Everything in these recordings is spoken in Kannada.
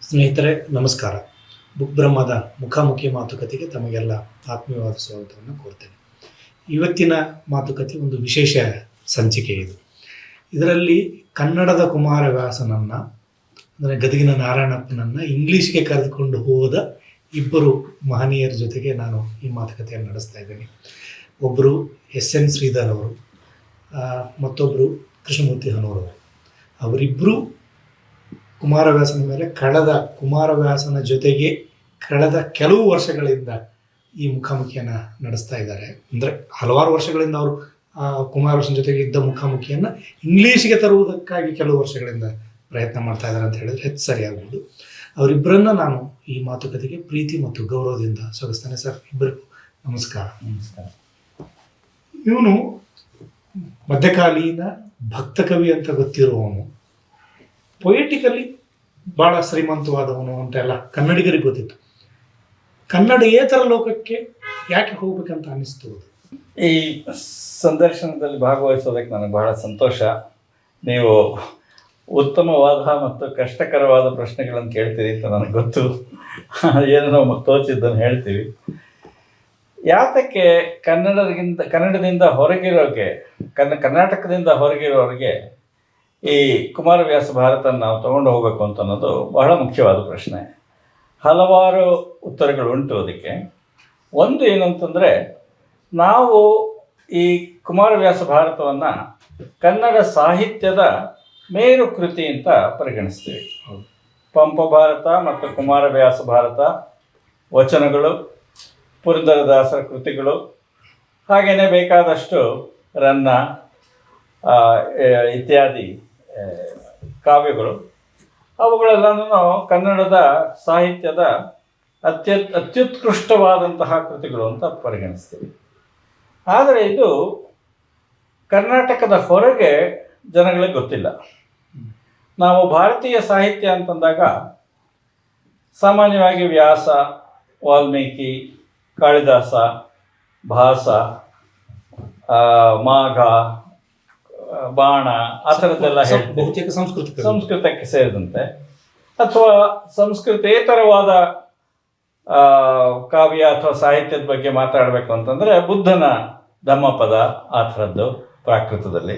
ಸ್ನೇಹಿತರೆ ನಮಸ್ಕಾರ. ಬುಕ್ ಬ್ರಹ್ಮದ ಮುಖಾಮುಖಿ ಮಾತುಕತೆಗೆ ತಮಗೆಲ್ಲ ಆತ್ಮೀಯವಾದ ಸ್ವಾಗತವನ್ನು ಕೋರ್ತೇನೆ. ಇವತ್ತಿನ ಮಾತುಕತೆ ಒಂದು ವಿಶೇಷ ಸಂಚಿಕೆ ಇದು. ಇದರಲ್ಲಿ ಕನ್ನಡದ ಕುಮಾರವ್ಯಾಸನನ್ನು ಅಂದರೆ ಗದಗಿನ ನಾರಾಯಣಪ್ಪನನ್ನು ಇಂಗ್ಲೀಷ್ಗೆ ಕರೆದುಕೊಂಡು ಹೋದ ಇಬ್ಬರು ಮಹನೀಯರ ಜೊತೆಗೆ ನಾನು ಈ ಮಾತುಕತೆಯನ್ನು ನಡೆಸ್ತಾ ಇದ್ದೀನಿ. ಒಬ್ಬರು ಎಸ್.ಎನ್. ಶ್ರೀಧರ್ ಅವರು, ಮತ್ತೊಬ್ಬರು ಕೃಷ್ಣಮೂರ್ತಿ ಹನೂರವರು. ಅವರಿಬ್ಬರು ಕುಮಾರವ್ಯಾಸನ ಮೇಲೆ ಕುಮಾರವ್ಯಾಸನ ಜೊತೆಗೆ ಕಳೆದ ಕೆಲವು ವರ್ಷಗಳಿಂದ ಈ ಮುಖಾಮುಖಿಯನ್ನು ನಡೆಸ್ತಾ ಇದ್ದಾರೆ. ಅಂದರೆ ಹಲವಾರು ವರ್ಷಗಳಿಂದ ಅವರು ಕುಮಾರವ್ಯಾಸನ ಜೊತೆಗೆ ಇದ್ದ ಮುಖಾಮುಖಿಯನ್ನು ಇಂಗ್ಲೀಷ್ಗೆ ತರುವುದಕ್ಕಾಗಿ ಕೆಲವು ವರ್ಷಗಳಿಂದ ಪ್ರಯತ್ನ ಮಾಡ್ತಾ ಇದ್ದಾರೆ ಅಂತ ಹೇಳಿದ್ರೆ ಹೆಚ್ಚು ಸರಿಯಾಗ್ಬೋದು. ಅವರಿಬ್ಬರನ್ನ ನಾನು ಈ ಮಾತುಕತೆಗೆ ಪ್ರೀತಿ ಮತ್ತು ಗೌರವದಿಂದ ಸ್ವಾಗತಿಸ್ತೇನೆ. ಸರ್, ಇಬ್ಬರಿಗೂ ನಮಸ್ಕಾರ. ನಮಸ್ಕಾರ. ಇವನು ಮಧ್ಯಕಾಲೀನ ಭಕ್ತ ಕವಿ ಅಂತ ಗೊತ್ತಿರುವವನು, ಪೊಯೆಟಿಕಲಿ ಭಾಳ ಶ್ರೀಮಂತವಾದವನು ಅಂತೆಲ್ಲ ಕನ್ನಡಿಗರಿಗೆ ಗೊತ್ತಿತ್ತು. ಕನ್ನಡೇತರ ಲೋಕಕ್ಕೆ ಯಾಕೆ ಹೋಗ್ಬೇಕಂತ ಅನ್ನಿಸ್ತು? ಈ ಸಂದರ್ಶನದಲ್ಲಿ ಭಾಗವಹಿಸೋದಕ್ಕೆ ನನಗೆ ಬಹಳ ಸಂತೋಷ. ನೀವು ಉತ್ತಮವಾದ ಮತ್ತು ಕಷ್ಟಕರವಾದ ಪ್ರಶ್ನೆಗಳನ್ನು ಕೇಳ್ತೀರಿ ಅಂತ ನನಗೆ ಗೊತ್ತು. ಏನು ನಾವು ತೋಚಿದ್ದನ್ನು ಹೇಳ್ತೀವಿ. ಯಾತಕ್ಕೆ ಕನ್ನಡದಿಂದ ಹೊರಗಿರೋರಿಗೆ, ಕರ್ನಾಟಕದಿಂದ ಹೊರಗಿರೋರಿಗೆ ಈ ಕುಮಾರವ್ಯಾಸ ಭಾರತನ ನಾವು ತಗೊಂಡು ಹೋಗಬೇಕು ಅಂತ ಅನ್ನೋದು ಬಹಳ ಮುಖ್ಯವಾದ ಪ್ರಶ್ನೆ. ಹಲವಾರು ಉತ್ತರಗಳು ಉಂಟು ಅದಕ್ಕೆ. ಒಂದು ಏನಂತಂದರೆ, ನಾವು ಈ ಕುಮಾರವ್ಯಾಸ ಭಾರತವನ್ನು ಕನ್ನಡ ಸಾಹಿತ್ಯದ ಮೇರು ಕೃತಿ ಅಂತ ಪರಿಗಣಿಸ್ತೀವಿ. ಪಂಪ ಭಾರತ ಮತ್ತು ಕುಮಾರವ್ಯಾಸ ಭಾರತ ವಚನಗಳು, ಪುರಂದರದಾಸರ ಕೃತಿಗಳು, ಹಾಗೆಯೇ ಬೇಕಾದಷ್ಟು ರನ್ನ ಇತ್ಯಾದಿ ಕಾವ್ಯಗಳು, ಅವುಗಳೆಲ್ಲನೂ ಕನ್ನಡದ ಸಾಹಿತ್ಯದ ಅತ್ಯುತ್ಕೃಷ್ಟವಾದಂತಹ ಕೃತಿಗಳು ಅಂತ ಪರಿಗಣಿಸ್ತೀವಿ. ಆದರೆ ಇದು ಕರ್ನಾಟಕದ ಹೊರಗೆ ಜನಗಳಿಗೆ ಗೊತ್ತಿಲ್ಲ. ನಾವು ಭಾರತೀಯ ಸಾಹಿತ್ಯ ಅಂತಂದಾಗ ಸಾಮಾನ್ಯವಾಗಿ ವ್ಯಾಸ, ವಾಲ್ಮೀಕಿ, ಕಾಳಿದಾಸ, ಭಾಸ, ಮಾಘ, ಬಾಣ ಆ ಥರದ್ದೆಲ್ಲ ಬಹುತೇಕ ಸಂಸ್ಕೃತಕ್ಕೆ ಸೇರಿದಂತೆ, ಅಥವಾ ಸಂಸ್ಕೃತೇತರವಾದ ಕಾವ್ಯ ಅಥವಾ ಸಾಹಿತ್ಯದ ಬಗ್ಗೆ ಮಾತಾಡಬೇಕು ಅಂತಂದರೆ ಬುದ್ಧನ ಧಮ್ಮಪದ ಆ ಥರದ್ದು ಪ್ರಾಕೃತದಲ್ಲಿ.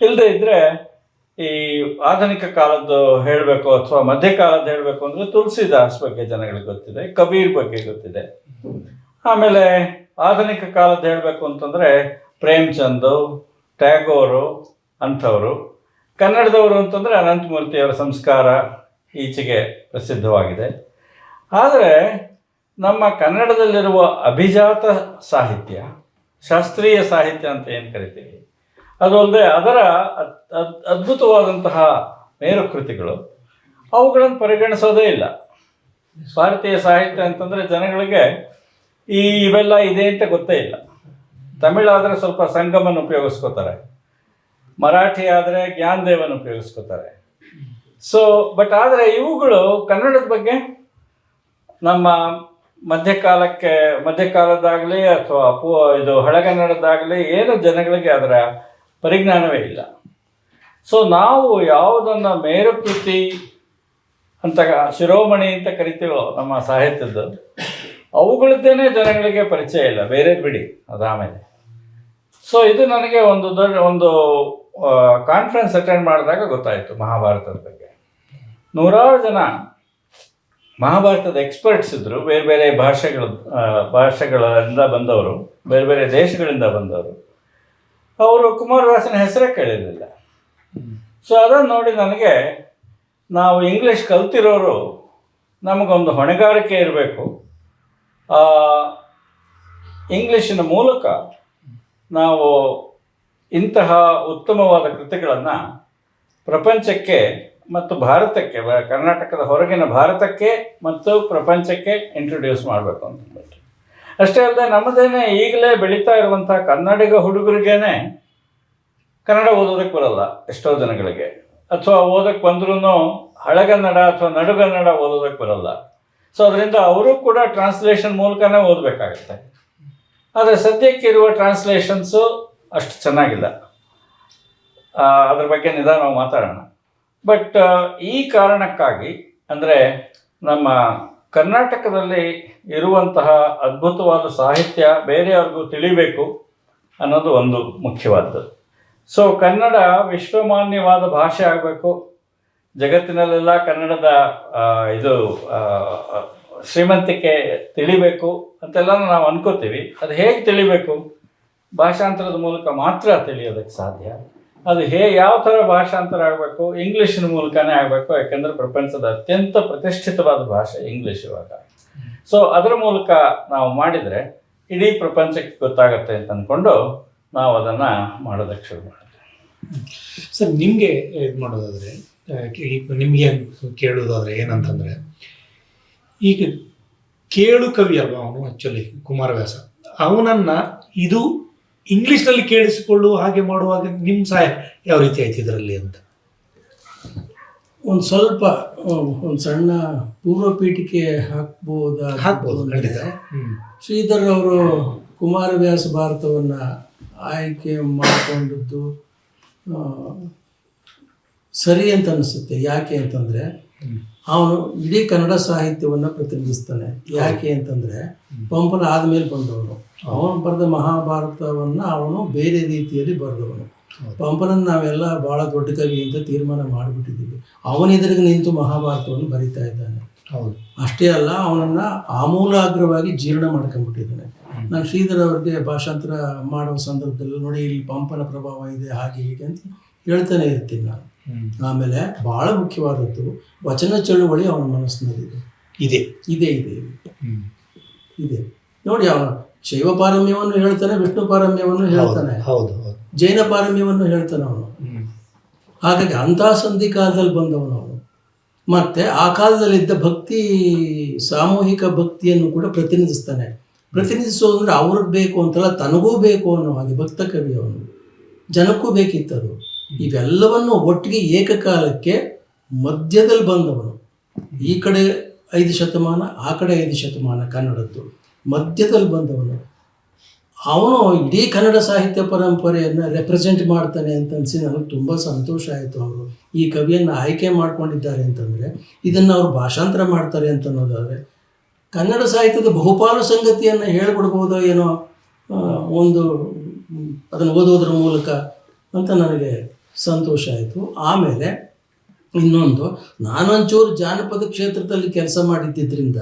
ಇಲ್ಲದೆ ಇದ್ದರೆ ಈ ಆಧುನಿಕ ಕಾಲದ್ದು ಹೇಳಬೇಕು ಅಥವಾ ಮಧ್ಯಕಾಲದ್ದು ಹೇಳಬೇಕು ಅಂದರೆ ತುಳಸಿದಾಸ್ ಬಗ್ಗೆ ಜನಗಳಿಗೆ ಗೊತ್ತಿದೆ, ಕಬೀರ್ ಬಗ್ಗೆ ಗೊತ್ತಿದೆ. ಆಮೇಲೆ ಆಧುನಿಕ ಕಾಲದ್ದು ಹೇಳಬೇಕು ಅಂತಂದರೆ ಪ್ರೇಮ್ಚಂದ್, ಟ್ಯಾಗೋರು ಅಂಥವರು. ಕನ್ನಡದವರು ಅಂತಂದರೆ ಅನಂತಮೂರ್ತಿಯವರ ಸಂಸ್ಕಾರ ಈಚೆಗೆ ಪ್ರಸಿದ್ಧವಾಗಿದೆ. ಆದರೆ ನಮ್ಮ ಕನ್ನಡದಲ್ಲಿರುವ ಅಭಿಜಾತ ಸಾಹಿತ್ಯ, ಶಾಸ್ತ್ರೀಯ ಸಾಹಿತ್ಯ ಅಂತ ಏನು ಕರಿತೀವಿ, ಅದು ಅಲ್ಲದೆ ಅದರ ಅದ್ಭುತವಾದಂತಹ ಮೇರು ಕೃತಿಗಳು, ಅವುಗಳನ್ನು ಪರಿಗಣಿಸೋದೇ ಇಲ್ಲ. ಭಾರತೀಯ ಸಾಹಿತ್ಯ ಅಂತಂದರೆ ಜನಗಳಿಗೆ ಇವೆಲ್ಲ ಇದೆ ಅಂತ ಗೊತ್ತೇ ಇಲ್ಲ. ತಮಿಳಾದರೆ ಸ್ವಲ್ಪ ಸಂಗಮನ ಉಪಯೋಗಿಸ್ಕೋತಾರೆ, ಮರಾಠಿ ಆದರೆ ಜ್ಞಾನದೇವನ ಉಪಯೋಗಿಸ್ಕೋತಾರೆ. ಆದರೆ ಇವುಗಳು ಕನ್ನಡದ ಬಗ್ಗೆ ನಮ್ಮ ಮಧ್ಯಕಾಲದ್ದಾಗಲಿ ಅಥವಾ ಇದು ಹಳೆಗನ್ನಡದ್ದಾಗಲಿ ಏನು ಜನಗಳಿಗೆ ಅದರ ಪರಿಜ್ಞಾನವೇ ಇಲ್ಲ. ನಾವು ಯಾವುದನ್ನು ಮೇರುಕೃತಿ ಅಂತ, ಶಿರೋಮಣಿ ಅಂತ ಕರಿತೀವೋ ನಮ್ಮ ಸಾಹಿತ್ಯದ್ದು, ಅವುಗಳದ್ದೇನೆ ಜನಗಳಿಗೆ ಪರಿಚಯ ಇಲ್ಲ, ಬೇರೆ ಬಿಡಿ ಅದಾಮೇಲೆ. ಇದು ನನಗೆ ಒಂದು ಕಾನ್ಫರೆನ್ಸ್ ಅಟೆಂಡ್ ಮಾಡಿದಾಗ ಗೊತ್ತಾಯಿತು ಮಹಾಭಾರತದ ಬಗ್ಗೆ. ನೂರಾರು ಜನ ಮಹಾಭಾರತದ ಎಕ್ಸ್ಪರ್ಟ್ಸ್ ಇದ್ದರು, ಬೇರೆ ಬೇರೆ ಭಾಷೆಗಳಿಂದ ಬಂದವರು, ಬೇರೆ ಬೇರೆ ದೇಶಗಳಿಂದ ಬಂದವರು. ಅವರು ಕುಮಾರವ್ಯಾಸನ ಹೆಸರೇ ಕೇಳಿರಲಿಲ್ಲ. ಅದನ್ನು ನೋಡಿ ನನಗೆ, ನಾವು ಇಂಗ್ಲೀಷ್ ಕಲ್ತಿರೋರು ನಮಗೊಂದು ಹೊಣೆಗಾರಿಕೆ ಇರಬೇಕು. ಇಂಗ್ಲೀಷಿನ ಮೂಲಕ ನಾವು ಇಂತಹ ಉತ್ತಮವಾದ ಕೃತಿಗಳನ್ನು ಪ್ರಪಂಚಕ್ಕೆ ಮತ್ತು ಭಾರತಕ್ಕೆ, ಕರ್ನಾಟಕದ ಹೊರಗಿನ ಭಾರತಕ್ಕೆ ಮತ್ತು ಪ್ರಪಂಚಕ್ಕೆ ಇಂಟ್ರೊಡ್ಯೂಸ್ ಮಾಡಬೇಕು ಅಂತಂದ್ಬಿಟ್ಟು. ಅಷ್ಟೇ ಅಲ್ಲದೆ ನಮ್ಮದೇನೆ ಈಗಲೇ ಬೆಳೀತಾ ಇರುವಂಥ ಕನ್ನಡಿಗ ಹುಡುಗರಿಗೇನೆ ಕನ್ನಡ ಓದೋದಕ್ಕೆ ಬರಲ್ಲ ಎಷ್ಟೋ ಜನಗಳಿಗೆ, ಅಥವಾ ಓದಕ್ಕೆ ಬಂದ್ರೂ ಹಳೆಗನ್ನಡ ಅಥವಾ ನಡುಗನ್ನಡ ಓದೋದಕ್ಕೆ ಬರಲ್ಲ. ಅದರಿಂದ ಅವರು ಕೂಡ ಟ್ರಾನ್ಸ್ಲೇಷನ್ ಮೂಲಕನೇ ಓದಬೇಕಾಗತ್ತೆ. ಆದರೆ ಸದ್ಯಕ್ಕೆ ಇರುವ ಟ್ರಾನ್ಸ್ಲೇಷನ್ಸು ಅಷ್ಟು ಚೆನ್ನಾಗಿಲ್ಲ. ಅದ್ರ ಬಗ್ಗೆ ನಿಧಾನವಾಗಿ ಮಾತಾಡೋಣ. ಬಟ್ ಈ ಕಾರಣಕ್ಕಾಗಿ ಅಂದರೆ ನಮ್ಮ ಕರ್ನಾಟಕದಲ್ಲಿ ಇರುವಂತಹ ಅದ್ಭುತವಾದ ಸಾಹಿತ್ಯ ಬೇರೆಯವ್ರಿಗೂ ತಿಳಿಬೇಕು ಅನ್ನೋದು ಒಂದು ಮುಖ್ಯವಾದದ್ದು. ಸೊ ಕನ್ನಡ ವಿಶ್ವಮಾನ್ಯವಾದ ಭಾಷೆ ಆಗಬೇಕು, ಜಗತ್ತಿನಲ್ಲೆಲ್ಲ ಕನ್ನಡದ ಇದು ಶ್ರೀಮಂತಿಕೆ ತಿಳಿಬೇಕು ಅಂತೆಲ್ಲ ನಾವು ಅನ್ಕೋತೀವಿ. ಅದು ಹೇಗೆ ತಿಳಿಬೇಕು? ಭಾಷಾಂತರದ ಮೂಲಕ ಮಾತ್ರ ತಿಳಿಯೋದಕ್ಕೆ ಸಾಧ್ಯ. ಅದು ಯಾವ ಥರ ಭಾಷಾಂತರ ಆಗಬೇಕು? ಇಂಗ್ಲೀಷಿನ ಮೂಲಕನೇ ಆಗಬೇಕು, ಯಾಕೆಂದರೆ ಪ್ರಪಂಚದ ಅತ್ಯಂತ ಪ್ರತಿಷ್ಠಿತವಾದ ಭಾಷೆ ಇಂಗ್ಲೀಷ್ ಇವಾಗ. ಸೊ ಅದರ ಮೂಲಕ ನಾವು ಮಾಡಿದರೆ ಇಡೀ ಪ್ರಪಂಚಕ್ಕೆ ಗೊತ್ತಾಗತ್ತೆ ಅಂತ ಅಂದ್ಕೊಂಡು ನಾವು ಅದನ್ನು ಮಾಡೋದಕ್ಕೆ ಶುರು ಮಾಡಿದ್ವಿ. ಸರ್, ನಿಮಗೆ ಇದು ಮಾಡೋದಾದರೆ, ನಿಮಗೆ ಕೇಳೋದಾದರೆ ಏನಂತಂದರೆ, ಈಗ ಕೇಳು ಕವಿ ಅಲ್ವಾ ಅವನು, ಆ್ಯಕ್ಚುಲಿ ಕುಮಾರವ್ಯಾಸ. ಅವನನ್ನು ಇದು ಇಂಗ್ಲೀಷ್ನಲ್ಲಿ ಕೇಳಿಸಿಕೊಳ್ಳುವ ಹಾಗೆ ಮಾಡುವಾಗ ನಿಮ್ಮ ಸಹಾಯ ಯಾವ ರೀತಿ ಆಯ್ತು ಇದರಲ್ಲಿ ಅಂತ? ಒಂದು ಸ್ವಲ್ಪ ಒಂದು ಸಣ್ಣ ಪೂರ್ವಪೀಠಿಕೆ ಹಾಕ್ಬೋದು. ಖಂಡಿತ. ಶ್ರೀಧರ್ ಅವರು ಕುಮಾರವ್ಯಾಸ ಭಾರತವನ್ನು ಆಯ್ಕೆ ಮಾಡಿಕೊಂಡದ್ದು ಸರಿ ಅಂತ ಅನಿಸುತ್ತೆ. ಯಾಕೆ ಅಂತಂದರೆ ಅವನು ಇಡೀ ಕನ್ನಡ ಸಾಹಿತ್ಯವನ್ನು ಪ್ರತಿನಿಧಿಸ್ತಾನೆ. ಯಾಕೆ ಅಂತಂದರೆ ಪಂಪನ ಆದಮೇಲೆ ಬಂದವನು. ಅವನು ಬರೆದ ಮಹಾಭಾರತವನ್ನು ಅವನು ಬೇರೆ ರೀತಿಯಲ್ಲಿ ಬರೆದವನು. ಪಂಪನನ್ನು ನಾವೆಲ್ಲ ಭಾಳ ದೊಡ್ಡ ಕವಿ ಅಂತ ತೀರ್ಮಾನ ಮಾಡಿಬಿಟ್ಟಿದ್ದೀವಿ. ಅವನೆದುರಿಗೆ ನಿಂತು ಮಹಾಭಾರತವನ್ನು ಬರಿತಾ ಇದ್ದಾನೆ. ಹೌದು. ಅಷ್ಟೇ ಅಲ್ಲ, ಅವನನ್ನು ಆಮೂಲಾಗ್ರವಾಗಿ ಜೀರ್ಣ ಮಾಡ್ಕೊಂಡ್ಬಿಟ್ಟಿದ್ದಾನೆ. ನಾನು ಶ್ರೀಧರ್ ಅವ್ರಿಗೆ ಭಾಷಾಂತರ ಮಾಡುವ ಸಂದರ್ಭದಲ್ಲಿ ನೋಡಿ ಇಲ್ಲಿ ಪಂಪನ ಪ್ರಭಾವ ಇದೆ, ಹಾಗೆ ಹೀಗೆ ಅಂತ ಹೇಳ್ತಾನೆ ಇರ್ತೀನಿ ನಾನು. ಆಮೇಲೆ ಭಾಳ ಮುಖ್ಯವಾದದ್ದು ವಚನ ಚಳುವಳಿ ಅವನ ಮನಸ್ಸಿನಲ್ಲಿದೆ. ಇದೆ ಇದೆ ಇದೆ ಇದೆ ನೋಡಿ, ಅವನು ಶೈವ ಪಾರಮ್ಯವನ್ನು ಹೇಳ್ತಾನೆ, ವಿಷ್ಣು ಪಾರಮ್ಯವನ್ನು ಹೇಳ್ತಾನೆ, ಜೈನ ಪಾರಮ್ಯವನ್ನು ಹೇಳ್ತಾನೆ ಅವನು. ಹಾಗಾಗಿ ಅಂತಹ ಸಂಧಿ ಕಾಲದಲ್ಲಿ ಬಂದವನು ಅವನು. ಮತ್ತೆ ಆ ಕಾಲದಲ್ಲಿದ್ದ ಭಕ್ತಿ, ಸಾಮೂಹಿಕ ಭಕ್ತಿಯನ್ನು ಕೂಡ ಪ್ರತಿನಿಧಿಸ್ತಾನೆ. ಪ್ರತಿನಿಧಿಸೋದಂದ್ರೆ ಅವ್ರಿಗೆ ಬೇಕು ಅಂತಲ್ಲ, ತನಗೂ ಬೇಕು ಅನ್ನೋ ಹಾಗೆ ಭಕ್ತ ಕವಿ ಅವನು. ಜನಕ್ಕೂ ಬೇಕಿತ್ತದು. ಇವೆಲ್ಲವನ್ನು ಒಟ್ಟಿಗೆ ಏಕಕಾಲಕ್ಕೆ ಮಧ್ಯದಲ್ಲಿ ಬಂದವನು. ಈ ಕಡೆ 5 ಶತಮಾನ, ಆ ಕಡೆ 5 ಶತಮಾನ ಕನ್ನಡದ್ದು ಮಧ್ಯದಲ್ಲಿ ಬಂದವನು. ಅವನು ಇಡೀ ಕನ್ನಡ ಸಾಹಿತ್ಯ ಪರಂಪರೆಯನ್ನು ರೆಪ್ರೆಸೆಂಟ್ ಮಾಡ್ತಾನೆ ಅಂತ ಅನಿಸಿ ನನಗೆ ತುಂಬ ಸಂತೋಷ ಆಯಿತು. ಅವರು ಈ ಕವಿಯನ್ನು ಆಯ್ಕೆ ಮಾಡ್ಕೊಂಡಿದ್ದಾರೆ ಅಂತಂದರೆ, ಇದನ್ನು ಅವರು ಭಾಷಾಂತರ ಮಾಡ್ತಾರೆ ಅಂತ ಅನ್ನೋದಾದರೆ ಕನ್ನಡ ಸಾಹಿತ್ಯದ ಬಹುಪಾಲು ಸಂಗತಿಯನ್ನು ಹೇಳ್ಬಿಡ್ಬೋದೋ ಏನೋ ಒಂದು ಅದನ್ನು ಓದೋದ್ರ ಮೂಲಕ ಅಂತ ನನಗೆ ಸಂತೋಷ ಆಯಿತು. ಆಮೇಲೆ ಇನ್ನೊಂದು, ನಾನೊಂಚೂರು ಜಾನಪದ ಕ್ಷೇತ್ರದಲ್ಲಿ ಕೆಲಸ ಮಾಡಿದ್ದರಿಂದ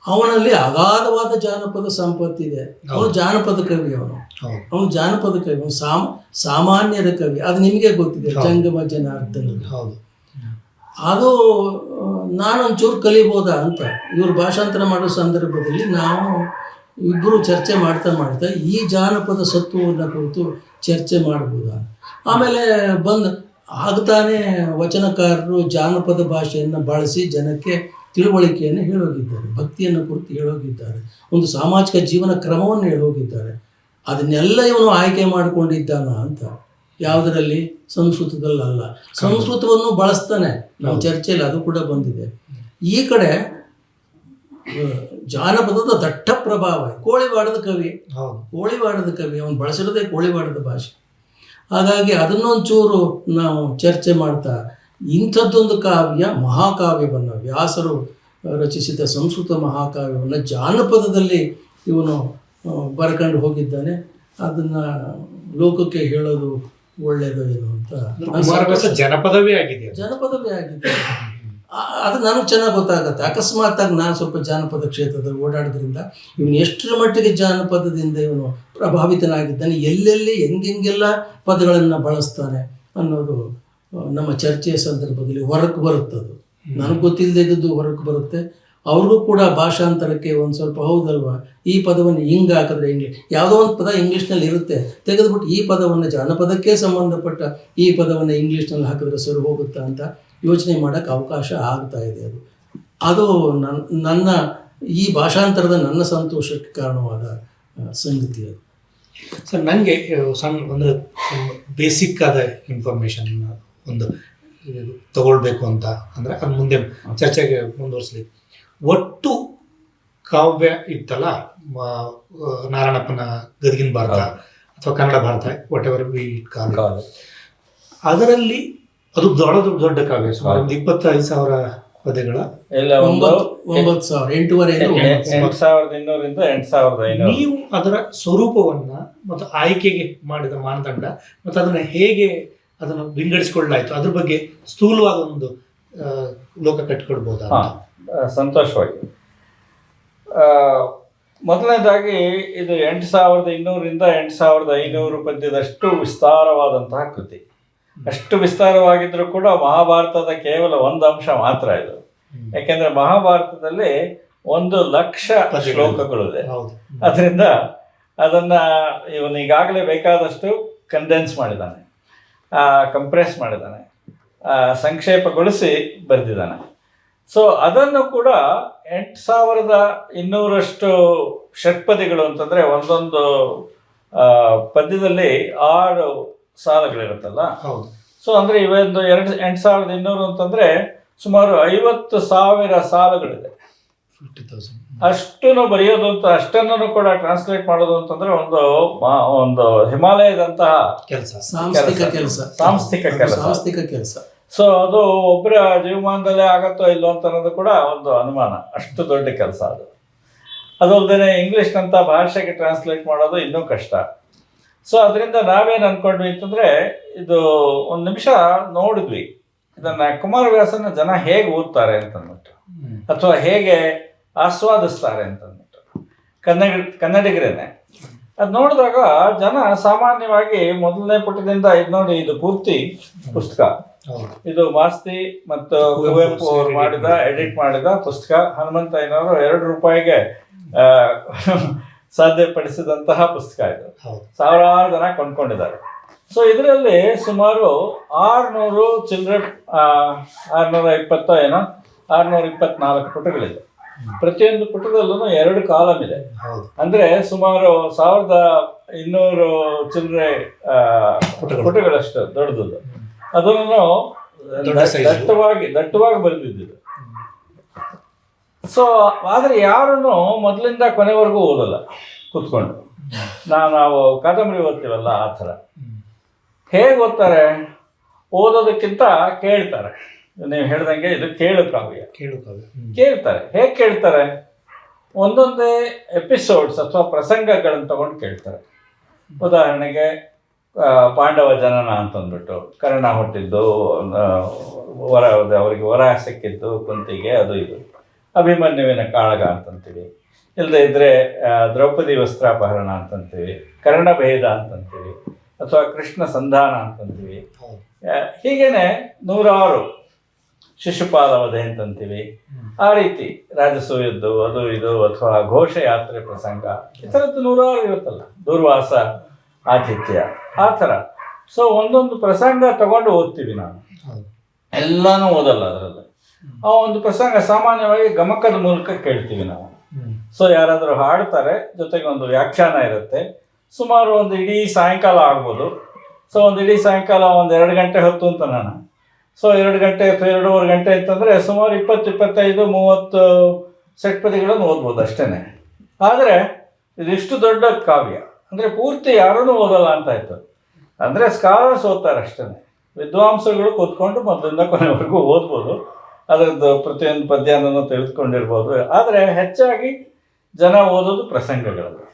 ಅವನಲ್ಲಿ ಅಗಾಧವಾದ ಜಾನಪದ ಸಂಪತ್ತಿದೆ. ಅವನು ಜಾನಪದ ಕವಿ, ಅವನು ಜಾನಪದ ಕವಿ, ಅವನು ಸಾಮಾನ್ಯರ ಕವಿ. ಅದು ನಿಮಗೆ ಗೊತ್ತಿದೆ, ಜಂಗಮ ಜನಾರ್ದನ. ಅದು ನಾನೊಂಚೂರು ಕಲಿಬೋದಾ ಅಂತ ಇವರು ಭಾಷಾಂತರ ಮಾಡೋ ಸಂದರ್ಭದಲ್ಲಿ ನಾವು ಇಬ್ಬರು ಚರ್ಚೆ ಮಾಡ್ತಾ ಈ ಜಾನಪದ ಸತ್ವವನ್ನು ಕುರಿತು ಚರ್ಚೆ ಮಾಡ್ಬೋದಾ. ಆಮೇಲೆ ಆಗ್ತಾನೆ ವಚನಕಾರರು ಜಾನಪದ ಭಾಷೆಯನ್ನು ಬಳಸಿ ಜನಕ್ಕೆ ತಿಳುವಳಿಕೆಯನ್ನು ಹೇಳೋಗಿದ್ದಾರೆ, ಭಕ್ತಿಯನ್ನು ಕುರಿತು ಹೇಳೋಗಿದ್ದಾರೆ, ಒಂದು ಸಾಮಾಜಿಕ ಜೀವನ ಕ್ರಮವನ್ನು ಹೇಳೋಗಿದ್ದಾರೆ. ಅದನ್ನೆಲ್ಲ ಇವನು ಆಯ್ಕೆ ಮಾಡಿಕೊಂಡಿದ್ದಾನ ಅಂತ. ಯಾವುದರಲ್ಲಿ? ಸಂಸ್ಕೃತದಲ್ಲಲ್ಲ, ಸಂಸ್ಕೃತವನ್ನು ಬಳಸ್ತಾನೆ. ನಮ್ಮ ಚರ್ಚೆಯಲ್ಲಿ ಅದು ಕೂಡ ಬಂದಿದೆ. ಈ ಕಡೆ ಜಾನಪದದ ದಟ್ಟ ಪ್ರಭಾವ. ಕೋಳಿವಾಡದ ಕವಿ, ಅವನು ಬಳಸಿರೋದೇ ಕೋಳಿವಾಡದ ಭಾಷೆ. ಹಾಗಾಗಿ ಅದನ್ನೊಂಚೂರು ನಾವು ಚರ್ಚೆ ಮಾಡ್ತಾ ಇಂಥದ್ದೊಂದು ಕಾವ್ಯ, ಮಹಾಕಾವ್ಯವನ್ನು, ವ್ಯಾಸರು ರಚಿಸಿದ ಸಂಸ್ಕೃತ ಮಹಾಕಾವ್ಯವನ್ನು ಜಾನಪದದಲ್ಲಿ ಇವನು ಬರ್ಕೊಂಡು ಹೋಗಿದ್ದಾನೆ. ಅದನ್ನು ಲೋಕಕ್ಕೆ ಹೇಳೋದು ಒಳ್ಳೆಯದು ಏನು ಅಂತ. ಜನಪದವೇ ಆಗಿದೆ. ಅದು ನನಗೆ ಚೆನ್ನಾಗಿ ಗೊತ್ತಾಗುತ್ತೆ. ಅಕಸ್ಮಾತಾಗಿ ನಾನು ಸ್ವಲ್ಪ ಜಾನಪದ ಕ್ಷೇತ್ರದಲ್ಲಿ ಓಡಾಡೋದ್ರಿಂದ ಇವನು ಎಷ್ಟರ ಮಟ್ಟಿಗೆ ಜಾನಪದದಿಂದ ಇವನು ಪ್ರಭಾವಿತನಾಗಿದ್ದಾನೆ, ಎಲ್ಲೆಲ್ಲಿ ಹೆಂಗೆಲ್ಲ ಪದಗಳನ್ನು ಬಳಸ್ತಾನೆ ಅನ್ನೋದು ನಮ್ಮ ಚರ್ಚೆಯ ಸಂದರ್ಭದಲ್ಲಿ ಹೊರಕ್ಕೆ ಬರುತ್ತದು. ನನಗೆ ಗೊತ್ತಿಲ್ಲದೆ ಇದ್ದದ್ದು ಹೊರಕ್ಕೆ ಬರುತ್ತೆ. ಅವ್ರಿಗೂ ಕೂಡ ಭಾಷಾಂತರಕ್ಕೆ ಒಂದು ಸ್ವಲ್ಪ ಹೌದಲ್ವಾ, ಈ ಪದವನ್ನು ಹಿಂಗೆ ಹಾಕಿದ್ರೆ ಇಂಗ್ಲೀಷ್, ಯಾವುದೋ ಒಂದು ಪದ ಇಂಗ್ಲೀಷ್ನಲ್ಲಿ ಇರುತ್ತೆ, ತೆಗೆದುಬಿಟ್ಟು ಈ ಪದವನ್ನು ಜಾನಪದಕ್ಕೆ ಸಂಬಂಧಪಟ್ಟ ಈ ಪದವನ್ನು ಇಂಗ್ಲೀಷ್ನಲ್ಲಿ ಹಾಕಿದ್ರೆ ಸರಿ ಹೋಗುತ್ತಾ ಅಂತ ಯೋಚನೆ ಮಾಡೋಕ್ಕೆ ಅವಕಾಶ ಆಗ್ತಾ ಇದೆ. ಅದು ನನ್ನ ಈ ಭಾಷಾಂತರದ ನನ್ನ ಸಂತೋಷಕ್ಕೆ ಕಾರಣವಾದ ಸಂಗತಿ ಅದು. ಸರ್, ನನಗೆ ಸಣ್ಣ ಅಂದರೆ ಬೇಸಿಕ್ ಆದ ಇನ್ಫಾರ್ಮೇಷನ್ ಒಂದು ತಗೊಳ್ಬೇಕು ಅಂತ ಅಂದರೆ ಅದು ಮುಂದೆ ಚರ್ಚೆಗೆ ಮುಂದುವರಿಸಲಿ. ಒಟ್ಟು ಕಾವ್ಯ ಇತ್ತಲ್ಲ, ನಾರಾಯಣಪ್ಪನ ಗದಗಿನ ಭಾರತ ಅಥವಾ Kannada Bharat, what ever we call, ಅದರಲ್ಲಿ ಅದು ದೊಡ್ಡ ಕಾವ್ಯ, ಸುಮಾರು 25,000 ಪದ್ಯಗಳ ಎಲ್ಲ ಒಂದು 9,000 8,500 8,200ರಿಂದ 8,500. ನೀವು ಅದರ ಸ್ವರೂಪವನ್ನ ಮತ್ತು ಆಯ್ಕೆಗೆ ಮಾಡಿದ ಮಾನದಂಡ ಮತ್ತು ಅದನ್ನ ಹೇಗೆ ಅದನ್ನು ವಿಂಗಡಿಸಿಕೊಳ್ಳಲಾಯಿತು ಅದ್ರ ಬಗ್ಗೆ ಸ್ಥೂಲವಾದ ಒಂದು ಲೋಕ ಕಟ್ಟಿಕೊಡ್ಬೋದಾ? ಸಂತೋಷವಾಗಿ. ಮೊದಲನೇದಾಗಿ ಇದು 8,200ರಿಂದ 8,500 ಪದ್ಯದಷ್ಟು ವಿಸ್ತಾರವಾದಂತಹ ಕೃತಿ. ಅಷ್ಟು ವಿಸ್ತಾರವಾಗಿದ್ರೂ ಕೂಡ ಮಹಾಭಾರತದ ಕೇವಲ ಒಂದು ಅಂಶ ಮಾತ್ರ ಇದು. ಯಾಕೆಂದ್ರೆ ಮಹಾಭಾರತದಲ್ಲಿ 1,00,000 ಶ್ಲೋಕಗಳಿದೆ. ಅದರಿಂದ ಅದನ್ನ ಇವನು ಈಗಾಗಲೇ ಬೇಕಾದಷ್ಟು ಕಂಡೆನ್ಸ್ ಮಾಡಿದ್ದಾನೆ, ಕಂಪ್ರೆಸ್ ಮಾಡಿದ್ದಾನೆ, ಸಂಕ್ಷೇಪಗೊಳಿಸಿ ಬರೆದಿದ್ದಾನೆ. ಸೊ ಅದನ್ನು ಕೂಡ 8,200 ಷಟ್ಪದಿಗಳು ಅಂತಂದರೆ ಒಂದೊಂದು ಪದ್ಯದಲ್ಲಿ 6 ಸಾಲುಗಳಿರುತ್ತಲ್ಲ. ಸೊ ಅಂದರೆ ಇವೊಂದು 8,200 ಅಂತಂದರೆ ಸುಮಾರು 50,000 ಸಾಲುಗಳಿದೆ. ಅಷ್ಟನ್ನು ಬರೆಯೋದು ಅಂತ, ಅಷ್ಟನ್ನು ಕೂಡ ಟ್ರಾನ್ಸ್ಲೇಟ್ ಮಾಡೋದು ಅಂತಂದ್ರೆ ಒಂದು ಹಿಮಾಲಯದಂತಹ ಸಾಂಸ್ಥಿಕ ಕೆಲಸ. ಸೊ ಅದು ಒಬ್ಬರ ಜೀವಮಾನದಲ್ಲೇ ಆಗತ್ತೋ ಇಲ್ಲೋ ಅಂತ ಅನ್ನೋದು ಕೂಡ ಒಂದು ಅನುಮಾನ. ಅಷ್ಟು ದೊಡ್ಡ ಕೆಲಸ ಅದು. ಅದಲ್ಲದೆ ಇಂಗ್ಲಿಷ್ನಂತ ಭಾಷೆಗೆ ಟ್ರಾನ್ಸ್ಲೇಟ್ ಮಾಡೋದು ಇನ್ನೂ ಕಷ್ಟ. ಸೊ ಅದರಿಂದ ನಾವೇನು ಅನ್ಕೊಂಡ್ವಿ ಅಂತಂದ್ರೆ, ಇದು ಒಂದು ನಿಮಿಷ ನೋಡಿದ್ವಿ ಇದನ್ನ ಕುಮಾರವ್ಯಾಸನ ಜನ ಹೇಗೆ ಓದ್ತಾರೆ ಅಂತಂದ್ಬಿಟ್ಟು, ಅಥವಾ ಹೇಗೆ ಆಸ್ವಾದಿಸ್ತಾರೆ ಅಂತಂದ್ಬಿಟ್ಟು, ಕನ್ನಡಿಗರೇನೆ. ಅದು ನೋಡಿದಾಗ ಜನ ಸಾಮಾನ್ಯವಾಗಿ ಮೊದಲನೇ ಪುಟದಿಂದ ಇದು ನೋಡಿ, ಇದು ಪೂರ್ತಿ ಪುಸ್ತಕ, ಇದು ಮಾಸ್ತಿ ಮತ್ತು ಕುವೆಂಪು ಅವರು ಎಡಿಟ್ ಮಾಡಿದ ಪುಸ್ತಕ. ಹನುಮಂತಯ್ಯನವರು 2 ರೂಪಾಯಿಗೆ ಸಾಧ್ಯಪಡಿಸಿದಂತಹ ಪುಸ್ತಕ ಇದು. ಸಾವಿರಾರು ಜನ ಕೊಂಡ್ಕೊಂಡಿದ್ದಾರೆ. ಸೊ ಇದರಲ್ಲಿ ಸುಮಾರು 600 ಚಿಲ್ಡ್ರನ್ 624 ಪುಟಗಳಿದೆ. ಪ್ರತಿಯೊಂದು ಪುಟದಲ್ಲೂ 2 ಕಾಲಮ್ ಇದೆ. ಅಂದ್ರೆ ಸುಮಾರು 1,200 ಚಿಲ್ಲರೆ ಪುಟಗಳಷ್ಟು ದೊಡ್ಡದು. ಅದನ್ನು ದಟ್ಟವಾಗಿ ಬರೆದಿದ್ದು. ಸೊ ಆದ್ರೆ ಯಾರನ್ನು ಮೊದಲಿಂದ ಕೊನೆವರೆಗೂ ಓದಲ್ಲ ಕೂತ್ಕೊಂಡು. ನಾವು ಕಾದಂಬರಿ ಓದ್ತೀವಲ್ಲ ಆ ಥರ. ಹೇಗೆ ಓದ್ತಾರೆ? ಓದೋದಕ್ಕಿಂತ ಕೇಳ್ತಾರೆ. ನೀವು ಹೇಳ್ದಂಗೆ ಇದು ಕೇಳು ಕಾವ್ಯ. ಕೇಳ್ತಾರೆ. ಹೇಗೆ ಕೇಳ್ತಾರೆ? ಒಂದೊಂದೇ ಎಪಿಸೋಡ್ಸ್ ಅಥವಾ ಪ್ರಸಂಗಗಳನ್ನು ತಗೊಂಡು ಕೇಳ್ತಾರೆ. ಉದಾಹರಣೆಗೆ ಪಾಂಡವ ಜನನ ಅಂತಂದ್ಬಿಟ್ಟು, ಕರ್ಣ ಹುಟ್ಟಿದ್ದು, ಅವರಿಗೆ ವರ ಸಿಕ್ಕಿದ್ದು ಕುಂತಿಗೆ, ಅದು ಇದು. ಅಭಿಮನ್ಯುವಿನ ಕಾಳಗ ಅಂತಂತೀವಿ. ಇಲ್ಲದೆ ಇದ್ರೆ ದ್ರೌಪದಿ ವಸ್ತ್ರಾಪಹರಣ ಅಂತಂತೀವಿ, ಕರ್ಣಭೇದ ಅಂತಂತೀವಿ, ಅಥವಾ ಕೃಷ್ಣ ಸಂಧಾನ ಅಂತಂತೀವಿ. ಹೀಗೇನೆ 100 ಶಿಶುಪಾಲ ವಧೆ ಅಂತಂತೀವಿ. ಆ ರೀತಿ ರಾಜಸೂಯದ್ದು, ಅದು ಇದು, ಅಥವಾ ಘೋಷಯಾತ್ರೆ ಪ್ರಸಂಗ, ಈ ಥರದ್ದು 100 ಇರುತ್ತಲ್ಲ. ದೂರ್ವಾಸ ಆತಿಥ್ಯ, ಆ ಥರ. ಸೊ ಒಂದೊಂದು ಪ್ರಸಂಗ ತಗೊಂಡು ಓದ್ತೀವಿ ನಾವು. ಎಲ್ಲಾನು ಓದಲ್ಲ ಅದರಲ್ಲಿ. ಆ ಒಂದು ಪ್ರಸಂಗ ಸಾಮಾನ್ಯವಾಗಿ ಗಮಕದ ಮೂಲಕ ಕೇಳ್ತೀವಿ ನಾವು. ಸೊ ಯಾರಾದರೂ ಹಾಡ್ತಾರೆ, ಜೊತೆಗೆ ಒಂದು ವ್ಯಾಖ್ಯಾನ ಇರುತ್ತೆ. ಸುಮಾರು ಒಂದು ಇಡೀ ಸಾಯಂಕಾಲ ಆಗ್ಬೋದು. ಸೊ ಒಂದು ಇಡೀ ಸಾಯಂಕಾಲ 1-2 ಗಂಟೆ ಹೊತ್ತು ಅಂತ ನಾನು. ಸೊ 2 ಗಂಟೆ ಅಥವಾ 2.5 ಗಂಟೆ ಅಂತಂದರೆ ಸುಮಾರು 20, 25, 30 ಷಟ್ಪದಿಗಳನ್ನು ಓದ್ಬೋದು ಅಷ್ಟೇ. ಆದರೆ ಇದಿಷ್ಟು ದೊಡ್ಡ ಕಾವ್ಯ ಅಂದರೆ ಪೂರ್ತಿ ಯಾರೂ ಓದಲ್ಲ ಅಂತ ಆಯ್ತು. ಅಂದರೆ ಸ್ಕಾಲರ್ಸ್ ಓದ್ತಾರೆ ಅಷ್ಟೇ. ವಿದ್ವಾಂಸಗಳು ಕೂತ್ಕೊಂಡು ಮೊದಲಿಂದ ಕೊನೆವರೆಗೂ ಓದ್ಬೋದು. ಅದರದ್ದು ಪ್ರತಿಯೊಂದು ಪದ್ಯನೂ ತಿಳಿದುಕೊಂಡಿರ್ಬೋದು. ಆದರೆ ಹೆಚ್ಚಾಗಿ ಜನ ಓದೋದು ಪ್ರಸಂಗಗಳಲ್ಲಿ.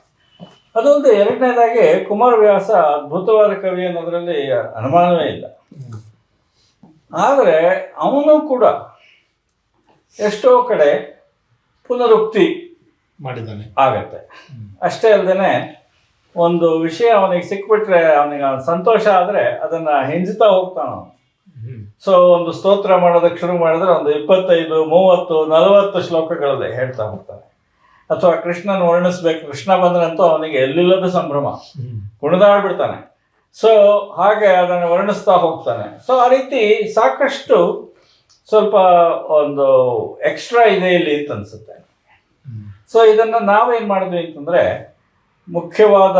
ಅದೊಂದು. ಎರಡನೇದಾಗಿ ಕುಮಾರವ್ಯಾಸ ಅದ್ಭುತವಾದ ಕವಿ ಅನ್ನೋದರಲ್ಲಿ ಅನುಮಾನವೇ ಇಲ್ಲ. ಆದರೆ ಅವನು ಕೂಡ ಎಷ್ಟೋ ಕಡೆ ಪುನರುಕ್ತಿ ಮಾಡಿದ್ದಾನೆ ಆಗತ್ತೆ. ಅಷ್ಟೇ ಅಲ್ಲದೆ ಒಂದು ವಿಷಯ ಅವನಿಗೆ ಸಿಕ್ಬಿಟ್ರೆ ಅವನಿಗೆ ಸಂತೋಷ ಆದರೆ ಅದನ್ನ ಹಿಂಜುತ್ತಾ ಹೋಗ್ತಾನ. ಸೊ ಒಂದು ಸ್ತೋತ್ರ ಮಾಡೋದಕ್ಕೆ ಶುರು ಮಾಡಿದ್ರೆ ಒಂದು 25, 30, 40 ಶ್ಲೋಕಗಳಲ್ಲಿ ಹೇಳ್ತಾ ಹೋಗ್ತಾನೆ. ಅಥವಾ ಕೃಷ್ಣನ ವರ್ಣಿಸ್ಬೇಕು, ಕೃಷ್ಣ ಬಂದ್ರಂತೂ ಅವನಿಗೆ ಎಲ್ಲಿಲ್ಲದ ಸಂಭ್ರಮ, ಕುಣಿದಾಡ್ಬಿಡ್ತಾನೆ. ಸೊ ಹಾಗೆ ಅದನ್ನು ವರ್ಣಿಸ್ತಾ ಹೋಗ್ತಾನೆ. ಸೊ ಆ ರೀತಿ ಸಾಕಷ್ಟು ಸ್ವಲ್ಪ ಒಂದು ಎಕ್ಸ್ಟ್ರಾ ಇದೆ ಇಲ್ಲಿ ಅಂತ ಅನ್ಸುತ್ತೆ. ಸೊ ಇದನ್ನು ನಾವೇನು ಮಾಡಿದ್ವಿ ಅಂತಂದರೆ, ಮುಖ್ಯವಾದ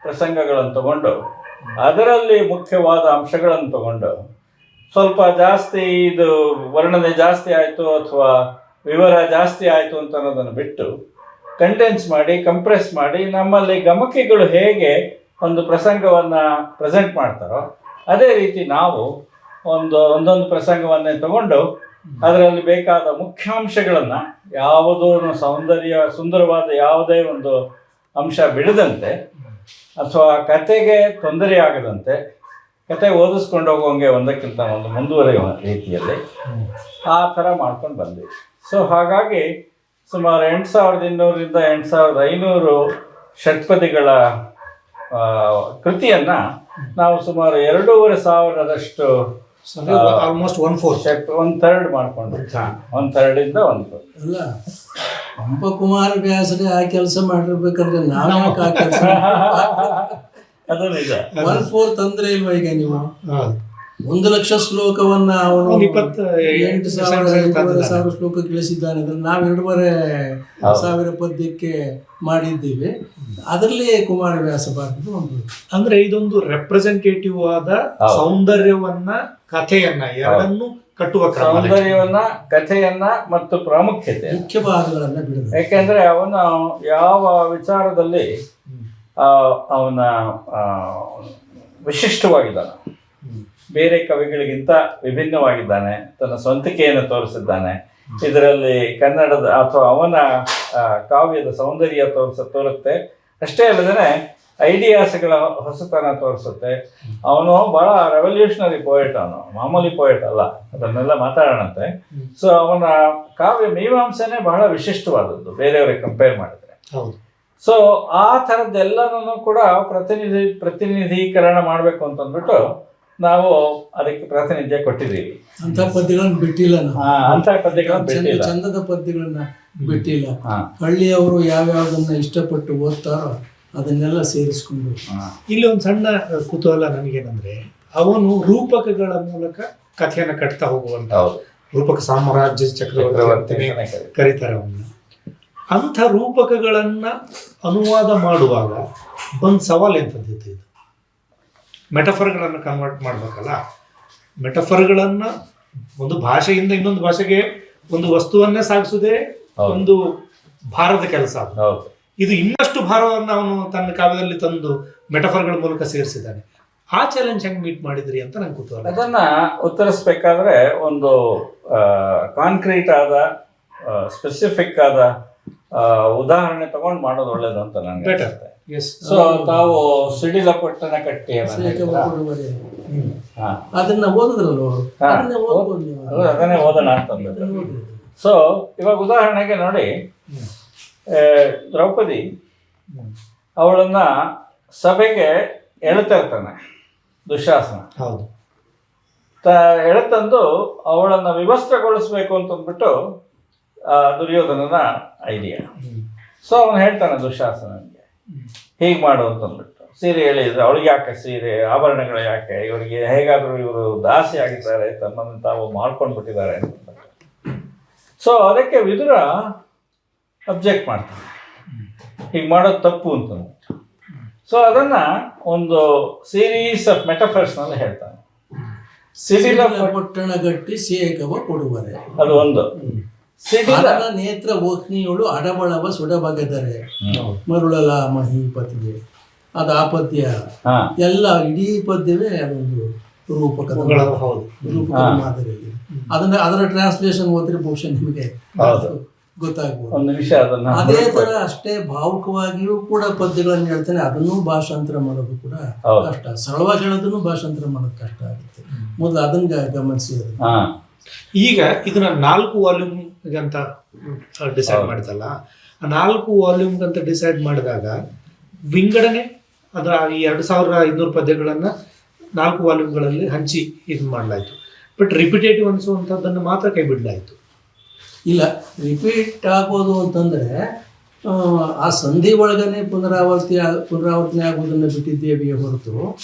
ಪ್ರಸಂಗಗಳನ್ನು ತಗೊಂಡು ಅದರಲ್ಲಿ ಮುಖ್ಯವಾದ ಅಂಶಗಳನ್ನು ತಗೊಂಡು ಸ್ವಲ್ಪ ಜಾಸ್ತಿ ಇದು ವರ್ಣನೆ ಜಾಸ್ತಿ ಆಯಿತು ಅಥವಾ ವಿವರ ಜಾಸ್ತಿ ಆಯಿತು ಅಂತ ಅನ್ನೋದನ್ನು ಬಿಟ್ಟು ಕಂಡೆನ್ಸ್ ಮಾಡಿ, ಕಂಪ್ರೆಸ್ ಮಾಡಿ, ನಮ್ಮಲ್ಲಿ ಗಮಕಿಗಳು ಹೇಗೆ ಒಂದು ಪ್ರಸಂಗವನ್ನು ಪ್ರೆಸೆಂಟ್ ಮಾಡ್ತಾರೋ ಅದೇ ರೀತಿ ನಾವು ಒಂದೊಂದು ಪ್ರಸಂಗವನ್ನೇ ತಗೊಂಡು ಅದರಲ್ಲಿ ಬೇಕಾದ ಮುಖ್ಯಾಂಶಗಳನ್ನು ಯಾವುದೋ ಸುಂದರವಾದ ಯಾವುದೇ ಒಂದು ಅಂಶ ಬಿಡದಂತೆ ಅಥವಾ ಕತೆಗೆ ತೊಂದರೆ ಆಗದಂತೆ ಕತೆ ಓದಿಸ್ಕೊಂಡು ಹೋಗೋಂಗೆ ಒಂದಕ್ಕಿಂತ ಒಂದು ಮುಂದುವರಿಯುವ ರೀತಿಯಲ್ಲಿ ಆ ಥರ ಮಾಡ್ಕೊಂಡು ಬಂದ್ವಿ. ಸೊ ಹಾಗಾಗಿ ಸುಮಾರು 8200ರಿಂದ 8500 ಷಟ್ಪದಿಗಳ ಕೃತಿಯನ್ನು ನಾವು ಸುಮಾರು 2500ರಷ್ಟು ಆಲ್ಮೋಸ್ಟ್ 1/4 1/3 ಮಾಡ್ಕೊಂಡು 1/3 ಅಲ್ಲ ಪಂಪ ಕುಮಾರ ವ್ಯಾಸರೇ ಆ ಕೆಲಸ ಮಾಡಿರ್ಬೇಕಾದ್ರೆ ನಾವು ಯಾಕೆ ಆ ಕೆಲಸ ಅದು ನಿಜ. 1/4 ತಂದ್ರೆ ಇಲ್ವಾ? ಈಗ ನೀವು 1,00,000 ಶ್ಲೋಕವನ್ನ ಅವನು 8,000 ಶ್ಲೋಕ ಇಳಿಸಿದ್ದಾನೆ. ನಾವು 2,500 ಪದ್ಯಕ್ಕೆ ಮಾಡಿದ್ದೀವಿ. ಅದರಲ್ಲಿ ಕುಮಾರವ್ಯಾಸ ಬರೆದು ಒಂದು ಅಂದ್ರೆ ಇದೊಂದು ರೆಪ್ರೆಸೆಂಟೇಟಿವ್ ಆದ ಸೌಂದರ್ಯವನ್ನ ಕಥೆಯನ್ನ ಎರಡನ್ನು ಕಟ್ಟುವ ಸೌಂದರ್ಯವನ್ನ ಕಥೆಯನ್ನ ಮತ್ತು ಪ್ರಾಮುಖ್ಯತೆ ಮುಖ್ಯ ಭಾಗಗಳನ್ನ ಬಿಡಬೇಕು. ಯಾಕೆಂದ್ರೆ ಅವನ ಯಾವ ವಿಚಾರದಲ್ಲಿ ಅವನ ವಿಶಿಷ್ಟವಾಗಿದ್ದಾನೆ, ಬೇರೆ ಕವಿಗಳಿಗಿಂತ ವಿಭಿನ್ನವಾಗಿದ್ದಾನೆ, ತನ್ನ ಸ್ವಂತಿಕೆಯನ್ನು ತೋರಿಸಿದ್ದಾನೆ. ಇದರಲ್ಲಿ ಕನ್ನಡದ ಅಥವಾ ಅವನ ಕಾವ್ಯದ ಸೌಂದರ್ಯ ತೋರುತ್ತೆ. ಅಷ್ಟೇ ಅಲ್ಲದೆ ಐಡಿಯಾಸ್ಗಳ ಹೊಸತನ ತೋರಿಸುತ್ತೆ. ಅವನು ಬಹಳ ರೆವಲ್ಯೂಷನರಿ ಪೋಯೆಟ್, ಅವನು ಮಾಮೂಲಿ ಪೋಯೆಟ್ ಅಲ್ಲ, ಅದನ್ನೆಲ್ಲ ಮಾತಾಡೋಣಂತೆ. ಸೊ ಅವನ ಕಾವ್ಯ ಮೀಮಾಂಸೆನೇ ಬಹಳ ವಿಶಿಷ್ಟವಾದದ್ದು ಬೇರೆಯವರಿಗೆ ಕಂಪೇರ್ ಮಾಡಿದ್ರೆ. ಸೊ ಆ ಥರದ್ದೆಲ್ಲನೂ ಕೂಡ ಪ್ರತಿನಿಧೀಕರಣ ಮಾಡಬೇಕು ಅಂತಂದ್ಬಿಟ್ಟು ನಾವು ಅದಕ್ಕೆ ಪ್ರಾತಿನಿಧ್ಯ ಕೊಟ್ಟಿದ್ದೀವಿ. ಅಂತ ಪದ್ಯಗಳನ್ನ ಬಿಟ್ಟಿಲ್ಲ ನಾವು. ಅಂತ ಪದ್ಯಗಳನ್ನ ಬಿಟ್ಟಿಲ್ಲ, ಚಂದದ ಪದ್ಯಗಳನ್ನ ಬಿಟ್ಟಿಲ್ಲ. ಹಳ್ಳಿಯವರು ಯಾವ್ಯಾವ್ದನ್ನ ಇಷ್ಟಪಟ್ಟು ಓದ್ತಾರೋ ಅದನ್ನೆಲ್ಲ ಸೇರಿಸ್ಕೊಂಡು. ಇಲ್ಲಿ ಒಂದು ಸಣ್ಣ ಕುತೂಹಲ ನನಗೇನಂದ್ರೆ, ಅವನು ರೂಪಕಗಳ ಮೂಲಕ ಕಥೆಯನ್ನು ಕಟ್ತಾ ಹೋಗುವಂತ ರೂಪಕ ಸಾಮ್ರಾಜ್ಯ ಚಕ್ರವರ್ತಿ ಕರೀತಾರೆ ಅವನ್ನ. ಅಂಥ ರೂಪಕಗಳನ್ನ ಅನುವಾದ ಮಾಡುವಾಗ ಒಂದು ಸವಾಲು ಎಂತದ್ದು, ಇದು ಮೆಟಫರ್ಗಳನ್ನು ಕನ್ವರ್ಟ್ ಮಾಡ್ಬೇಕಲ್ಲ. ಮೆಟಫರ್ಗಳನ್ನ ಒಂದು ಭಾಷೆಯಿಂದ ಇನ್ನೊಂದು ಭಾಷೆಗೆ ಒಂದು ವಸ್ತುವನ್ನೇ ಸಾಗಿಸುವುದೇ ಒಂದು ಭಾರದ ಕೆಲಸ. ಇದು ಇನ್ನಷ್ಟು ಭಾರವನ್ನು ಅವನು ತನ್ನ ಕಾವ್ಯದಲ್ಲಿ ತಂದು ಮೆಟಫರ್ಗಳ ಮೂಲಕ ಸೇರಿಸಿದ್ದಾನೆ. ಆ ಚಾಲೆಂಜ್ ಹೆಂಗೆ ಮೀಟ್ ಮಾಡಿದ್ರಿ ಅಂತ ನಂಗೆ ಕುತೂಹಲ. ಅದನ್ನ ಉತ್ತರಿಸ್ಬೇಕಾದ್ರೆ ಒಂದು ಕಾಂಕ್ರೀಟ್ ಆದ ಸ್ಪೆಸಿಫಿಕ್ ಆದ ಉದಾಹರಣೆ ತಗೊಂಡು ಮಾಡೋದು ಒಳ್ಳೇದು ಅಂತ ನನಗೆ. ಸೊ ತಾವು ಸಿಡಿಲಪಟ್ಟಣ ಕಟ್ಟಿ ಅದನ್ನ ಓದಿದ್ರಲ್ಲ, ಅದನ್ನೇ ಓದೋಣ ಅಂತಂದ್ರೆ. ಸೊ ಇವಾಗ ಉದಾಹರಣೆಗೆ ನೋಡಿ, ದ್ರೌಪದಿ ಅವಳನ್ನ ಸಭೆಗೆ ಎಳ್ತಾ ಇರ್ತಾನೆ ದುಶಾಸನ. ಹೌದು. ಎಳೆತಂದು ಅವಳನ್ನ ವಿವಸ್ತ್ರಗೊಳಿಸ್ಬೇಕು ಅಂತಂದ್ಬಿಟ್ಟು ದುರ್ಯೋಧನನ ಐಡಿಯಾ. ಸೊ ಅವನು ಹೇಳ್ತಾನೆ ದುಶಾಸನನಿಗೆ, ಹೀಗೆ ಮಾಡು ಅಂತಂದ್ಬಿಟ್ಟು. ಸೀರೆ ಹೇಳಿದ್ರೆ ಅವಳಿಗೆ ಯಾಕೆ ಸೀರೆ, ಆಭರಣಗಳು ಯಾಕೆ, ಇವರಿಗೆ ಹೇಗಾದರೂ ಇವರು ದಾಸಿ ಆಗಿದ್ದಾರೆ, ತಮ್ಮನ್ನು ತಾವು ಮಾಡ್ಕೊಂಡ್ಬಿಟ್ಟಿದ್ದಾರೆ ಅಂತ. ಸೊ ಅದಕ್ಕೆ ವಿದುರ ಅಬ್ಜೆಕ್ಟ್ ಮಾಡ್ತಾನೆ, ಹೀಗೆ ಮಾಡೋದು ತಪ್ಪು ಅಂತ. ಸೊ ಅದನ್ನ ಒಂದು ಸೀರೀಸ್ ಆಫ್ ಮೆಟಫರ್ಸ್ನಲ್ಲಿ ಹೇಳ್ತಾನೆ. ಸಿಡಿಲಪಟ್ಟಣ ಗಟ್ಟಿ ಸೇಕವ ಕೊಡುವರೆ, ಅದು ಒಂದು. ಸಿಡಿಲನ ನೇತ್ರ ಓಕ್ನಿಯೋಳು ಅಡಬಳವ ಸುಡಬಗೆದರೆ ಮರುಳಲ ಮಹೀಪತಿಗೆ, ಅದು ಆ ಪದ್ಯ ಎಲ್ಲ ಇಡೀ ಪದ್ಯವೇ ಅದೊಂದು ರೂಪಕ ಮಾದರಿಯಲ್ಲಿ. ಅದರ ಟ್ರಾನ್ಸ್ಲೇಷನ್ ಓದಿದ್ರೆ ಬಹುಶಃ ನಿಮಗೆ ಗೊತ್ತಾಗ್ಬೋದು. ಅದೇ ತರ ಅಷ್ಟೇ ಭಾವುಕವಾಗಿಯೂ ಕೂಡ ಪದ್ಯಗಳನ್ನು ಹೇಳ್ತಾನೆ. ಅದನ್ನು ಭಾಷಾಂತರ ಮಾಡೋದು ಕೂಡ ಕಷ್ಟ, ಸರಳವಾಗಿ ಹೇಳೋದನ್ನು ಭಾಷಾಂತರ ಮಾಡೋದು ಕಷ್ಟ ಆಗುತ್ತೆ. ಮೊದಲು ಅದನ್ನ ಗಮನಿಸಿ. ಈಗ ಇದನ್ನ 4 ವಾಲ್ಯೂಮ್ ಅಂತ ಡಿಸೈಡ್ ಮಾಡಿದಲ್ಲ, ಆ 4 ವಾಲ್ಯೂಮ್ ಅಂತ ಡಿಸೈಡ್ ಮಾಡಿದಾಗ ವಿಂಗಡಣೆ ಅದರ ಈ 2500 ಪದ್ಯಗಳನ್ನ 4 ವಾಲ್ಯೂಮ್ಗಳಲ್ಲಿ ಹಂಚಿ ಇದು ಮಾಡಲಾಯ್ತು. ಬಟ್ ರಿಪಿಟೇಟಿವ್ ಅನಿಸುವಂಥದ್ದನ್ನು ಮಾತ್ರ ಕೈ ಬಿಡಲಾಯಿತು. ಇಲ್ಲ, ರಿಪೀಟ್ ಆಗೋದು ಅಂತಂದ್ರೆ ಆ ಸಂಧಿ ಒಳಗನೆ ಪುನರಾವರ್ತನೆ ಆಗುವುದನ್ನು ಬಿಟ್ಟಿದ್ದೇವೆ ಹೊರತು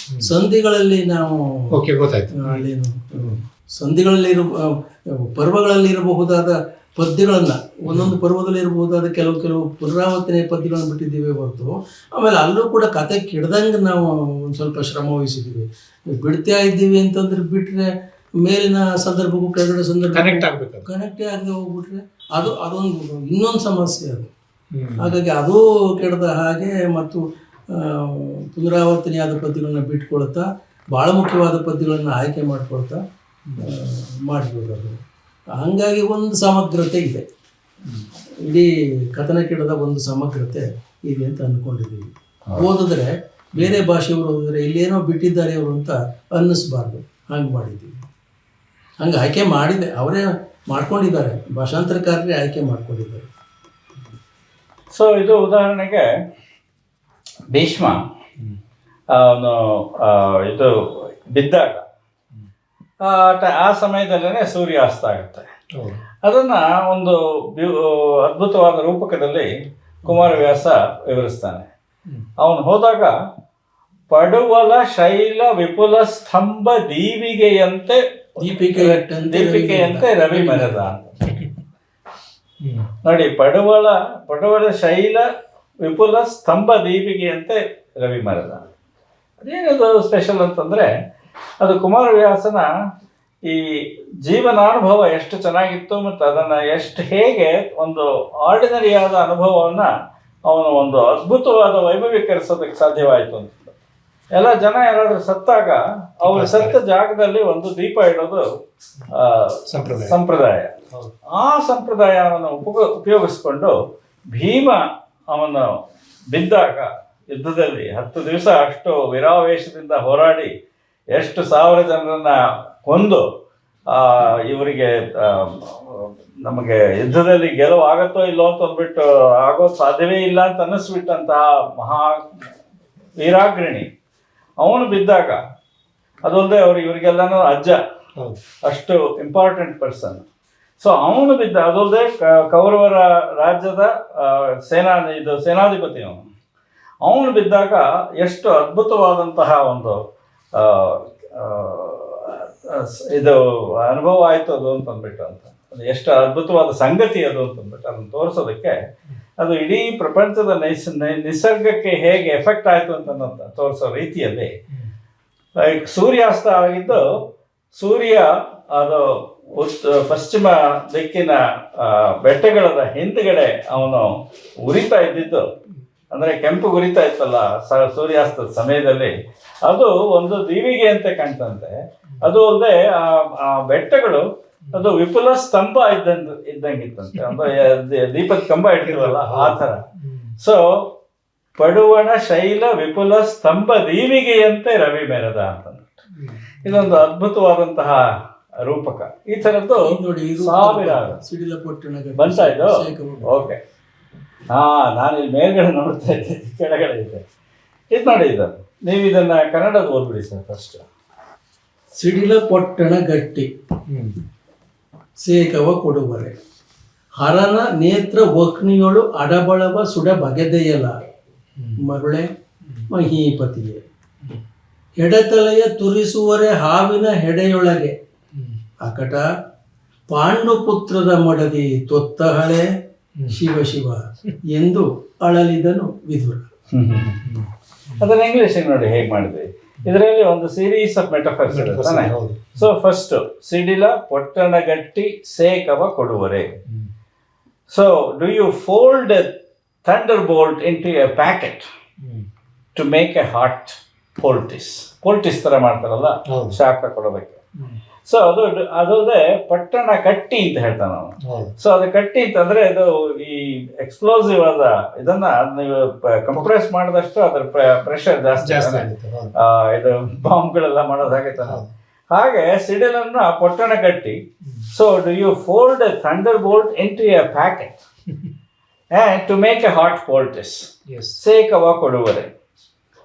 ಸಂಧಿಗಳಲ್ಲಿ ನಾವು ಅಲ್ಲೇನು ಸಂಧಿಗಳಲ್ಲಿ ಪರ್ವಗಳಲ್ಲಿ ಇರಬಹುದಾದ ಪದ್ಯಗಳನ್ನ, ಒಂದೊಂದು ಪರ್ವದಲ್ಲಿ ಇರಬಹುದಾದ ಕೆಲವು ಪುನರಾವರ್ತನೆ ಪದ್ಯಗಳನ್ನು ಬಿಟ್ಟಿದ್ದೀವಿ ಹೊರತು ಆಮೇಲೆ ಅಲ್ಲೂ ಕೂಡ ಕತೆ ಕೆಡ್ದಂಗೆ ನಾವು ಒಂದು ಸ್ವಲ್ಪ ಶ್ರಮ ವಹಿಸಿದ್ದೀವಿ. ಬಿಡ್ತಾ ಇದ್ದೀವಿ ಅಂತಂದ್ರೆ ಬಿಟ್ರೆ ಮೇಲಿನ ಸಂದರ್ಭಕ್ಕೂ ಕೆಳಗಡೆ ಸಂದರ್ಭ ಕನೆಕ್ಟೇ ಆಗದೆ ಹೋಗ್ಬಿಟ್ರೆ ಅದೊಂದು ಇನ್ನೊಂದು ಸಮಸ್ಯೆ ಅದು. ಹಾಗಾಗಿ ಅದು ಕೆಡದ ಹಾಗೆ ಮತ್ತು ಪುನರಾವರ್ತನೆಯಾದ ಪದ್ಯಗಳನ್ನ ಬಿಟ್ಕೊಳ್ತಾ ಭಾಳ ಮುಖ್ಯವಾದ ಪದ್ಯಗಳನ್ನ ಆಯ್ಕೆ ಮಾಡ್ಕೊಳ್ತಾ ಮಾಡಿಬಿಡೋದು. ಹಂಗಾಗಿ ಒಂದು ಸಮಗ್ರತೆ ಇದೆ, ಇಡೀ ಕಥನ ಕಿಡದ ಒಂದು ಸಮಗ್ರತೆ ಇದೆ ಅಂತ ಅಂದ್ಕೊಂಡಿದ್ದೀವಿ. ಓದಿದ್ರೆ ಬೇರೆ ಭಾಷೆಯವರು ಓದಿದ್ರೆ ಇಲ್ಲೇನೋ ಬಿಟ್ಟಿದ್ದಾರೆ ಅವರು ಅಂತ ಅನ್ನಿಸ್ಬಾರ್ದು, ಹಂಗೆ ಮಾಡಿದ್ದೀವಿ. ಹಂಗೆ ಆಯ್ಕೆ ಮಾಡಿದೆ, ಅವರೇ ಮಾಡ್ಕೊಂಡಿದ್ದಾರೆ, ಭಾಷಾಂತರಕಾರರೇ ಆಯ್ಕೆ ಮಾಡ್ಕೊಂಡಿದ್ದಾರೆ. ಸೊ ಇದು ಉದಾಹರಣೆಗೆ ಭೀಷ್ಮ ಅವನು ಇದು ಬಿದ್ದಾಗ ಆ ಸಮಯದಲ್ಲೇ ಸೂರ್ಯಾಸ್ತ ಆಗುತ್ತೆ. ಅದನ್ನು ಒಂದು ಅದ್ಭುತವಾದ ರೂಪಕದಲ್ಲಿ ಕುಮಾರವ್ಯಾಸ ವಿವರಿಸ್ತಾನೆ. ಅವನು ಹೋದಾಗ ಪಡುವಲ ಶೈಲ ವಿಪುಲ ಸ್ತಂಭ ದೀವಿಗೆಯಂತೆ ದೀಪಿಕೆಯಂತೆ ರವಿ ಮೆರೆದ ಅಂತ ನೋಡಿ. ಪಡುವಲ ಶೈಲ ವಿಪುಲ ಸ್ತಂಭ ದೀಪಿಗೆಯಂತೆ ರವಿ ಮೆರೆದ. ಅದೇನದು ಸ್ಪೆಷಲ್ ಅಂತಂದ್ರೆ, ಅದು ಕುಮಾರವ್ಯಾಸನ ಈ ಜೀವನಾನುಭವ ಎಷ್ಟು ಚೆನ್ನಾಗಿತ್ತು ಮತ್ತು ಅದನ್ನು ಹೇಗೆ ಒಂದು ಆರ್ಡಿನರಿಯಾದ ಅನುಭವವನ್ನು ಅವನು ಒಂದು ಅದ್ಭುತವಾದ ವೈಭವೀಕರಿಸೋದಕ್ಕೆ ಸಾಧ್ಯವಾಯಿತು ಅಂತ. ಎಲ್ಲ ಜನ ಯಾರಾದರೂ ಸತ್ತಾಗ ಅವ್ರ ಸತ್ತ ಜಾಗದಲ್ಲಿ ಒಂದು ದೀಪ ಇಡೋದು ಸಂಪ್ರದಾಯ. ಆ ಸಂಪ್ರದಾಯವನ್ನು ಉಪಯೋಗಿಸ್ಕೊಂಡು ಭೀಮ ಅವನು ಬಿದ್ದಾಗ ಯುದ್ಧದಲ್ಲಿ 10 ದಿವಸ ಅಷ್ಟು ವೀರಾವೇಶದಿಂದ ಹೋರಾಡಿ ಎಷ್ಟು 1000 ಜನರನ್ನ ಕೊಂದು ಇವರಿಗೆ ನಮಗೆ ಯುದ್ಧದಲ್ಲಿ ಗೆಲುವು ಆಗತ್ತೋ ಇಲ್ಲೋ ಅಂತ ಅಂದ್ಬಿಟ್ಟು ಆಗೋದು ಸಾಧ್ಯವೇ ಇಲ್ಲ ಅಂತ ಅನ್ನಿಸ್ಬಿಟ್ಟಂತಹ ಮಹಾ ವೀರಾಗ್ರಣಿ ಅವನು ಬಿದ್ದಾಗ, ಅದಲ್ಲದೆ ಇವರಿಗೆಲ್ಲನೂ ಅಜ್ಜ, ಅಷ್ಟು ಇಂಪಾರ್ಟೆಂಟ್ ಪರ್ಸನ್. ಸೊ ಅವನು ಬಿದ್ದ, ಅದಲ್ಲದೆ ಕೌರವರ ರಾಜ್ಯದ ಸೇನಾಧಿಪತಿ ಅವನು ಬಿದ್ದಾಗ ಎಷ್ಟು ಅದ್ಭುತವಾದಂತಹ ಒಂದು ಇದು ಅನುಭವ ಆಯಿತು ಅದು ಅಂತಂದ್ಬಿಟ್ಟು ಅದು ಎಷ್ಟು ಅದ್ಭುತವಾದ ಸಂಗತಿ ಅದು ಅಂತಂದ್ಬಿಟ್ಟು ಅದನ್ನು ತೋರಿಸೋದಕ್ಕೆ, ಅದು ಇಡೀ ಪ್ರಪಂಚದ ನಿಸರ್ಗಕ್ಕೆ ಹೇಗೆ ಎಫೆಕ್ಟ್ ಆಯಿತು ಅಂತ ತೋರಿಸೋ ರೀತಿಯಲ್ಲಿ ಸೂರ್ಯಾಸ್ತ ಆಗಿದ್ದು, ಸೂರ್ಯ ಅದು ಪಶ್ಚಿಮ ದಿಕ್ಕಿನ ಬೆಟ್ಟಗಳ ಹಿಂದ್ಗಡೆ ಅವನು ಉರಿತಾ ಇದ್ದಿದ್ದು, ಅಂದರೆ ಕೆಂಪು ಉರಿತಾ ಇತ್ತಲ್ಲ ಸೂರ್ಯಾಸ್ತದ ಸಮಯದಲ್ಲಿ, ಅದು ಒಂದು ದೀವಿಗೆ ಅಂತ ಕಾಣ್ತಂತೆ. ಅದು ಅಲ್ಲದೆ ಆ ಬೆಟ್ಟಗಳು ಅದು ವಿಪುಲ ಸ್ತಂಭ ಇದ್ದಂಗಿತ್ತಂತೆ, ಅಂದ್ರೆ ದೀಪದ ಕಂಬ ಇಡ್ತೀವಲ್ಲ ಆ ಥರ. ಸೊ ಪಡುವಣ ಶೈಲ ವಿಪುಲ ಸ್ತಂಭ ದೀವಿಗೆಯಂತೆ ರವಿ ಮೆರೆದ ಅಂತ ಇದೊಂದು ಅದ್ಭುತವಾದಂತಹ ರೂಪಕ. ಈ ಥರದ್ದು ಸಾವಿರಾರು ಬಂತಾ ಇದು. ಓಕೆ, ನಾನು ಇಲ್ಲಿ ಮೇಲ್ಗಡೆ ನೋಡ್ತಾ ಇದ್ದೆ, ಕೆಳಗಡೆ ಇದೆ. ಇದು ನೋಡಿ, ಇದು ನೀವು ಇದನ್ನ ಕನ್ನಡದ ಓದ್ಬಿಡಿ ಸರ್ ಫಸ್ಟ್. ಸಿಡಿಲ ಪೊಟ್ಟಣ ಗಟ್ಟಿ ಸೇಕವ ಕೊಡುವರೆ, ಹರನ ನೇತ್ರ ಒಕ್ನಿಯೊಳು ಅಡಬಳವ ಸುಡ ಬಗೆದೆಯಲ ಮರುಳೆ ಮಹೀಪತಿಯೇ, ಎಡತಲೆಯ ತುರಿಸುವರೆ ಹಾವಿನ ಹೆಡೆಯೊಳಗೆ ಅಕಟ ಪಾಂಡುಪುತ್ರದ ಮೊಡದಿ ತೊತ್ತಹಳೆ ಶಿವ ಶಿವ ಎಂದು ಅಳಲಿದನು ವಿದುರ. ಅದನ್ನ ಇಂಗ್ಲಿಷ್ ನೋಡಿ ಹೇಗೆ ಮಾಡಿದ್ವಿ. ಇದರಲ್ಲಿ ಒಂದು ಸೀರೀಸ್ ಆಫ್ ಮೆಟಫರ್ಸ್ ಇರುತ್ತಾನೆ. ಸೊ ಫಸ್ಟ್ ಸಿಡಿಲ ಪೊಟ್ಟಣಗಟ್ಟಿ ಸೇಕವ ಕೊಡುವರೆ. So do you fold a thunderbolt into a packet to make a hot poultice ತರ ಮಾಡ್ತಾರಲ್ಲ ಶಾಖ ಕೊಡೋದಕ್ಕೆ. ಸೊ ಅದಲ್ಲದೆ ಪಟ್ಟಣ ಕಟ್ಟಿ ಅಂತ ಹೇಳ್ತಾನೆ ನಾವು. ಸೊ ಅದು ಕಟ್ಟಿ ಅಂತಂದ್ರೆ ಇದು ಈ ಎಕ್ಸ್ಪ್ಲೋಸಿವ್ ಆದ ಇದನ್ನ ನೀವು ಕಂಪ್ರೆಸ್ ಮಾಡಿದಷ್ಟು ಅದರ ಪ್ರೆಷರ್ ಜಾಸ್ತಿ, ಇದು ಬಾಂಬ್ಗಳೆಲ್ಲ ಮಾಡೋದಾಗೈತೆ. ಹಾಗೆ ಸಿಡಿಲನ್ನ ಪೊಟ್ಟಣ ಕಟ್ಟಿ. So do you fold a thunderbolt into a packet to make a hot poultice ಸೇಕವ ಕೊಡುವರೆ.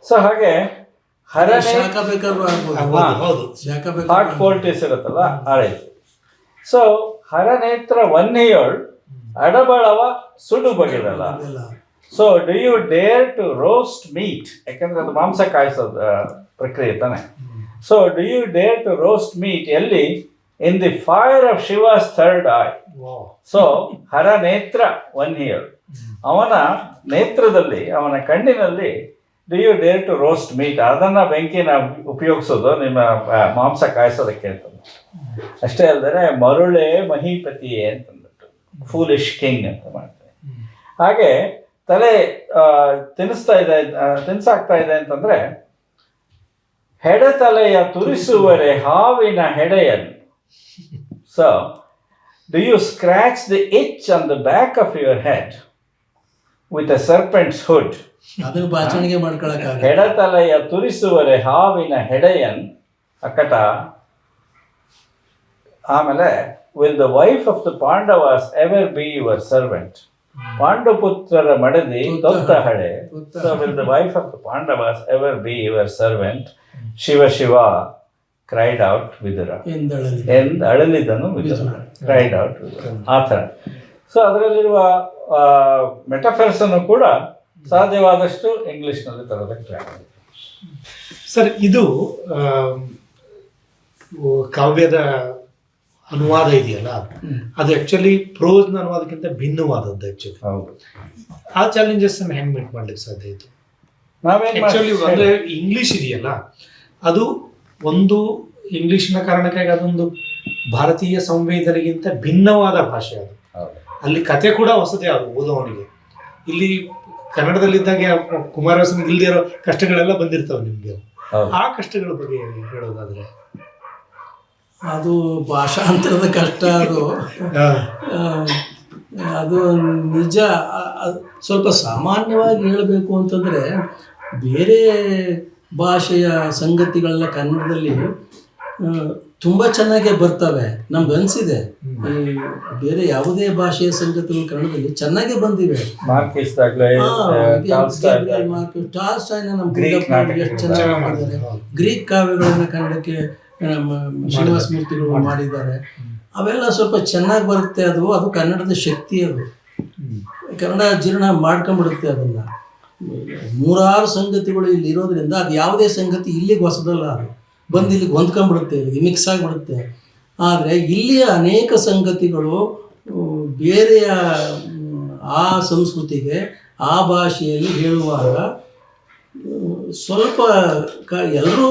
ಸೊ ಹಾಗೆ ಹಾಟ್ ಪೋಲ್ಟಿಸ್ ಇರುತ್ತಲ್ಲ ಆ ರೀತಿ. ಸೊ ಹರನೇತ್ರ ವನ್ನಿಯೋಳ್ ಅಡಬಳವ ಸುಡು ಬಗೆದಲ್ಲ. So do you dare to roast meat, ಯಾಕಂದ್ರೆ ಅದು ಮಾಂಸ ಕಾಯಿಸೋದು ಪ್ರಕ್ರಿಯೆ ತಾನೆ. So do you dare to roast meat ಎಲ್ಲಿ? In the fire of Shiva's third eye. So ಹರನೇತ್ರ ವನ್ನಿಯೋಳ್, ಅವನ ನೇತ್ರದಲ್ಲಿ, ಅವನ ಕಣ್ಣಿನಲ್ಲಿ do you dare to roast meat, ಅದನ್ನ ಬೆಂಕಿನ ಉಪಯೋಗಿಸೋದು ನಿಮ್ಮ ಮಾಂಸ ಕಾಯಿಸೋದಕ್ಕೆ ಅಂತ. ಅಷ್ಟೇ ಅಲ್ಲದೆ ಮರುಳೆ ಮಹೀಪತಿಯೇ ಅಂತಂದ್ಬಿಟ್ಟು ಫೂಲಿಶ್ ಕಿಂಗ್ ಅಂತ ಮಾಡ್ತಾರೆ. ಹಾಗೆ ತಲೆ ತಿನ್ಸಾಗ್ತಾ ಇದೆ ಅಂತಂದ್ರೆ ಹೆಡೆತಲೆಯ ತುರಿಸುವರೆ ಹಾವಿನ ಹೆಡೆಯನ್ನು. So Do you scratch the itch on the back of your head with a serpent's hood? ಅದನ್ನು ಭಾಷಣಿಗೆ ಮಾಡ್ಕೊಳಕ್ಕಾಗ ಹೆಡತಲೆಯ ತುರಿಸುವರೆ ಹಾವಿನ ಹೆಡೆಯನ್ ಅಕಟ. ಆಮೇಲೆ will the wife of the Pandavas ever be your servant? ಪಾಂಡುಪುತ್ರರ ಮಡದಿ ತೊತ್ತ ಹಳೆ. So will the wife of the Pandavas ever be your servant? Shiva Shiva cried out Vidura. ಎಂದು ಅಳಲಿದನು ವಿದುರ. cried out Vidura. ಆ ಥರ. ಸೊ ಅದರಲ್ಲಿರುವ ಮೆಟಫರ್ಸ್ ಅನ್ನು ಕೂಡ ಸಾಧ್ಯವಾದಷ್ಟು ಇಂಗ್ಲಿಷ್ನಲ್ಲಿ ತರೋದಕ್ಕೆ ಟ್ರೈ ಮಾಡಿ. ಸರ್, ಇದು ಕಾವ್ಯದ ಅನುವಾದ ಇದೆಯಲ್ಲ, ಅದು ಆಕ್ಚುಲಿ ಪ್ರೋಸ್ನ ಅನುವಾದಕ್ಕಿಂತ ಭಿನ್ನವಾದದ್ದು ಆಕ್ಚುಲಿ. ಹೌದು. ಆ ಚಾಲೆಂಜಸ್ ಅನ್ನು ಹೆಂಗ್ ಮೀಟ್ ಮಾಡ್ಲಿಕ್ಕೆ ಸಾಧ್ಯ ಇತ್ತು? ನಾವೇನು ಅಂದ್ರೆ ಇಂಗ್ಲಿಷ್ ಇದೆಯಲ್ಲ, ಅದು ಒಂದು ಇಂಗ್ಲಿಷ್ನ ಕಾರಣಕ್ಕಾಗಿ ಅದೊಂದು ಭಾರತೀಯ ಸಂವೇದನೆಗಿಂತ ಭಿನ್ನವಾದ ಭಾಷೆ. ಅದು ಅಲ್ಲಿ ಕತೆ ಕೂಡ ಹೊಸದೇ ಅದು ಓದೋವನಿಗೆ. ಇಲ್ಲಿ ಕನ್ನಡದಲ್ಲಿದ್ದಾಗ ಕುಮಾರವ್ಯಾಸನಿಗೆ ಇಲ್ಲದೆ ಇರೋ ಕಷ್ಟಗಳೆಲ್ಲ ಬಂದಿರ್ತಾವೆ ನಿಮ್ಗೆ. ಆ ಕಷ್ಟಗಳ ಬಗ್ಗೆ ಹೇಳೋದಾದ್ರೆ ಅದು ಭಾಷಾಂತರದ ಕಷ್ಟ. ಅದು ನಿಜ. ಸ್ವಲ್ಪ ಸಾಮಾನ್ಯವಾಗಿ ಹೇಳಬೇಕು ಅಂತಂದರೆ, ಬೇರೆ ಭಾಷೆಯ ಸಂಗತಿಗಳೆಲ್ಲ ಕನ್ನಡದಲ್ಲಿ ತುಂಬ ಚೆನ್ನಾಗೇ ಬರ್ತವೆ. ನಮ್ಗೆ ಅನಿಸಿದೆ ಈ ಬೇರೆ ಯಾವುದೇ ಭಾಷೆಯ ಸಂಗತಿಗಳು ಕನ್ನಡದಲ್ಲಿ ಚೆನ್ನಾಗೇ ಬಂದಿವೆ. ಟಾಲ್ಸ್ಟಾಯ್ನ ನಮ್ಮ ಎಷ್ಟು ಚೆನ್ನಾಗಿ ಮಾಡಿದ್ದಾರೆ. ಗ್ರೀಕ್ ಕಾವ್ಯಗಳನ್ನು ಕನ್ನಡಕ್ಕೆ ಶ್ರೀನಿವಾಸ ಮೂರ್ತಿಗಳು ಮಾಡಿದ್ದಾರೆ. ಅವೆಲ್ಲ ಸ್ವಲ್ಪ ಚೆನ್ನಾಗಿ ಬರುತ್ತೆ. ಅದು ಕನ್ನಡದ ಶಕ್ತಿ. ಅದು ಕನ್ನಡ ಜೀರ್ಣ ಮಾಡ್ಕೊಂಡ್ಬಿಡುತ್ತೆ. ಅದನ್ನು ನೂರಾರು ಸಂಗತಿಗಳು ಇಲ್ಲಿ ಇರೋದ್ರಿಂದ ಅದು ಯಾವುದೇ ಸಂಗತಿ ಇಲ್ಲಿಗೆ ಹೊಸದಲ್ಲ. ಅದು ಬಂದು ಇಲ್ಲಿಗೆ ಹೊಂದ್ಕೊಂಡ್ಬಿಡುತ್ತೆ, ಇಲ್ಲಿಗೆ ಮಿಕ್ಸ್ ಆಗಿಬಿಡುತ್ತೆ. ಆದರೆ ಇಲ್ಲಿಯ ಅನೇಕ ಸಂಗತಿಗಳು ಬೇರೆಯ ಆ ಸಂಸ್ಕೃತಿಗೆ ಆ ಭಾಷೆಯಲ್ಲಿ ಹೇಳುವಾಗ ಸ್ವಲ್ಪ ಎಲ್ಲರೂ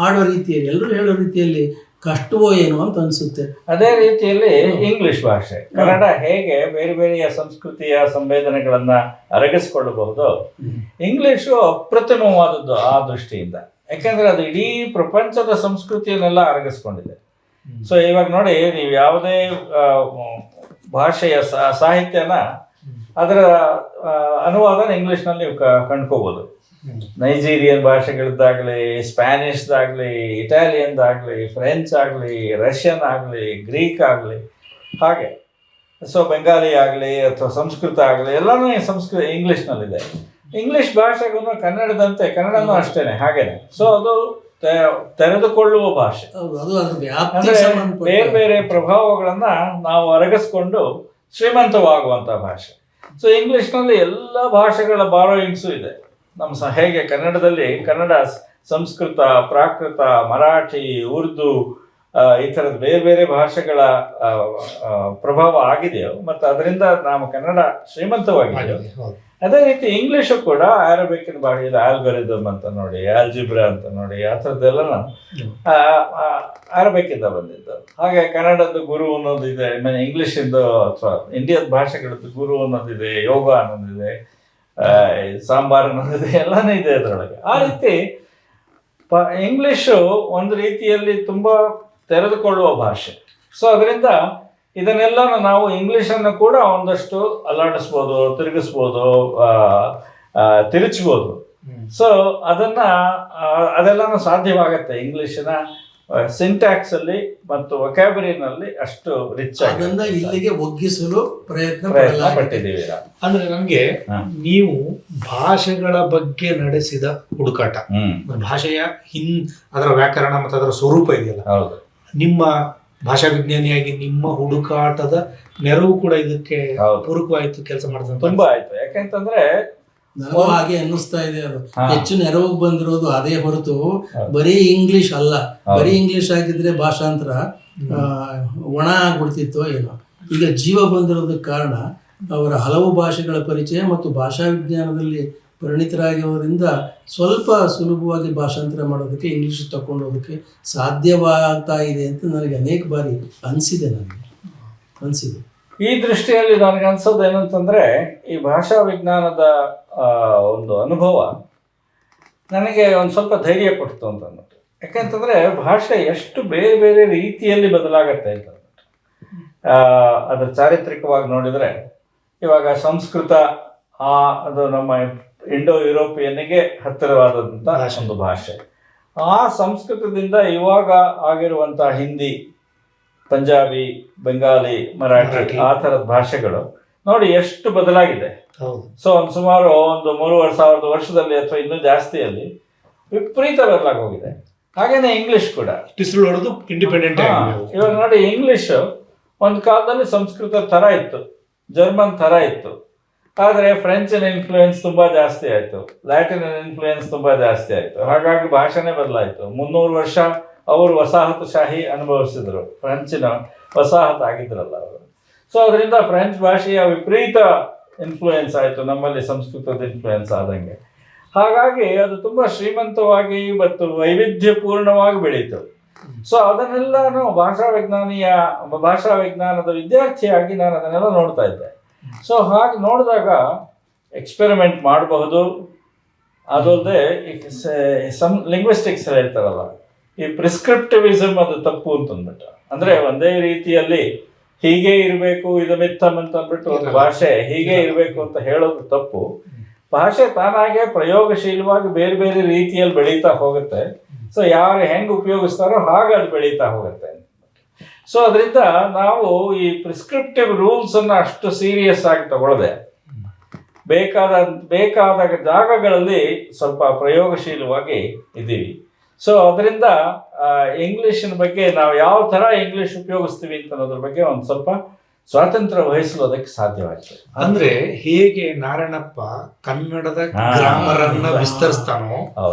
ಆಡೋ ರೀತಿಯಲ್ಲಿ, ಎಲ್ಲರೂ ಹೇಳೋ ರೀತಿಯಲ್ಲಿ ಕಷ್ಟವೋ ಏನೋ ಅಂತ ಅನಿಸುತ್ತೆ. ಅದೇ ರೀತಿಯಲ್ಲಿ ಇಂಗ್ಲಿಷ್ ಭಾಷೆ, ಕನ್ನಡ ಹೇಗೆ ಬೇರೆ ಬೇರೆಯ ಸಂಸ್ಕೃತಿಯ ಸಂವೇದನೆಗಳನ್ನ ಅರಗಿಸ್ಕೊಳ್ಳಬಹುದು, ಇಂಗ್ಲಿಷು ಅಪ್ರತಿಮವಾದದ್ದು ಆ ದೃಷ್ಟಿಯಿಂದ. ಯಾಕೆಂದ್ರೆ ಅದು ಇಡೀ ಪ್ರಪಂಚದ ಸಂಸ್ಕೃತಿಯನ್ನೆಲ್ಲ ಅರಗಿಸ್ಕೊಂಡಿದೆ. ಸೊ ಇವಾಗ ನೋಡಿ, ನೀವು ಯಾವುದೇ ಭಾಷೆಯ ಸಾಹಿತ್ಯನ ಅದರ ಅನುವಾದನ ಇಂಗ್ಲಿಷ್ನಲ್ಲಿ ನೀವು ಕಂಡ್ಕೋಬೋದು. ನೈಜೀರಿಯನ್ ಭಾಷೆಗಳದ್ದಾಗಲಿ, ಸ್ಪ್ಯಾನಿಷ್ದಾಗಲಿ, ಇಟಾಲಿಯನ್ದಾಗಲಿ, ಫ್ರೆಂಚ್ ಆಗಲಿ, ರಷ್ಯನ್ ಆಗಲಿ, ಗ್ರೀಕ್ ಆಗಲಿ, ಹಾಗೆ ಸೊ ಬೆಂಗಾಲಿ ಆಗಲಿ ಅಥವಾ ಸಂಸ್ಕೃತ ಆಗಲಿ, ಎಲ್ಲನೂ ಇಂಗ್ಲಿಷ್ನಲ್ಲಿದೆ. ಇಂಗ್ಲಿಷ್ ಭಾಷೆಗೂ ಕನ್ನಡದಂತೆ ಕನ್ನಡನೂ ಅಷ್ಟೇನೆ ಹಾಗೇನೆ. ಸೊ ಅದು ತೆರೆದುಕೊಳ್ಳುವ ಭಾಷೆ. ಅಂದ್ರೆ ಬೇರೆ ಬೇರೆ ಪ್ರಭಾವಗಳನ್ನ ನಾವು ಅರಗಿಸ್ಕೊಂಡು ಶ್ರೀಮಂತವಾಗುವಂತ ಭಾಷೆ. ಸೊ ಇಂಗ್ಲಿಷ್ನಲ್ಲಿ ಎಲ್ಲ ಭಾಷೆಗಳ ಬಾರೋಯಿಂಗ್ಸು ಇದೆ. ನಮ್ಮ ಹೇಗೆ ಕನ್ನಡದಲ್ಲಿ ಕನ್ನಡ ಸಂಸ್ಕೃತ, ಪ್ರಾಕೃತ, ಮರಾಠಿ, ಉರ್ದು ಈ ಥರದ ಬೇರೆ ಬೇರೆ ಭಾಷೆಗಳ ಪ್ರಭಾವ ಆಗಿದೆಯೋ ಮತ್ತು ಅದರಿಂದ ನಾವು ಕನ್ನಡ ಶ್ರೀಮಂತವಾಗಿದೆಯೋ, ಅದೇ ರೀತಿ ಇಂಗ್ಲಿಷು ಕೂಡ ಅರೇಬಿಕ್ಕಿನ ಭಾಷೆ ಇದೆ. ಆಲ್ಗೊರಿದಮ್ ಅಂತ ನೋಡಿ, ಆಲ್ಜಿಬ್ರಾ ಅಂತ ನೋಡಿ, ಆ ಥರದ್ದೆಲ್ಲ ಅರೇಬಿಕ್ಕಿಂದ ಬಂದಿದ್ದು. ಹಾಗೆ ಕನ್ನಡದ ಗುರು ಅನ್ನೋದಿದೆ, ಇಂಗ್ಲಿಷಿಂದು ಅಥವಾ ಇಂಡಿಯನ್ ಭಾಷೆಗಳದ್ದು ಗುರು ಅನ್ನೋದಿದೆ, ಯೋಗ ಅನ್ನೋದಿದೆ, ಸಾಂಬಾರ್ ಅನ್ನೋದಿದೆ, ಎಲ್ಲನೂ ಇದೆ ಅದರೊಳಗೆ. ಆ ರೀತಿ ಇಂಗ್ಲಿಷು ಒಂದು ರೀತಿಯಲ್ಲಿ ತುಂಬ ತೆರೆದುಕೊಳ್ಳುವ ಭಾಷೆ. ಸೊ ಅದರಿಂದ ಇದನ್ನೆಲ್ಲ ನಾವು ಇಂಗ್ಲೀಷನ್ನು ಕೂಡ ಒಂದಷ್ಟು ಅಲ್ಲಾಡಿಸ್ಬೋದು, ತಿರುಗಿಸ್ಬೋದು, ತಿರುಚ್ಬೋದು. ಸೊ ಅದೆಲ್ಲನೂ ಸಾಧ್ಯವಾಗತ್ತೆ ಇಂಗ್ಲಿಷಿನ ಸಿಂಟ್ಯಾಕ್ಸ್ ಅಲ್ಲಿ ಮತ್ತು ವೊಕ್ಯಾಬುಲರಿನಲ್ಲಿ ಅಷ್ಟು ರಿಚ್ ಆಗಿ ಇಲ್ಲಿಗೆ ಒಗ್ಗಿಸಲು ಪ್ರಯತ್ನ ಪಟ್ಟಿದ್ದೀವಿ. ಅಂದ್ರೆ ನಮ್ಗೆ ನೀವು ಭಾಷೆಗಳ ಬಗ್ಗೆ ನಡೆಸಿದ ಹುಡುಕಾಟ, ಭಾಷೆಯ ಅದರ ವ್ಯಾಕರಣ ಮತ್ತು ಅದರ ಸ್ವರೂಪ ಇದೆಯಲ್ಲ, ನಿಮ್ಮ ಭಾಷಾ ವಿಜ್ಞಾನಿಯಾಗಿ ನಿಮ್ಮ ಹುಡುಕಾಟದ ನೆರವು ಕೂಡ ಇದಕ್ಕೆ ಪೂರಕವಾಯಿತು, ಕೆಲಸ ಮಾಡಿದ ತುಂಬಾ ಆಯ್ತು. ಯಾಕೆಂತಂದ್ರೆ ನನಗೂ ಹಾಗೆ ಅನ್ನಿಸ್ತಾ ಇದೆ. ಅದು ಹೆಚ್ಚು ನೆರವು ಬಂದಿರೋದು ಅದೇ ಹೊರತು ಬರೀ ಇಂಗ್ಲಿಷ್ ಅಲ್ಲ. ಬರೀ ಇಂಗ್ಲಿಷ್ ಆಗಿದ್ರೆ ಭಾಷಾಂತರ ಒಣ ಆಗ್ಬಿಡ್ತಿತ್ತೋ ಏನೋ. ಈಗ ಜೀವ ಬಂದಿರೋದಕ್ಕೆ ಕಾರಣ ಅವರ ಹಲವು ಭಾಷೆಗಳ ಪರಿಚಯ ಮತ್ತು ಭಾಷಾ ವಿಜ್ಞಾನದಲ್ಲಿ ಪರಿಣಿತರಾಗಿರೋದ್ರಿಂದ ಸ್ವಲ್ಪ ಸುಲಭವಾಗಿ ಭಾಷಾಂತರ ಮಾಡೋದಕ್ಕೆ, ಇಂಗ್ಲೀಷ್ ತಗೊಂಡೋದಕ್ಕೆ ಸಾಧ್ಯವಾಗ್ತಾ ಇದೆ ಅಂತ ನನಗೆ ಅನೇಕ ಬಾರಿ ಅನಿಸಿದೆ. ಈ ದೃಷ್ಟಿಯಲ್ಲಿ ನನಗೆ ಅನ್ಸೋದು ಏನಂತಂದ್ರೆ, ಈ ಭಾಷಾ ವಿಜ್ಞಾನದ ಒಂದು ಅನುಭವ ನನಗೆ ಒಂದು ಸ್ವಲ್ಪ ಧೈರ್ಯ ಕೊಡ್ತು ಅಂತ ಅಂದ್ಬಿಟ್ಟು. ಯಾಕೆಂತಂದ್ರೆ ಭಾಷೆ ಎಷ್ಟು ಬೇರೆ ಬೇರೆ ರೀತಿಯಲ್ಲಿ ಬದಲಾಗತ್ತೆ ಅಂತ ಅಂದ್ಬಿಟ್ಟು. ಅದರ ಚಾರಿತ್ರಿಕವಾಗಿ ನೋಡಿದರೆ ಇವಾಗ ಸಂಸ್ಕೃತ ಅದು ನಮ್ಮ ಇಂಡೋ ಯುರೋಪಿಯನ್ನಿಗೆ ಹತ್ತಿರವಾದಂಥ ಒಂದು ಭಾಷೆ. ಆ ಸಂಸ್ಕೃತದಿಂದ ಇವಾಗ ಆಗಿರುವಂಥ ಹಿಂದಿ, ಪಂಜಾಬಿ, ಬೆಂಗಾಲಿ, ಮರಾಠಿ ಆ ಥರದ ಭಾಷೆಗಳು ನೋಡಿ ಎಷ್ಟು ಬದಲಾಗಿದೆ. ಸೊ ಒಂದು ಸುಮಾರು 3,000 ವರ್ಷದಲ್ಲಿ ಅಥವಾ ಇನ್ನೂ ಜಾಸ್ತಿಯಲ್ಲಿ ವಿಪರೀತ ಬದಲಾಗೋಗಿದೆ. ಹಾಗೇನೆ ಇಂಗ್ಲಿಷ್ ಕೂಡ ಇಂಡಿಪೆಂಡೆಂಟ್. ಇವಾಗ ನೋಡಿ, ಇಂಗ್ಲಿಷ್ ಒಂದು ಕಾಲದಲ್ಲಿ ಸಂಸ್ಕೃತ ಥರ ಇತ್ತು, ಜರ್ಮನ್ ಥರ ಇತ್ತು. ಆದರೆ ಫ್ರೆಂಚಿನ ಇನ್ಫ್ಲೂಯೆನ್ಸ್ ತುಂಬ ಜಾಸ್ತಿ ಆಯಿತು, ಲ್ಯಾಟಿನ್ ಇನ್ಫ್ಲೂಯೆನ್ಸ್ ತುಂಬ ಜಾಸ್ತಿ ಆಯಿತು. ಹಾಗಾಗಿ ಭಾಷೆನೇ ಬದಲಾಯಿತು. 300 ವರ್ಷ ಅವರು ವಸಾಹತುಶಾಹಿ ಅನುಭವಿಸಿದ್ರು, ಫ್ರೆಂಚಿನ ವಸಾಹತು ಆಗಿದ್ರಲ್ಲ ಅವರು. ಸೊ ಅದರಿಂದ ಫ್ರೆಂಚ್ ಭಾಷೆಯ ವಿಪರೀತ ಇನ್ಫ್ಲೂಯೆನ್ಸ್ ಆಯಿತು, ನಮ್ಮಲ್ಲಿ ಸಂಸ್ಕೃತದ ಇನ್ಫ್ಲೂಯೆನ್ಸ್ ಆದಂಗೆ. ಹಾಗಾಗಿ ಅದು ತುಂಬ ಶ್ರೀಮಂತವಾಗಿ ಮತ್ತು ವೈವಿಧ್ಯಪೂರ್ಣವಾಗಿ ಬೆಳೀತು. ಸೊ ಅದನ್ನೆಲ್ಲನೂ ಭಾಷಾ ವಿಜ್ಞಾನದ ವಿದ್ಯಾರ್ಥಿಯಾಗಿ ನಾನು ಅದನ್ನೆಲ್ಲ ನೋಡ್ತಾ ಇದ್ದೆ. ಸೊ ಹಾಗೆ ನೋಡಿದಾಗ ಎಕ್ಸ್ಪೆರಿಮೆಂಟ್ ಮಾಡಬಹುದು. ಅದಲ್ಲದೆ ಲಿಂಗ್ವಿಸ್ಟಿಕ್ಸ್ ಹೇಳ್ತಾರಲ್ಲ, ಈ ಪ್ರಿಸ್ಕ್ರಿಪ್ಟಿವಿಸಮ್ ಅದು ತಪ್ಪು ಅಂತಂದ್ಬಿಟ್ಟು, ಅಂದರೆ ಒಂದೇ ರೀತಿಯಲ್ಲಿ ಹೀಗೆ ಇರಬೇಕು, ಇದು ಮಿಥಮ್ ಅಂತ ಅಂದ್ಬಿಟ್ಟು ಒಂದು ಭಾಷೆ ಹೀಗೆ ಇರಬೇಕು ಅಂತ ಹೇಳೋದು ತಪ್ಪು. ಭಾಷೆ ತಾನಾಗೆ ಪ್ರಯೋಗಶೀಲವಾಗಿ ಬೇರೆ ಬೇರೆ ರೀತಿಯಲ್ಲಿ ಬೆಳೀತಾ ಹೋಗುತ್ತೆ. ಸೊ ಯಾರು ಹೆಂಗೆ ಉಪಯೋಗಿಸ್ತಾರೋ ಹಾಗೆ ಅದು ಬೆಳೀತಾ ಹೋಗುತ್ತೆ. ಸೊ ಅದರಿಂದ ನಾವು ಈ ಪ್ರಿಸ್ಕ್ರಿಪ್ಟಿವ್ ರೂಲ್ಸನ್ನು ಅಷ್ಟು ಸೀರಿಯಸ್ ಆಗಿ ತಗೊಳ್ಳದೆ ಬೇಕಾದ ಜಾಗಗಳಲ್ಲಿ ಸ್ವಲ್ಪ ಪ್ರಯೋಗಶೀಲವಾಗಿ ಇದ್ದೀವಿ. ಸೊ ಅದರಿಂದ ಇಂಗ್ಲೀಷಿನ ಬಗ್ಗೆ ನಾವು ಯಾವ ಥರ ಇಂಗ್ಲೀಷ್ ಉಪಯೋಗಿಸ್ತೀವಿ ಅಂತ ಅನ್ನೋದ್ರ ಬಗ್ಗೆ ಒಂದು ಸ್ವಲ್ಪ ಸ್ವಾತಂತ್ರ್ಯ ವಹಿಸೋದಕ್ಕೆ ಸಾಧ್ಯವಾಯಿತು. ಅಂದ್ರೆ ಹೇಗೆ ನಾರಾಯಣಪ್ಪ ಕನ್ನಡದ ಗ್ರಾಮರ್ ಅನ್ನ ವಿಸ್ತರಿಸ್ತಾನೋ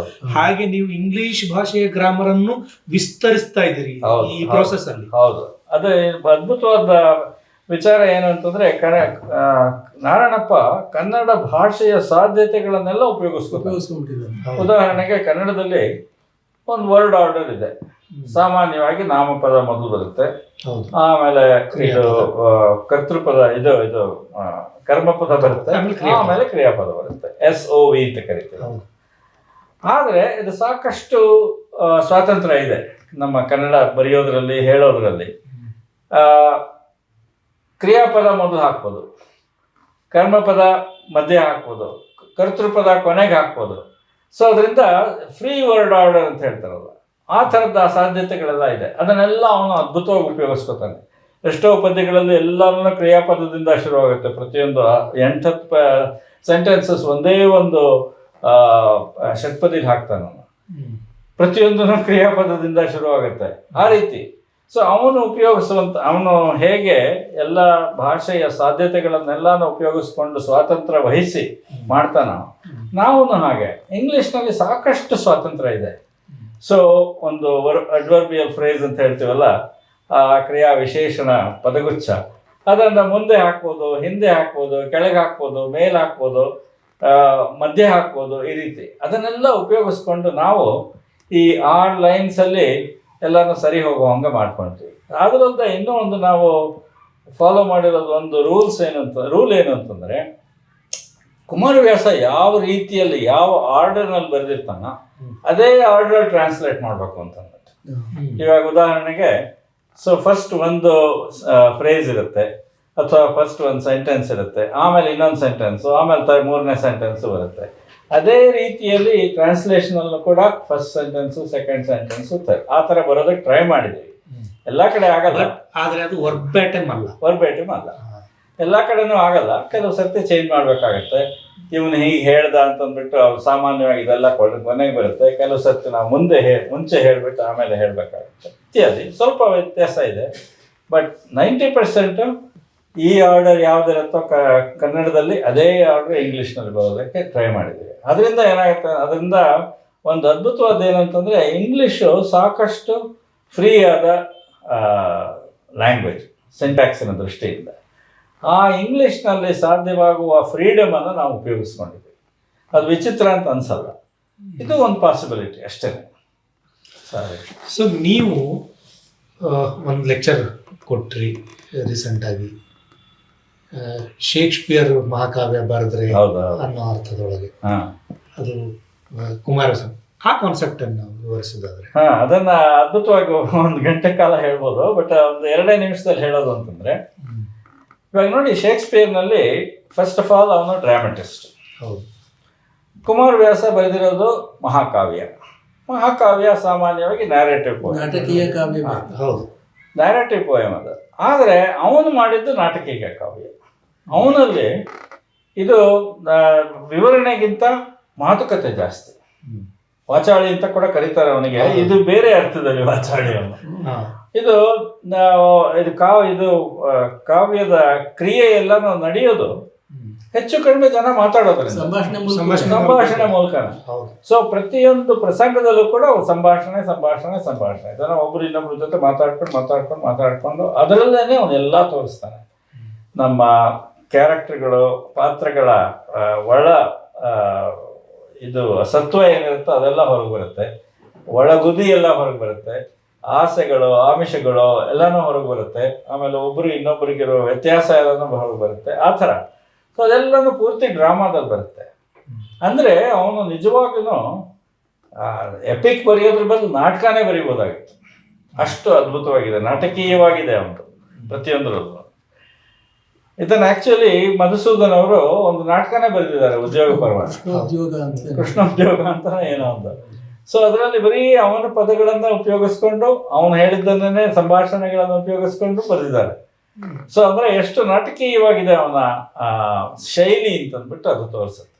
ಹಾಗೆ ನೀವು ಇಂಗ್ಲಿಷ್ ಭಾಷೆಯ ಗ್ರಾಮರ್ ಅನ್ನು ವಿಸ್ತರಿಸ್ತಾ ಇದ್ದೀರಿ ಈ ಪ್ರೋಸೆಸ್ ಅಲ್ಲಿ. ಹೌದು, ಅದೇ ಅದ್ಭುತವಾದ ವಿಚಾರ ಏನು ಅಂತಂದ್ರೆ, ನಾರಾಯಣಪ್ಪ ಕನ್ನಡ ಭಾಷೆಯ ಸಾಧ್ಯತೆಗಳನ್ನೆಲ್ಲ ಉಪಯೋಗಿಸ್ಕೊಂಡಿದ್ದಾರೆ. ಉದಾಹರಣೆಗೆ ಕನ್ನಡದಲ್ಲಿ ಒಂದು ವರ್ಡ್ ಆರ್ಡರ್ ಇದೆ. ಸಾಮಾನ್ಯವಾಗಿ ನಾಮಪದ ಮೊದಲು ಬರುತ್ತೆ, ಆಮೇಲೆ ಇದು ಕರ್ತೃಪದ, ಇದು ಕರ್ಮಪದ ಬರುತ್ತೆ, ಆಮೇಲೆ ಕ್ರಿಯಾಪದ ಬರುತ್ತೆ, SOV ಅಂತ ಕರಿತೀವಿ. ಆದರೆ ಇದು ಸಾಕಷ್ಟು ಸ್ವಾತಂತ್ರ್ಯ ಇದೆ ನಮ್ಮ ಕನ್ನಡ ಬರೆಯೋದ್ರಲ್ಲಿ, ಹೇಳೋದ್ರಲ್ಲಿ. ಕ್ರಿಯಾಪದ ಮೊದಲು ಹಾಕ್ಬೋದು, ಕರ್ಮಪದ ಮಧ್ಯೆ ಹಾಕ್ಬೋದು, ಕರ್ತೃಪದ ಕೊನೆಗೆ ಹಾಕ್ಬೋದು. ಸೊ ಅದರಿಂದ ಫ್ರೀ ವರ್ಡ್ ಆರ್ಡರ್ ಅಂತ ಹೇಳ್ತಾರಲ್ಲ, ಆ ಥರದ ಸಾಧ್ಯತೆಗಳೆಲ್ಲ ಇದೆ. ಅದನ್ನೆಲ್ಲ ಅವನು ಅದ್ಭುತವಾಗಿ ಉಪಯೋಗಿಸ್ಕೊತಾನೆ. ಎಷ್ಟೋ ಪದ್ಯಗಳಲ್ಲಿ ಎಲ್ಲರನ್ನ ಕ್ರಿಯಾಪದದಿಂದ ಶುರುವಾಗುತ್ತೆ. ಪ್ರತಿಯೊಂದು 8-10 ಸೆಂಟೆನ್ಸಸ್ ಒಂದೇ ಒಂದು ಷಟ್ಪದಿಗೆ ಹಾಕ್ತಾನೆ ಅವನು. ಪ್ರತಿಯೊಂದನ್ನು ಕ್ರಿಯಾಪದದಿಂದ ಶುರುವಾಗುತ್ತೆ ಆ ರೀತಿ. ಸೊ ಅವನು ಹೇಗೆ ಎಲ್ಲ ಭಾಷೆಯ ಸಾಧ್ಯತೆಗಳನ್ನೆಲ್ಲಾನು ಉಪಯೋಗಿಸ್ಕೊಂಡು ಸ್ವಾತಂತ್ರ್ಯ ವಹಿಸಿ ಮಾಡ್ತಾನೋ, ನಾವು ಹಾಗೆ ಇಂಗ್ಲೀಷ್ನಲ್ಲಿ ಸಾಕಷ್ಟು ಸ್ವಾತಂತ್ರ್ಯ ಇದೆ. ಸೊ ಒಂದು ಅಡ್ವರ್ಬಿಯಲ್ ಫ್ರೇಸ್ ಅಂತ ಹೇಳ್ತೀವಲ್ಲ, ಆ ಕ್ರಿಯಾ ವಿಶೇಷಣ ಪದಗುಚ್ಛ, ಅದನ್ನು ಮುಂದೆ ಹಾಕ್ಬೋದು, ಹಿಂದೆ ಹಾಕ್ಬೋದು, ಕೆಳಗೆ ಹಾಕ್ಬೋದು, ಮೇಲೆ ಹಾಕ್ಬೋದು, ಮಧ್ಯೆ ಹಾಕ್ಬೋದು, ಈ ರೀತಿ ಅದನ್ನೆಲ್ಲ ಉಪಯೋಗಿಸ್ಕೊಂಡು ನಾವು ಈ 6 ಲೈನ್ಸಲ್ಲಿ ಎಲ್ಲನೂ ಸರಿ ಹೋಗೋ ಹಂಗೆ ಮಾಡ್ಕೊಳ್ತೀವಿ. ಅದರಲ್ಲದೆ ಇನ್ನೂ ಒಂದು ನಾವು ಫಾಲೋ ಮಾಡಿರೋದು ಒಂದು ರೂಲ್ ಏನು ಅಂತಂದರೆ, ಕುಮಾರವ್ಯಾಸ ಯಾವ ರೀತಿಯಲ್ಲಿ ಯಾವ ಆರ್ಡರ್ನಲ್ಲಿ ಬರೆದಿರ್ತಾನ ಅದೇ ಆರ್ಡರ್ ಟ್ರಾನ್ಸ್ಲೇಟ್ ಮಾಡಬೇಕು ಅಂತಂದ್ಬಿಟ್ಟು. ಇವಾಗ ಉದಾಹರಣೆಗೆ, ಸೊ ಫಸ್ಟ್ ಒಂದು ಫ್ರೇಸ್ ಇರುತ್ತೆ, ಅಥವಾ ಫಸ್ಟ್ ಒಂದು ಸೆಂಟೆನ್ಸ್ ಇರುತ್ತೆ, ಆಮೇಲೆ ಇನ್ನೊಂದು ಸೆಂಟೆನ್ಸು, ಆಮೇಲೆ 3ನೇ ಸೆಂಟೆನ್ಸು ಬರುತ್ತೆ. ಅದೇ ರೀತಿಯಲ್ಲಿ ಟ್ರಾನ್ಸ್ಲೇಷನಲ್ಲೂ ಕೂಡ ಫಸ್ಟ್ ಸೆಂಟೆನ್ಸು, ಸೆಕೆಂಡ್ ಸೆಂಟೆನ್ಸು, ಆ ಥರ ಬರೋದಕ್ಕೆ ಟ್ರೈ ಮಾಡಿದ್ದೀವಿ. ಎಲ್ಲ ಕಡೆ ಆಗಲ್ಲ, ಆದರೆ ಅದು ವರ್ಬ್ಯಾಟಮ್ ಅಲ್ಲ, ಎಲ್ಲ ಕಡೆನೂ ಆಗಲ್ಲ. ಕೆಲವು ಸರ್ತಿ ಚೇಂಜ್ ಮಾಡಬೇಕಾಗತ್ತೆ. ಇವನು ಹೀಗೆ ಹೇಳ್ದ ಅಂತಂದ್ಬಿಟ್ಟು ಅವ್ರು ಸಾಮಾನ್ಯವಾಗಿ ಇದೆಲ್ಲ ಕೊನೆಗೆ ಬರುತ್ತೆ. ಕೆಲವು ಸರ್ತಿ ನಾವು ಮುಂಚೆ ಹೇಳಿಬಿಟ್ಟು ಆಮೇಲೆ ಹೇಳಬೇಕಾಗುತ್ತೆ ಇತ್ಯಾದಿ. ಸ್ವಲ್ಪ ವ್ಯತ್ಯಾಸ ಇದೆ. ಬಟ್ 90% ಈ ಆರ್ಡರ್ ಯಾವುದಿರುತ್ತೋ ಕನ್ನಡದಲ್ಲಿ ಅದೇ ಆರ್ಡರ್ ಇಂಗ್ಲೀಷ್ನಲ್ಲಿ ಬರೋದಕ್ಕೆ ಟ್ರೈ ಮಾಡಿದ್ದೀವಿ. ಅದರಿಂದ ಏನಾಗುತ್ತೆ, ಅದರಿಂದ ಒಂದು ಅದ್ಭುತವಾದ ಏನಂತಂದರೆ, ಇಂಗ್ಲೀಷು ಸಾಕಷ್ಟು ಫ್ರೀ ಆದ ಲ್ಯಾಂಗ್ವೇಜ್ ಸಿಂಟ್ಯಾಕ್ಸಿನ ದೃಷ್ಟಿಯಿಂದ. ಆ ಇಂಗ್ಲೀಷ್ನಲ್ಲಿ ಸಾಧ್ಯವಾಗುವ ಫ್ರೀಡಮನ್ನು ನಾವು ಉಪಯೋಗಿಸ್ಕೊಂಡಿದ್ದೀವಿ. ಅದು ವಿಚಿತ್ರ ಅಂತ ಅನ್ಸಲ್ಲ, ಇದು ಒಂದು ಪಾಸಿಬಿಲಿಟಿ ಅಷ್ಟೇ. ಸರಿ. ಸೊ ನೀವು ಒಂದು ಲೆಕ್ಚರ್ ಕೊಟ್ರಿ ರೀಸೆಂಟಾಗಿ, ಶೇಕ್ಸ್ಪಿಯರ್ ಮಹಾಕಾವ್ಯ ಬರೆದ್ರೆ ಅನ್ನೋ ಅರ್ಥದೊಳಗೆ, ಅದು ಕುಮಾರಸ್ವಾಮಿ ಆ ಕಾನ್ಸೆಪ್ಟನ್ನು ವಿವರಿಸೋದಾದ್ರೆ. ಅದನ್ನ ಅದ್ಭುತವಾಗಿ 1 ಗಂಟೆ ಕಾಲ ಹೇಳ್ಬೋದು, ಬಟ್ ಒಂದು 2 ನಿಮಿಷದಲ್ಲಿ ಹೇಳೋದು ಅಂತಂದ್ರೆ, ಇವಾಗ ನೋಡಿ, ಶೇಕ್ಸ್ಪಿಯರ್ನಲ್ಲಿ ಫಸ್ಟ್ ಆಫ್ ಆಲ್ ಅವನು ಡ್ರಾಮಟಿಸ್ಟ್. ಹೌದು. ಕುಮಾರವ್ಯಾಸ ಬರೆದಿರೋದು ಮಹಾಕಾವ್ಯ. ಮಹಾಕಾವ್ಯ ಸಾಮಾನ್ಯವಾಗಿ ನ್ಯಾರೇಟಿವ್ ಪೋಯಮ್, ನಾಟಕೀಯ ಕಾವ್ಯ. ಹೌದು, ನ್ಯಾರೇಟಿವ್ ಪೋಯಮ್ ಅದು. ಆದರೆ ಅವನು ಮಾಡಿದ್ದು ನಾಟಕೀಯ ಕಾವ್ಯ. ಅವನಲ್ಲಿ ಇದು ವಿವರಣೆಗಿಂತ ಮಾತುಕತೆ ಜಾಸ್ತಿ. ವಾಚಾಳಿ ಅಂತ ಕೂಡ ಕರೀತಾರೆ ಅವನಿಗೆ. ಇದು ಬೇರೆ ಅರ್ಥದಲ್ಲಿ ವಾಚಾಳಿ ಅವನು. ಇದು ಕಾವ್ಯದ ಕ್ರಿಯೆ ಎಲ್ಲ ನಡೆಯೋದು ಹೆಚ್ಚು ಕಡಿಮೆ ಜನ ಮಾತಾಡೋದ್ರಿಂದ, ಸಂಭಾಷಣೆ ಮೂಲಕ. ಸೊ ಪ್ರತಿಯೊಂದು ಪ್ರಸಂಗದಲ್ಲೂ ಕೂಡ ಸಂಭಾಷಣೆ ಜನ ಒಬ್ರು ಇನ್ನೊಬ್ರ ಜೊತೆ ಮಾತಾಡ್ಕೊಂಡು ಅದರಲ್ಲೇನೆ ಅವನ್ನೆಲ್ಲ ತೋರಿಸ್ತಾನೆ. ನಮ್ಮ ಕ್ಯಾರೆಕ್ಟರ್ಗಳು, ಪಾತ್ರಗಳ ಒಳ ಇದು ಸತ್ವ ಏನಿರುತ್ತೋ ಅದೆಲ್ಲ ಹೊರಗೆ ಬರುತ್ತೆ, ಒಳಗುದಿ ಎಲ್ಲ ಹೊರಗೆ ಬರುತ್ತೆ, ಆಸೆಗಳು, ಆಮಿಷಗಳು ಎಲ್ಲನೂ ಹೊರಗೆ ಬರುತ್ತೆ. ಆಮೇಲೆ ಒಬ್ರು ಇನ್ನೊಬ್ಬರಿಗಿರೋ ವ್ಯತ್ಯಾಸ ಎಲ್ಲನೂ ಹೊರಗೆ ಬರುತ್ತೆ. ಆ ಥರ. ಸೊ ಅದೆಲ್ಲನೂ ಪೂರ್ತಿ ಡ್ರಾಮಾದಲ್ಲಿ ಬರುತ್ತೆ. ಅಂದರೆ ಅವನು ನಿಜವಾಗ್ಲೂ ಎಪಿಕ್ ಬರೆಯೋದ್ರ ಬದಲು ನಾಟಕನೇ ಬರೀಬೋದಾಗಿತ್ತು. ಅಷ್ಟು ಅದ್ಭುತವಾಗಿದೆ, ನಾಟಕೀಯವಾಗಿದೆ ಅವನು ಪ್ರತಿಯೊಂದರಲ್ಲೂ. ಇದನ್ನು ಆ್ಯಕ್ಚುಲಿ ಮಧುಸೂದನ್ ಅವರು ಒಂದು ನಾಟಕನೇ ಬರೆದಿದ್ದಾರೆ, ಉದ್ಯೋಗ ಪರ್ವ, ಕೃಷ್ಣೋದ್ಯೋಗ ಅಂತ ಏನೋ ಒಂದು. ಸೊ ಅದರಲ್ಲಿ ಬರೀ ಅವನ ಪದಗಳನ್ನು ಉಪಯೋಗಿಸ್ಕೊಂಡು, ಅವನು ಹೇಳಿದ್ದನ್ನೇ ಸಂಭಾಷಣೆಗಳನ್ನು ಉಪಯೋಗಿಸ್ಕೊಂಡು ಬರೆದಿದ್ದಾರೆ. ಸೊ ಅಂದರೆ ಎಷ್ಟು ನಾಟಕೀಯವಾಗಿದೆ ಅವನ ಶೈಲಿ ಅಂತಂದ್ಬಿಟ್ಟು ಅದು ತೋರಿಸುತ್ತೆ.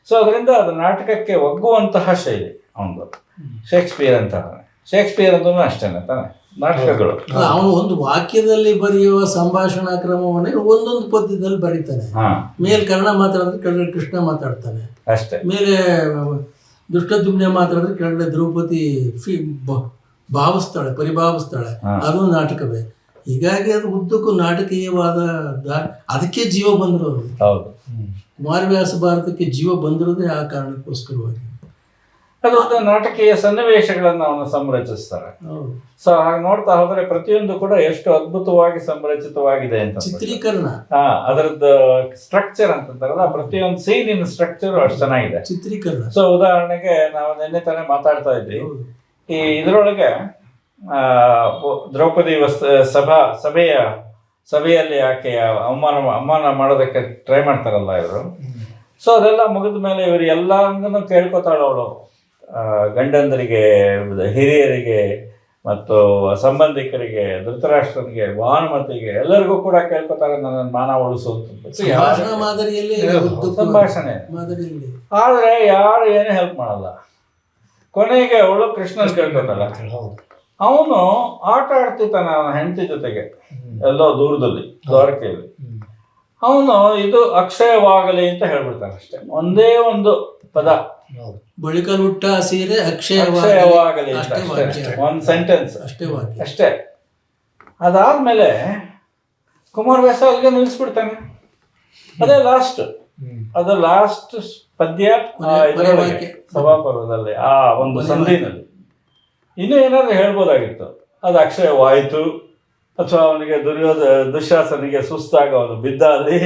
ಸೊ ಅದರಿಂದ ಅದು ನಾಟಕಕ್ಕೆ ಒಗ್ಗುವಂತಹ ಶೈಲಿ ಅವನದು. ಶೇಕ್ಸ್ಪಿಯರ್ ಅಂದ್ರೂ ಅಷ್ಟೇನೆ ತಾನೆ, ನಾಟಕಗಳು. ಅವನು ಒಂದು ವಾಕ್ಯದಲ್ಲಿ ಬರೆಯುವ ಸಂಭಾಷಣಾ ಕ್ರಮವನ್ನೇ ಒಂದೊಂದು ಪದ್ಯದಲ್ಲಿ ಬರೀತಾನೆ. ಮೇಲೆ ಕನ್ನಡ ಮಾತಾಡಿದ್ರೆ ಕೆಳಗಡೆ ಕೃಷ್ಣ ಮಾತಾಡ್ತಾನೆ ಅಷ್ಟೇ. ಮೇಲೆ ದುಷ್ಟದ್ಯುಮ್ನ ಮಾತಾಡಿದ್ರೆ ಕೆಳಗಡೆ ದ್ರೌಪದಿ ಪರಿಭಾವಿಸ್ತಾಳೆ. ಅದು ನಾಟಕವೇ. ಹೀಗಾಗಿ ಅದು ಉದ್ದಕ್ಕೂ ನಾಟಕೀಯವಾದ ಅದಕ್ಕೆ ಜೀವ ಬಂದಿರೋದು. ಕುಮಾರವ್ಯಾಸ ಭಾರತಕ್ಕೆ ಜೀವ ಬಂದಿರೋದೇ ಆ ಕಾರಣಕ್ಕೋಸ್ಕರವಾಗಿ. ಅದೊಂದು ನಾಟಕೀಯ ಸನ್ನಿವೇಶಗಳನ್ನು ಅವನು ಸಂರಚಿಸ್ತಾರೆ. ಸೊ ಹಾಗೆ ನೋಡ್ತಾ ಹೋದ್ರೆ ಪ್ರತಿಯೊಂದು ಕೂಡ ಎಷ್ಟು ಅದ್ಭುತವಾಗಿ ಸಂರಚಿತವಾಗಿದೆ ಅಂತ. ಚಿತ್ರೀಕರಣ, ಅದರದ್ದು ಸ್ಟ್ರಕ್ಚರ್ ಅಂತಂತಾರಲ್ಲ, ಪ್ರತಿಯೊಂದು ಸೀನಿನ ಸ್ಟ್ರಕ್ಚರ್ ಅಷ್ಟು ಚೆನ್ನಾಗಿದೆ ಚಿತ್ರೀಕರಣ. ಸೊ ಉದಾಹರಣೆಗೆ ನಾವು ನಿನ್ನೆ ತಾನೇ ಮಾತಾಡ್ತಾ ಇದ್ವಿ, ಈ ಇದರೊಳಗೆ ದ್ರೌಪದಿ ಸಭೆಯಲ್ಲಿ ಆಕೆಯ ಅವಮಾನ ಮಾಡೋದಕ್ಕೆ ಟ್ರೈ ಮಾಡ್ತಾರಲ್ಲ ಇವರು. ಸೊ ಅದೆಲ್ಲ ಮುಗಿದ ಮೇಲೆ ಇವರು ಎಲ್ಲಾನು ಕೇಳ್ಕೊತಾಳ ಅವಳು, ಗಂಡಂದರಿಗೆ, ಹಿರಿಯರಿಗೆ ಮತ್ತು ಸಂಬಂಧಿಕರಿಗೆ, ಧೃತರಾಷ್ಟ್ರನಿಗೆ, ಭಾನುಮತಿಗೆ ಎಲ್ಲರಿಗೂ ಕೂಡ ಕೇಳ್ಕೊತಾರೆ ನನ್ನ ಮಾನ ಉಳಿಸು ಅಂತ ಸಂಭಾಷಣೆ. ಆದ್ರೆ ಯಾರು ಏನು ಹೆಲ್ಪ್ ಮಾಡಲ್ಲ. ಕೊನೆಗೆ ಅವಳು ಕೃಷ್ಣನ್ ಕೇಳ್ಕೊತಾಳ. ಅವನು ಆಟ ಆಡ್ತಿದ್ದಾನೆ ಅವನ ಹೆಂಡತಿ ಜೊತೆಗೆ ಎಲ್ಲೋ ದೂರದಲ್ಲಿ, ದ್ವಾರಕೆಯಲ್ಲಿ. ಅವನು ಇದು ಅಕ್ಷಯವಾಗಲಿ ಅಂತ ಹೇಳ್ಬಿಡ್ತಾನೆ ಅಷ್ಟೇ, ಒಂದೇ ಒಂದು ಪದ, ಬಳಿಕ ಹುಟ್ಟ ಸೀರೆ ಅಕ್ಷಯವಾಗಲಿ, ಒಂದು ಸೆಂಟೆನ್ಸ್ ಅಷ್ಟೇ. ಅದಾದ್ಮೇಲೆ ಕುಮಾರವ್ಯಾಸ ಅಲ್ಲಿಗೆ ನಿಲ್ಲಿಸ್ಬಿಡ್ತಾನೆ. ಅದೇ ಲಾಸ್ಟ್ ಪದ್ಯ ಇದರೊಳಗೆ ಸಭಾಪರ್ವದಲ್ಲಿ, ಆ ಒಂದು ಸಂಧಿನಲ್ಲಿ. ಇನ್ನೂ ಏನಾದ್ರು ಹೇಳ್ಬೋದಾಗಿತ್ತು, ಅದು ಅಕ್ಷಯವಾಯಿತು, ಅಥವಾ ಅವನಿಗೆ ದುಶ್ಯಾಸನಿಗೆ ಸುಸ್ತಾಗ ಅವನು ಬಿದ್ದ ಅಲ್ಲಿ,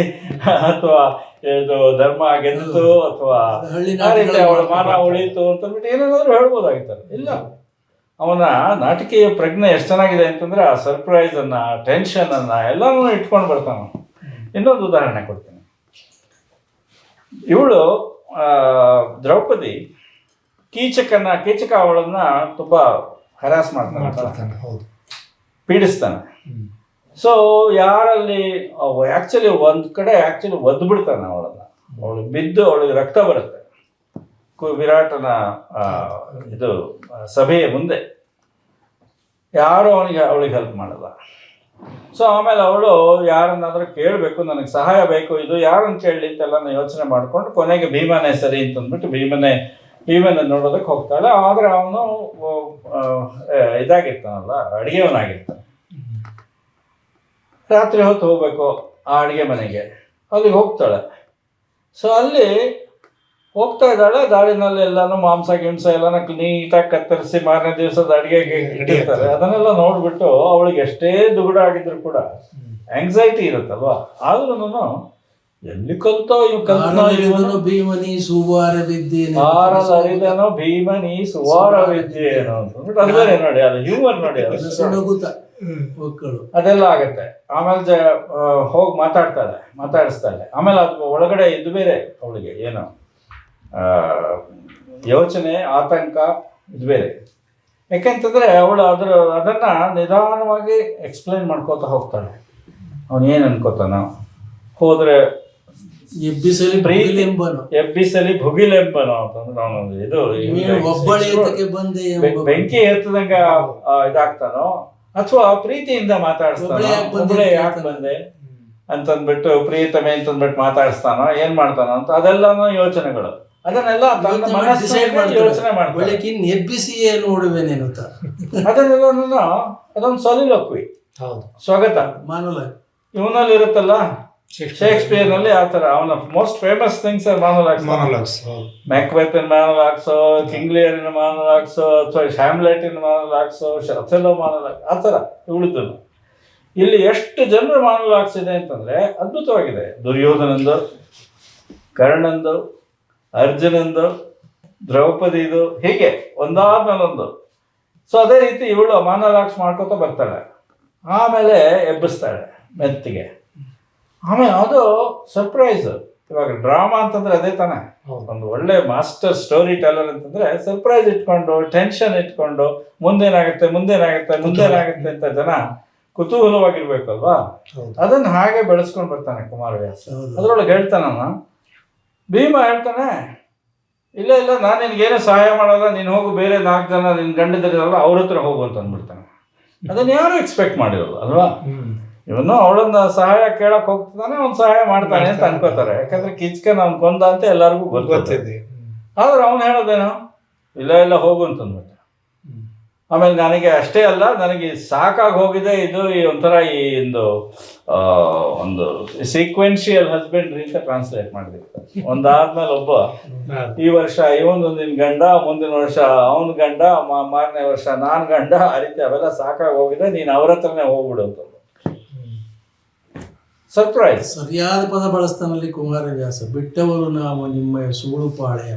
ಅಥವಾ ಇದು ಧರ್ಮ ಗೆದ್ದಿತು, ಅಥವಾ ಅವಳ ಮಾನ ಉಳಿಯಿತು ಅಂತಂದ್ಬಿಟ್ಟು ಏನೇನಾದ್ರು ಹೇಳ್ಬೋದಾಗಿತ್ತು. ಇಲ್ಲ, ಅವನ ನಾಟಕೀಯ ಪ್ರಜ್ಞೆ ಎಷ್ಟು ಚೆನ್ನಾಗಿದೆ ಅಂತಂದ್ರೆ ಆ ಸರ್ಪ್ರೈಸ್ ಅನ್ನ, ಟೆನ್ಷನ್ ಅನ್ನ ಎಲ್ಲಾನು ಇಟ್ಕೊಂಡು ಬರ್ತಾನ. ಇನ್ನೊಂದು ಉದಾಹರಣೆ ಕೊಡ್ತೀನಿ. ಇವಳು ದ್ರೌಪದಿ ಕೀಚಕ ಅವಳನ್ನ ತುಂಬಾ ಹರಾಸ್ ಮಾಡ್ತಾನೆ, ಪೀಡಿಸ್ತಾನೆ. ಸೊ ಯಾರಲ್ಲಿ ಆಕ್ಚುಲಿ ಒಂದ್ ಕಡೆ ಒದ್ದು ಬಿಡ್ತಾನೆ ಅವಳನ್ನ. ಅವಳು ಬಿದ್ದು ಅವಳಿಗೆ ರಕ್ತ ಬರುತ್ತೆ ವಿರಾಟನ ಇದು ಸಭೆಯ ಮುಂದೆ. ಯಾರು ಅವಳಿಗೆ ಹೆಲ್ಪ್ ಮಾಡಲ್ಲ. ಸೊ ಆಮೇಲೆ ಅವಳು ಯಾರನ್ನಾದ್ರೂ ಕೇಳಬೇಕು, ನನಗೆ ಸಹಾಯ ಬೇಕು, ಇದು ಯಾರನ್ನು ಕೇಳಲಿ ಅಂತೆಲ್ಲ ಯೋಚನೆ ಮಾಡ್ಕೊಂಡು ಕೊನೆಗೆ ಭೀಮನೇ ಸರಿ ಅಂತಂದ್ಬಿಟ್ಟು ಭೀಮನ ನೋಡೋದಕ್ಕೆ ಹೋಗ್ತಾಳೆ. ಆದ್ರೆ ಅವನು ಇದಾಗಿರ್ತಾನಲ್ಲ, ಅಡಿಗೆವನಾಗಿರ್ತಾನೆ. ರಾತ್ರಿ ಹೊತ್ತು ಹೋಗ್ಬೇಕು ಆ ಅಡಿಗೆ ಮನೆಗೆ, ಅಲ್ಲಿಗೆ ಹೋಗ್ತಾಳೆ. ಸೊ ಅಲ್ಲಿ ಹೋಗ್ತಾ ಇದ್ದಾಳೆ, ದಾಳಿನಲ್ಲಿ ಎಲ್ಲಾನು ಮಾಂಸ ಗಿಂಸ ಎಲ್ಲಾನು ನೀಟಾಗಿ ಕತ್ತರಿಸಿ ಮಾರನೇ ದಿವಸದ ಅಡಿಗೆಗೆ ಇಟ್ಟಿರ್ತಾರೆ. ಅದನ್ನೆಲ್ಲ ನೋಡ್ಬಿಟ್ಟು ಅವಳಿಗೆ ಎಷ್ಟೇ ದುಗುಡ ಆಗಿದ್ರು ಕೂಡ ಆಂಗ್ಸೈಟಿ ಇರುತ್ತಲ್ವ, ಆದ್ರೂ ಎಲ್ಲಿ ಕಲ್ತೋ ಇವ್ ಕಲ್ತೋ ಆರರಿದನು ಭೀಮನಿ ಸುವಾರ ವಿದ್ಯೆನೆ ಆರರಿದನೋ ಭೀಮನಿ ಸುವಾರ ವಿದ್ಯೆನೋ ಅಂತಂದ್ಬಿಟ್ಟು ಅದು ಬೇರೆ ನೋಡಿ, ಅದು ಹ್ಯೂಮರ್ ನೋಡಿ, ಅದು ಸುಣಗುತ ಮಕ್ಕಳು ಅದೆಲ್ಲ ಆಗತ್ತೆ. ಆಮೇಲೆ ಹೋಗಿ ಮಾತಾಡಿಸ್ತಾಳೆ. ಆಮೇಲೆ ಅದು ಒಳಗಡೆ ಇದು ಬೇರೆ ಅವಳಿಗೆ ಏನು ಯೋಚನೆ, ಆತಂಕ ಇದು ಬೇರೆ. ಯಾಕೆಂತಂದ್ರೆ ಅವಳು ಅದನ್ನ ನಿಧಾನವಾಗಿ ಎಕ್ಸ್ಪ್ಲೈನ್ ಮಾಡ್ಕೋತಾ ಹೋಗ್ತಾಳೆ. ಅವನು ಏನು ಅನ್ಕೋತಾನ, ಹೋದ್ರೆ ಎಬ್ಬಿಸಲಿ ಭುಗಿಲೆಂಬನು ಅಂತಂದ್ರೆ ಅವನು ಇದು ಒಬ್ಬಳಿಗೆ ಬಂದೆ ಬೆಂಕಿ ಎತ್ತದಂಗ ಇದಾಗ್ತಾನೋ, ಅಥವಾ ಪ್ರೀತಿಯಿಂದ ಮಾತಾಡಿಸ್ತಾನೋ, ಒಬ್ಬಳೆ ಯಾಕೆ ಬಂದೆ ಅಂತಂದ್ಬಿಟ್ಟು ಪ್ರೀತಮೆ ಅಂತಂದ್ಬಿಟ್ಟು ಮಾತಾಡಿಸ್ತಾನೋ, ಏನ್ ಮಾಡ್ತಾನೋ ಅಂತ ಅದೆಲ್ಲಾನು ಯೋಚನೆಗಳು. ಅದನ್ನೆಲ್ಲ ಯೋಚನೆ ಮಾಡ್ತಾರೆ. ಎಬ್ಬಿಸಿಯೇ ನೋಡುವೇನೇನು ಅದನ್ನೆಲ್ಲ ಅದೊಂದು soliloquy, ಸ್ವಗತ ಮಾನೋಲಾಗ್ ಇವನಲ್ಲಿ ಇರುತ್ತಲ್ಲ. ಶೇಕ್ಸ್ಪಿಯರ್ ನಲ್ಲಿ ಆತರ ಅವನ ಮೋಸ್ಟ್ ಫೇಮಸ್ ಥಿಂಗ್ಸ್ ಮಾನೋಲಾಗ್ಸ್, ಮ್ಯಾಕ್ಬೆಥನ್ ಮಾನೋಲಾಗ್ಸ್, ಕಿಂಗ್ ಲಿಯರಿನ ಮಾನೋಲಾಗ್ಸ್, ಅಥವಾ ಹ್ಯಾಮ್ಲೆಟಿನ ಮಾನೋಲಾಗ್ಸ್, ಅಥೆಲೋ ಮಾನೋಲಾಗ್ಸ್, ಆ ಥರ ಉಳಿದು ಇಲ್ಲಿ ಎಷ್ಟು ಜನರ ಮಾನೋಲಾಗ್ಸ್ ಇದೆ ಅಂತಂದ್ರೆ ಅದ್ಭುತವಾಗಿದೆ. ದುರ್ಯೋಧನಂದು, ಕರ್ಣಂದು, ಅರ್ಜುನಂದು, ದ್ರೌಪದಿದು, ಹೀಗೆ ಒಂದಾದ್ಮೇಲೊಂದು. ಸೊ ಅದೇ ರೀತಿ ಇವಳು ಮಾನೋಲಾಗ್ಸ್ ಮಾಡ್ಕೋತಾ ಬರ್ತಾಳೆ. ಆಮೇಲೆ ಎಬ್ಬಿಸ್ತಾಳೆ ಮೆತ್ತಿಗೆ. ಆಮೇಲೆ ಅದು ಸರ್ಪ್ರೈಸ್. ಇವಾಗ ಡ್ರಾಮಾ ಅಂತಂದ್ರೆ ಅದೇ ತಾನೆ, ಒಂದು ಒಳ್ಳೆ ಮಾಸ್ಟರ್ ಸ್ಟೋರಿ ಟೆಲ್ಲರ್ ಅಂತಂದ್ರೆ ಸರ್ಪ್ರೈಸ್ ಇಟ್ಕೊಂಡು, ಟೆನ್ಷನ್ ಇಟ್ಕೊಂಡು, ಮುಂದೇನಾಗುತ್ತೆ ಅಂತ ಜನ ಕುತೂಹಲವಾಗಿರ್ಬೇಕಲ್ವಾ. ಅದನ್ನ ಹಾಗೆ ಬೆಳೆಸ್ಕೊಂಡು ಬರ್ತಾನೆ ಕುಮಾರವ್ಯಾಸ. ಅದ್ರೊಳಗೆ ಹೇಳ್ತಾನಮ್ಮ, ಭೀಮ ಹೇಳ್ತಾನೆ, ಇಲ್ಲ ನಾನು ನಿನ್ಗೇನು ಸಹಾಯ ಮಾಡಲ್ಲ, ನೀನು ಹೋಗು, ಬೇರೆ 4 ಜನ ನಿನ್ ಗಂಡದಿರಲ್ಲ ಅವ್ರ ಹತ್ರ ಹೋಗು ಅಂತ ಅಂದ್ಬಿಡ್ತಾನೆ. ಅದನ್ನ ಯಾರು ಎಕ್ಸ್ಪೆಕ್ಟ್ ಮಾಡಿರಲ್ಲ ಅಲ್ವಾ. ಇವನು ಅವಳನ್ನ ಸಹಾಯ ಕೇಳಕ್ ಹೋಗ್ತಾನೆ, ಅವ್ನು ಸಹಾಯ ಮಾಡ್ತಾನೆ ಅಂತ ಅನ್ಕೋತಾರೆ. ಯಾಕಂದ್ರೆ ಕಿಚ್ಕನ್ ಅವ್ನು ಕೊಂದ ಅಂತ ಎಲ್ಲರಿಗೂ ಗೊತ್ತಿದೆ. ಆದ್ರೆ ಅವ್ನು ಹೇಳೋದೇನು, ಇಲ್ಲ ಹೋಗು ಅಂತಂದ್ಬಿಟ್ಟ. ಆಮೇಲೆ ನನಗೆ ಅಷ್ಟೇ ಅಲ್ಲ, ನನಗೆ ಸಾಕಾಗಿ ಹೋಗಿದೆ ಇದು ಒಂಥರ ಈ ಒಂದು ಸೀಕ್ವೆನ್ಷಿಯಲ್ ಹಸ್ಬೆಂಡ್ರಿ ಅಂತ ಟ್ರಾನ್ಸ್ಲೇಟ್ ಮಾಡಿರ್ತಾರೆ. ಒಂದಾದ್ಮೇಲೆ ಒಬ್ಬ, ಈ ವರ್ಷ ಇವನು ನಿನ್ ಗಂಡ, ಮುಂದಿನ ವರ್ಷ ಅವನ ಗಂಡ, ಮಾರನೇ ವರ್ಷ ನಾನ್ ಗಂಡ, ಆ ರೀತಿ ಅವೆಲ್ಲ ಸಾಕಾಗಿ ಹೋಗಿದೆ, ನೀನ್ ಅವ್ರ ಹತ್ರನೇ ಹೋಗ್ಬಿಡು ಅಂತ. ಸರ್ಪ್ರೈಸ್. ಸರಿಯಾದ ಪದ ಬಳಸ್ತಾನಲ್ಲಿ ಕುಮಾರವ್ಯಾಸ. ಬಿಟ್ಟವರು ನಾವು ನಿಮ್ಮ ಸೂಳುಪಾಳೆ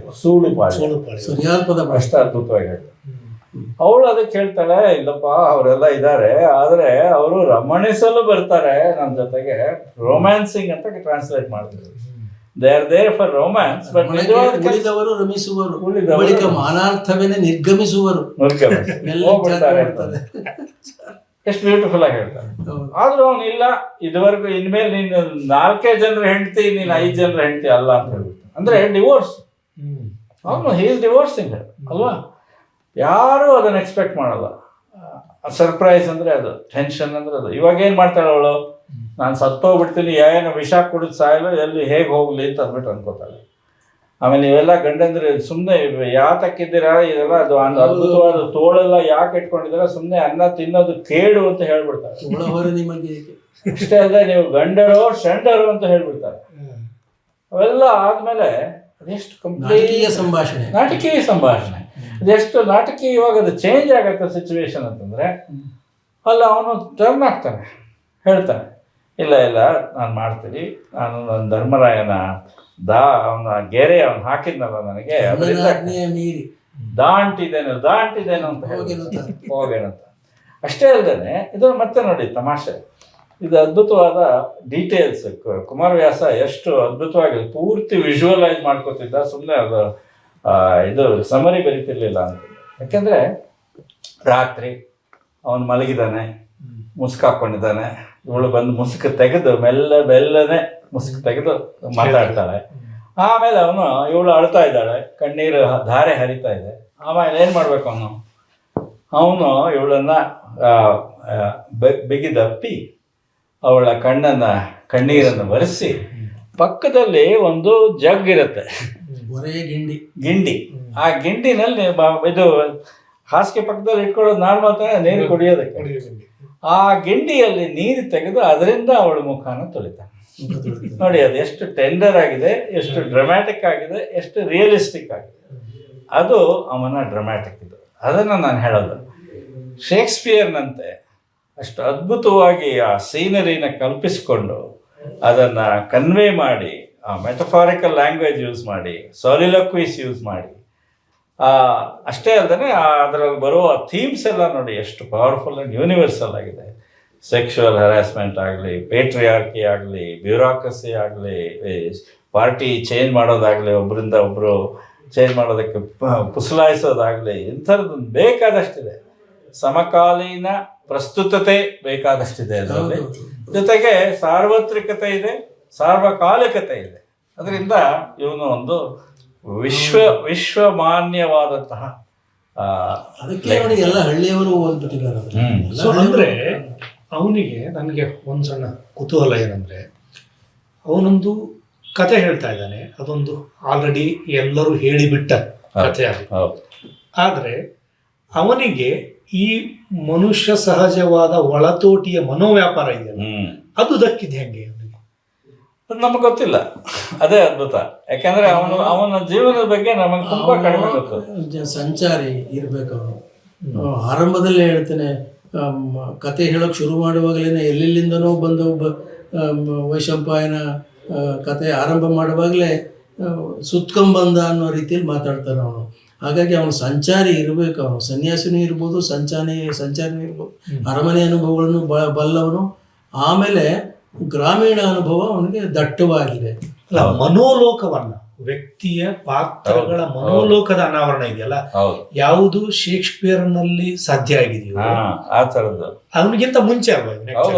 ಸರಿಯಾದ ಪದ ಅಷ್ಟ ಅದ್ಭುತವಾಗಿ. ಅವಳು ಅದಕ್ಕೆ ಹೇಳ್ತಾಳೆ, ಇಲ್ಲಪ್ಪ ಅವರೆಲ್ಲ ಇದ್ದಾರೆ, ಆದ್ರೆ ಅವರು ರಮಣಿಸಲು ಬರ್ತಾರೆ ನನ್ನ ಜೊತೆಗೆ, ರೊಮ್ಯಾನ್ಸಿಂಗ್ ಅಂತ ಟ್ರಾನ್ಸ್ಲೇಟ್ ಮಾಡ್ತಾರೆ. They are there for romance, but ಉಳಿದವರು ರಮಿಸುವರು, ಬಳಿಕ ಮಾನಾರ್ಥವೇನೆ ನಿರ್ಗಮಿಸುವರು. ಎಷ್ಟು ಬ್ಯೂಟಿಫುಲ್ ಆಗಿ ಹೇಳ್ತಾರೆ. ಆದ್ರೂ ಅವನು ಇಲ್ಲ, ಇದುವರೆಗೂ ಇನ್ಮೇಲೆ ನೀನು 4 ಜನರ ಹೆಂಡತಿ, ನೀನು 5 ಜನರ ಹೆಂಡತಿ ಅಲ್ಲ ಅಂತ ಹೇಳ್ಬಿಟ್ಟು, ಅಂದ್ರೆ ಡಿವೋರ್ಸ್. ಅವನು ಹಿ ಇಸ್ ಡಿವೋರ್ಸಿಂಗ್ ಅಲ್ವಾ. ಯಾರು ಅದನ್ನ ಎಕ್ಸ್ಪೆಕ್ಟ್ ಮಾಡಲ್ಲ. ಸರ್ಪ್ರೈಸ್ ಅಂದ್ರೆ ಅದು, ಟೆನ್ಷನ್ ಅಂದ್ರೆ ಅದು. ಇವಾಗ ಏನ್ ಮಾಡ್ತಾಳೆ ಅವಳು, ನಾನು ಸತ್ತೋಗ್ಬಿಡ್ತೀನಿ, ಏನು ವಿಷ ಕುಡಿದು ಸಾಯಲು, ಎಲ್ಲಿ ಹೇಗೆ ಹೋಗ್ಲಿ ಅಂತ ಅಂದ್ಬಿಟ್ಟು ಅನ್ಕೋತಾಳೆ. ಆಮೇಲೆ ನೀವೆಲ್ಲ ಗಂಡಂದ್ರೆ ಸುಮ್ಮನೆ ಯಾತಕ್ಕಿದ್ದೀರಾ, ಇದೆಲ್ಲ ಅದು ಅದ್ಭುತವಾದ ತೋಳೆಲ್ಲ ಯಾಕೆ ಇಟ್ಕೊಂಡಿದ್ದೀರಾ, ಸುಮ್ಮನೆ ಅನ್ನ ತಿನ್ನೋದು ಕೇಡು ಅಂತ ಹೇಳ್ಬಿಡ್ತಾರೆ. ನಿಮಗೆ ಅಷ್ಟೇ ಅಲ್ಲದೆ ನೀವು ಗಂಡರೋ ಶಂಡರು ಅಂತ ಹೇಳ್ಬಿಡ್ತಾರೆ. ಅವೆಲ್ಲ ಆದ್ಮೇಲೆ ಅದೆಷ್ಟು ನಾಟಕೀಯ ಸಂಭಾಷಣೆ ಅದೆಷ್ಟು ನಾಟಕೀಯವಾಗ ಅದು ಚೇಂಜ್ ಆಗತ್ತೆ ಸಿಚುವೇಶನ್ ಅಂತಂದ್ರೆ, ಅಲ್ಲ ಅವನು ಟರ್ನ್ ಆಗ್ತಾನೆ, ಹೇಳ್ತಾನೆ, ಇಲ್ಲ ನಾನು ಮಾಡ್ತೀನಿ, ನಾನು ನನ್ನ ಧರ್ಮರಾಯನ ಅವನ ಗೆರೆ ಅವನು ಹಾಕಿದ್ನಲ್ಲ ನನಗೆ, ಅದರಿಂದ ದಾಂಟಿದೇನು ಅಂತ ಹೋಗೇನಂತ. ಅಷ್ಟೇ ಅಲ್ಲದೆ ಇದು ಮತ್ತೆ ನೋಡಿ ತಮಾಷೆ, ಇದು ಅದ್ಭುತವಾದ ಡೀಟೇಲ್ಸ್. ಕುಮಾರವ್ಯಾಸ ಎಷ್ಟು ಅದ್ಭುತವಾಗಿ ಪೂರ್ತಿ ವಿಜುವಲೈಸ್ ಮಾಡ್ಕೋತಿದ್ದ, ಸುಮ್ಮನೆ ಅದು ಇದು ಸಮರಿ ಬರೀತಿರ್ಲಿಲ್ಲ ಅಂತ. ಯಾಕೆಂದ್ರೆ ರಾತ್ರಿ ಅವನು ಮಲಗಿದ್ದಾನೆ, ಮುಸುಕು ಹಾಕೊಂಡಿದ್ದಾನೆ, ಇವಳು ಬಂದು ಮುಸುಕು ತೆಗೆದು ಬೆಲ್ಲನೆ ಮುಸುಕು ತೆಗೆದು ಮಾತಾಡ್ತಾಳೆ. ಆಮೇಲೆ ಇವಳು ಅಳ್ತಾ ಇದ್ದಾಳೆ, ಕಣ್ಣೀರು ಧಾರೆ ಹರಿತಾ ಇದೆ. ಆಮೇಲೆ ಏನ್ ಮಾಡ್ಬೇಕು ಅವನು ಇವಳನ್ನ ಬಿಗಿದಪ್ಪಿ ಅವಳ ಕಣ್ಣೀರನ್ನು ಒರೆಸಿ, ಪಕ್ಕದಲ್ಲಿ ಒಂದು ಜಗ್ ಇರುತ್ತೆ, ಗಿಂಡಿ. ಆ ಗಿಂಡಿನಲ್ಲಿ ಇದು ಹಾಸಿಗೆ ಪಕ್ಕದಲ್ಲಿ ಇಟ್ಕೊಳ್ಳೋದು ನಾರ್ಮಲ್ ತಾನೆ, ನೀರು ಕುಡಿಯೋದಕ್ಕೆ. ಆ ಗಿಂಡಿಯಲ್ಲಿ ನೀರು ತೆಗೆದು ಅದರಿಂದ ಅವಳ ಮುಖನ ತೊಳಿತಾನೆ. ನೋಡಿ ಅದು ಎಷ್ಟು ಟೆಂಡರ್ ಆಗಿದೆ, ಎಷ್ಟು ಡ್ರಾಮ್ಯಾಟಿಕ್ ಆಗಿದೆ, ಎಷ್ಟು ರಿಯಲಿಸ್ಟಿಕ್ ಆಗಿದೆ. ಅದು ಅವನ ಡ್ರಾಮ್ಯಾಟಿಕ್. ಇದು ಅದನ್ನು ನಾನು ಹೇಳೋದು. ಶೇಕ್ಸ್ಪಿಯರ್ನಂತೆ ಅಷ್ಟು ಅದ್ಭುತವಾಗಿ ಆ ಸೀನರಿನ ಕಲ್ಪಿಸಿಕೊಂಡು ಅದನ್ನು ಕನ್ವೆ ಮಾಡಿ, ಮೆಟಫಾರಿಕಲ್ ಲ್ಯಾಂಗ್ವೇಜ್ ಯೂಸ್ ಮಾಡಿ, ಸಾಲಿಲಕ್ವೀಸ್ ಯೂಸ್ ಮಾಡಿ, ಅಷ್ಟೇ ಅಲ್ಲದೆ ಅದರಲ್ಲಿ ಬರುವ ಥೀಮ್ಸ್ ಎಲ್ಲ ನೋಡಿ ಎಷ್ಟು ಪವರ್ಫುಲ್ ಆ್ಯಂಡ್ ಯೂನಿವರ್ಸಲ್ ಆಗಿದೆ. ಸೆಕ್ಷುವಲ್ ಹರಾಸ್ಮೆಂಟ್ ಆಗಲಿ, ಪೇಟ್ರಿಯಾರ್ಕಿ ಆಗಲಿ, ಬ್ಯೂರೋಕ್ರಸಿ ಆಗಲಿ, ಪಾರ್ಟಿ ಚೇಂಜ್ ಮಾಡೋದಾಗಲಿ, ಒಬ್ಬರಿಂದ ಒಬ್ಬರು ಚೇಂಜ್ ಮಾಡೋದಕ್ಕೆ ಪುಸಲಾಯಿಸೋದಾಗಲಿ, ಇಂಥದ್ದು ಬೇಕಾದಷ್ಟಿದೆ. ಸಮಕಾಲೀನ ಪ್ರಸ್ತುತತೆ ಬೇಕಾದಷ್ಟಿದೆ ಅದರಲ್ಲಿ. ಜೊತೆಗೆ ಸಾರ್ವತ್ರಿಕತೆ ಇದೆ, ಸಾರ್ವಕಾಲಿಕತೆ ಇದೆ. ಅದರಿಂದ ಇವನು ಒಂದು ವಿಶ್ವಮಾನ್ಯವಾದಂತಹ ಅದಕ್ಕೆ ನೋಡಿ ಎಲ್ಲ ಹಳ್ಳಿಯವರು ಓದ್ಬಿಟ್ಟಿದ್ದಾರೆ. ಸೊ ಅಂದರೆ ಅವನಿಗೆ ನನಗೆ ಒಂದು ಸಣ್ಣ ಕುತೂಹಲ ಏನಂದರೆ, ಅವನೊಂದು ಕತೆ ಹೇಳ್ತಾ ಇದ್ದಾನೆ, ಅದೊಂದು ಆಲ್ರೆಡಿ ಎಲ್ಲರೂ ಹೇಳಿಬಿಟ್ಟ ಕತೆ ಅದು. ಆದರೆ ಅವನಿಗೆ ಈ ಮನುಷ್ಯ ಸಹಜವಾದ ಒಳತೋಟಿಯ ಮನೋವ್ಯಾಪಾರ ಇದೆಯಲ್ಲ, ಅದು ದಕ್ಕಿದೆ ಹೆಂಗೆ ಅವನಿಗೆ? ಅದು ನಮಗೆ ಗೊತ್ತಿಲ್ಲ. ಅದೇ ಅದ್ಭುತ. ಯಾಕಂದ್ರೆ ಅವನ ಜೀವನದ ಬಗ್ಗೆ ನಮಗೆ ತುಂಬಾ ಕಡಿಮೆ ಗೊತ್ತು. ಸಂಚಾರಿ ಇರ್ಬೇಕು ಅವನು. ಆರಂಭದಲ್ಲೇ ಹೇಳ್ತೇನೆ, ಕತೆ ಹೇಳೋಕೆ ಶುರು ಮಾಡುವಾಗಲೇ ಎಲ್ಲೆಲ್ಲಿಂದನೋ ಬಂದು ವೈಶಂಪಾಯನ ಕತೆ ಆರಂಭ ಮಾಡುವಾಗಲೇ ಸುತ್ಕೊಂಬಂದ ಅನ್ನೋ ರೀತಿಯಲ್ಲಿ ಮಾತಾಡ್ತಾನೆ ಅವನು. ಹಾಗಾಗಿ ಅವನು ಸಂಚಾರಿ ಇರಬೇಕು. ಅವನು ಸನ್ಯಾಸಿನೂ ಇರ್ಬೋದು, ಸಂಚಾರಿನೂ ಇರ್ಬೋದು, ಅರಮನೆ ಅನುಭವಗಳನ್ನು ಬಲ್ಲವನು. ಆಮೇಲೆ ಗ್ರಾಮೀಣ ಅನುಭವ ಅವನಿಗೆ ದಟ್ಟವಾಗಿದೆ. ಅಲ್ಲ, ಮನೋಲೋಕವನ್ನ, ವ್ಯಕ್ತಿಯ ಪಾತ್ರಗಳ ಮನೋಲೋಕದ ಅನಾವರಣ ಇದೆಯಲ್ಲ, ಯಾವುದು ಶೇಕ್ಸ್ಪಿಯರ್ನಲ್ಲಿ ಸಾಧ್ಯ ಆಗಿದೆಯೋ ಆ ತರದ್ದು ಅವನಿಗಿಂತ ಮುಂಚೆ ಅಲ್ವಾ?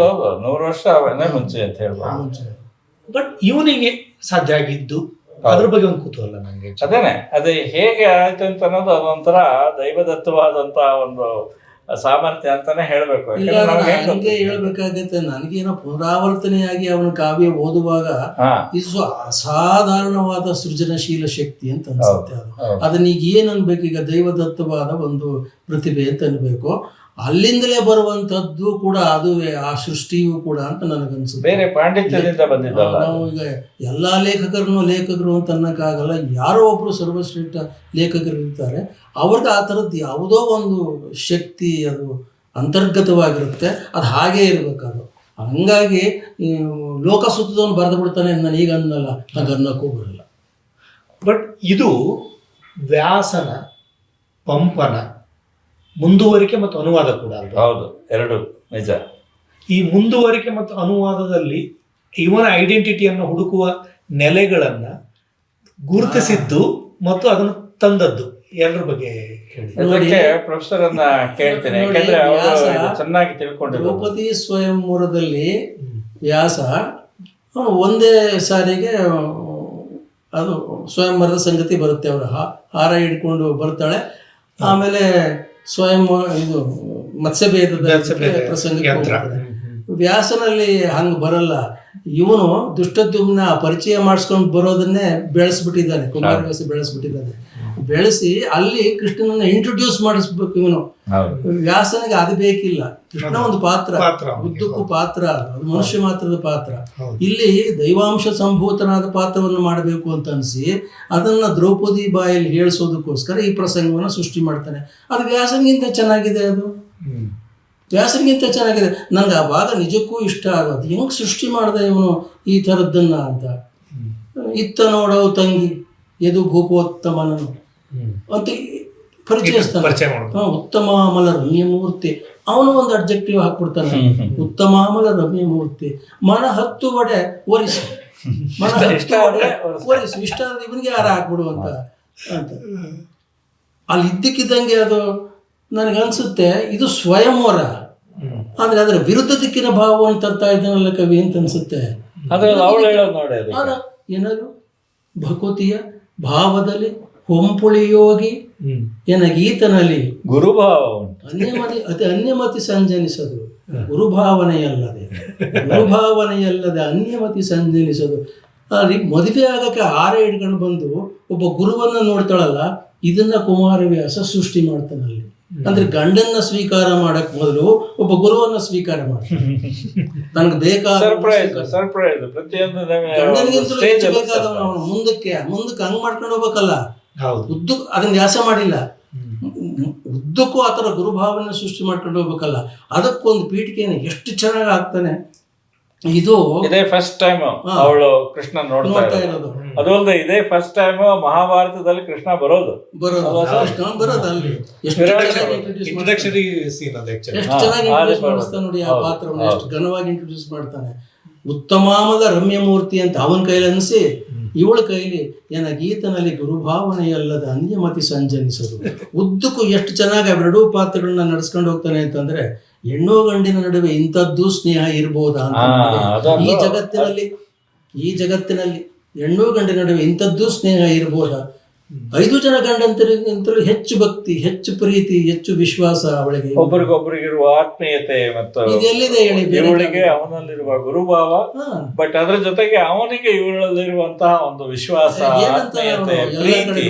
100 ವರ್ಷ ಮುಂಚೆ ಅಂತ ಹೇಳ್ಬೋದು. ಬಟ್ ಇವನಿಗೆ ಸಾಧ್ಯ ಆಗಿದ್ದು ಅದ್ರ ಬಗ್ಗೆ ಒಂದು ಕುತೂಹಲ ನನಗೆ. ಅದೇ ಹೇಗೆ ಆಯ್ತು ಅಂತ ಅನ್ನೋದು ಅದೊಂಥರ ದೈವದತ್ತವಾದಂತ ಒಂದು ಸಾಮರ್ಥ್ಯ ಅಂತಾನೆ ಹೇಳ್ಬೇಕು. ಹಂಗೆ ಹೇಳ್ಬೇಕಾಗತ್ತೆ. ನನಗೇನೋ ಪುನರಾವರ್ತನೆಯಾಗಿ ಅವನ ಕಾವ್ಯ ಓದುವಾಗ ಇದು ಅಸಾಧಾರಣವಾದ ಸೃಜನಶೀಲ ಶಕ್ತಿ ಅಂತ ಅನ್ಸುತ್ತೆ. ಅದನ್ನ ಈಗ ಏನ್ ಅನ್ಬೇಕು, ಈಗ ದೈವದತ್ತವಾದ ಒಂದು ಪ್ರತಿಭೆ ಅಂತ ಅನ್ಬೇಕು. ಅಲ್ಲಿಂದಲೇ ಬರುವಂತದ್ದು ಕೂಡ ಅದುವೇ, ಆ ಸೃಷ್ಟಿಯೂ ಕೂಡ ಅಂತ ನನಗನ್ಸುತ್ತೆ. ಬೇರೆ ಪಾಂಡಿತ್ಯದಿಂದ ಬಂದಿದ್ದಲ್ಲ. ನಾವು ಈಗ ಎಲ್ಲಾ ಲೇಖಕರು ಅಂತ ಅನ್ನಕ್ಕಾಗಲ್ಲ. ಯಾರೋ ಒಬ್ರು ಸರ್ವಶ್ರೇಷ್ಠ ಲೇಖಕರು ಇರ್ತಾರೆ, ಅವ್ರಿಗೆ ಆ ಥರದ್ದು ಯಾವುದೋ ಒಂದು ಶಕ್ತಿ ಅದು ಅಂತರ್ಗತವಾಗಿರುತ್ತೆ. ಅದು ಹಾಗೇ ಇರ್ಬೇಕು ಅದು. ಹಂಗಾಗಿ ಲೋಕ ಸುತ್ತದವನು ಬರೆದು ಬಿಡ್ತಾನೆ ನಾನು ಈಗ ಅನ್ನಲ್ಲ, ಹಾಗೆ ಅನ್ನಕ್ಕೂ ಬರಲ್ಲ. ಬಟ್ ಇದು ವ್ಯಾಸನ, ಪಂಪನ ಮುಂದುವರಿಕೆ ಮತ್ತು ಅನುವಾದ ಕೂಡ ಅಲ್ವಾ? ಹೌದು, ಎರಡು ನಿಜ. ಈ ಮುಂದುವರಿಕೆ ಮತ್ತು ಅನುವಾದದಲ್ಲಿ ಇವನ ಐಡೆಂಟಿಟಿಯನ್ನು ಹುಡುಕುವ ನೆಲೆಗಳನ್ನ ಗುರುತಿಸಿದ್ದು ಮತ್ತು ಅದನ್ನು ತಂದದ್ದು ಎರಡರ ಬಗ್ಗೆ ಹೇಳಿ. ಪ್ರೊಫೆಸರ್ ಅನ್ನ ಕೇಳ್ತೇನೆ, ಯಾಕಂದ್ರೆ ಅವರು ಚೆನ್ನಾಗಿ ತಿಳ್ಕೊಂಡಿದ್ದಾರೆ. ದ್ರೌಪದಿ ಸ್ವಯಂವರದಲ್ಲಿ ವ್ಯಾಸ ಅವನು ಒಂದೇ ಸಾರಿಗೆ ಅದು ಸ್ವಯಂವರದ ಸಂಗತಿ ಬರುತ್ತೆ. ಅವರು ಹಾರ ಹಿಡ್ಕೊಂಡು ಬರ್ತಾಳೆ. ಆಮೇಲೆ ಇದು ಮತ್ಸ್ಯಭೇದದ ಪ್ರಸಂಗ. ವ್ಯಾಸನಲ್ಲಿ ಹಂಗೆ ಬರಲ್ಲ. ಇವನು ದುಷ್ಟದ್ಯುಮ್ನ ಪರಿಚಯ ಮಾಡಿಸ್ಕೊಂಡು ಬರೋದನ್ನೇ ಬೆಳೆಸ್ಬಿಟ್ಟಿದ್ದಾನೆ. ಕುಮಾರವ್ಯಾಸ ಬೆಳೆಸ್ಬಿಟ್ಟಿದ್ದಾನೆ. ಬೆಳೆಸಿ ಅಲ್ಲಿ ಕೃಷ್ಣನನ್ನ ಇಂಟ್ರೊಡ್ಯೂಸ್ ಮಾಡಿಸ್ಬೇಕು ಇವನು. ವ್ಯಾಸನಿಗೆ ಅದು ಬೇಕಿಲ್ಲ. ಕೃಷ್ಣ ಒಂದು ಪಾತ್ರ, ಉದ್ದಕ್ಕೂ ಪಾತ್ರ, ಅದು ಮನುಷ್ಯ ಮಾತ್ರದ ಪಾತ್ರ. ಇಲ್ಲಿ ದೈವಾಂಶ ಸಂಭೂತನಾದ ಪಾತ್ರವನ್ನು ಮಾಡಬೇಕು ಅಂತ ಅನಿಸಿ ಅದನ್ನ ದ್ರೌಪದಿ ಬಾಯಲ್ಲಿ ಹೇಳಿಸೋದಕ್ಕೋಸ್ಕರ ಈ ಪ್ರಸಂಗವನ್ನು ಸೃಷ್ಟಿ ಮಾಡ್ತಾನೆ. ಅದು ವ್ಯಾಸನಿಗಿಂತ ಚೆನ್ನಾಗಿದೆ. ಅದು ವ್ಯಾಸನಿಗಿಂತ ಚೆನ್ನಾಗಿದೆ. ನನಗೆ ಆ ಭಾಗ ನಿಜಕ್ಕೂ ಇಷ್ಟ ಆಗೋದು. ಹೆಂಗ್ ಸೃಷ್ಟಿ ಮಾಡ್ದ ಇವನು ಈ ಥರದ್ದನ್ನ ಅಂತ. ಇತ್ತ ನೋಡವು ತಂಗಿ ಎದು ಭೂಪೋತ್ತಮನನು ಅಂತ ಪರಿಚಯಿಸ್ತಾನೆ. ಉತ್ತಮಾಮಲ ರಮ್ಯಮೂರ್ತಿ. ಅವನು ಒಂದು ಅಬ್ಜೆಕ್ಟಿವ್ ಹಾಕ್ಬಿಡ್ತಾನೆ, ಉತ್ತಮಾಮಲ ರಮ್ಯಮೂರ್ತಿ. ಮನ 10 ವಡೆ ಒರಿಸು, ಮನ 10 ವಡೆ ಒರಿಸು. ಇಷ್ಟ ಆದ್ರೆ ಇವನಿಗೆ ಯಾರು ಹಾಕ್ಬಿಡು ಅಂತ. ಅಲ್ಲಿ ಇದ್ದಕ್ಕಿದ್ದಂಗೆ ಅದು ನನಗನ್ಸುತ್ತೆ ಇದು ಸ್ವಯಂವರ, ಆದ್ರೆ ಅದರ ವಿರುದ್ಧ ದಿಕ್ಕಿನ ಭಾವವನ್ನು ತರ್ತಾ ಇದ್ದಾನಲ್ಲ ಕವಿ ಅಂತ ಅನ್ಸುತ್ತೆ. ಏನಾದ್ರು ಭಕುತಿಯ ಭಾವದಲ್ಲಿ ಹೊಂಪುಳಿಯೋಗಿ ಎನಗೀತನಲ್ಲಿ ಗುರುಭಾವ ಅನ್ಯಮತಿ ಸಂಜನಿಸದು. ಗುರುಭಾವನೆಯಲ್ಲದೆ ಅನ್ಯಮತಿ ಸಂಜನಿಸದು. ಅಲ್ಲಿ ಮದುವೆ ಆಗಕ್ಕೆ ಹಾರ ಹಿಡ್ಕೊಂಡು ಬಂದು ಒಬ್ಬ ಗುರುವನ್ನ ನೋಡ್ತಾಳಲ್ಲ, ಇದನ್ನ ಕುಮಾರವ್ಯಾಸ ಸೃಷ್ಟಿ ಮಾಡ್ತಾನಲ್ಲಿ. ಅಂದ್ರೆ ಗಂಡನ್ನ ಸ್ವೀಕಾರ ಮಾಡಕ್ ಮೊದಲು ಒಬ್ಬ ಗುರುವನ್ನ ಸ್ವೀಕಾರ ಮಾಡ್ತಾನೆ. ನನ್ಗೆ ಬೇಕಾದ ಮುಂದಕ್ಕೆ ಹಂಗ್ ಮಾಡ್ಕೊಂಡು ಹೋಗ್ಬೇಕಲ್ಲ. ಉದ್ದಕ್ಕೂ ಅದನ್ನ ವ್ಯಾಸ ಮಾಡಿಲ್ಲ. ಉದ್ದಕ್ಕೂ ಆತರ ಗುರುಭಾವನೆ ಸೃಷ್ಟಿ ಮಾಡ್ಕೊಂಡು ಹೋಗ್ಬೇಕಲ್ಲ. ಅದಕ್ಕೊಂದು ಪೀಠಿಕೆಯನ್ನು ಎಷ್ಟು ಚೆನ್ನಾಗಿ ಆಗ್ತಾನೆ. ಇದು ಇದೇ ಫಸ್ಟ್ ಟೈಮ್ ಅವಳು ಕೃಷ್ಣ ನೋಡ್ತಾ ಇರೋದು. ಅದು ಅಲ್ಲದೆ ಇದೇ ಫಸ್ಟ್ ಟೈಮ್ ಮಹಾಭಾರತದಲ್ಲಿ ಕೃಷ್ಣ ಬರೋದು ಕೃಷ್ಣ ಬರೋದು ಅಲ್ಲಿ ಎಷ್ಟು ಚೆನ್ನಾಗಿ ಇಂಟ್ರೊಡ್ಯೂಸ್ ಮಾಡಿಸ್ತಾನೆ ನೋಡಿ ಆ ಪಾತ್ರವನ್ನು, ಎಷ್ಟು ಘನವಾಗಿ ಇಂಟ್ರೊಡ್ಯೂಸ್ ಮಾಡ್ತಾನೆ. ಉತ್ತಮಾಮದ ರಮ್ಯಮೂರ್ತಿ ಅಂತ ಅವನ ಕೈಲಿ ಅನಿಸಿ ಇವಳ ಕೈಲಿ ಏನ ಗೀತನಲ್ಲಿ ಗುರುಭಾವನೆಯಲ್ಲದ ಅನ್ಯಮತಿ ಸಂಜನಿಸೋದು. ಉದ್ದಕ್ಕೂ ಎಷ್ಟು ಚೆನ್ನಾಗಿ ಅವೆರಡೂ ಪಾತ್ರಗಳನ್ನ ನಡೆಸ್ಕೊಂಡು ಹೋಗ್ತಾನೆ ಅಂತಂದ್ರೆ, ಹೆಣ್ಣು ಗಂಡಿನ ನಡುವೆ ಇಂಥದ್ದು ಸ್ನೇಹ ಇರ್ಬೋದಾ ಅಂತ. ಈ ಜಗತ್ತಿನಲ್ಲಿ ಹೆಣ್ಣು ಗಂಡಿನ ನಡುವೆ ಇಂಥದ್ದು ಸ್ನೇಹ ಇರ್ಬೋದಾ? 5 ಜನ ಗಂಡಂತರಿಗಿಂತಲೂ ಹೆಚ್ಚು ಭಕ್ತಿ, ಹೆಚ್ಚು ಪ್ರೀತಿ, ಹೆಚ್ಚು ವಿಶ್ವಾಸ ಅವಳಿಗೆ, ಒಬ್ರಿಗೊಬ್ರಿಗಿರುವ ಆತ್ಮೀಯತೆ ಮತ್ತು ಇದೆಲ್ಲಿದೆ ಹೇಳಿ? ಇವಳಿಗೆ ಅವನಲ್ಲಿರುವ ಗುರುಭಾವ, ಬಟ್ ಅದ್ರ ಜೊತೆಗೆ ಅವನಿಗೆ ಇವಳಲ್ಲಿರುವಂತಹ ಒಂದು ವಿಶ್ವಾಸ, ಆತ್ಮೀಯತೆ, ಪ್ರೀತಿ.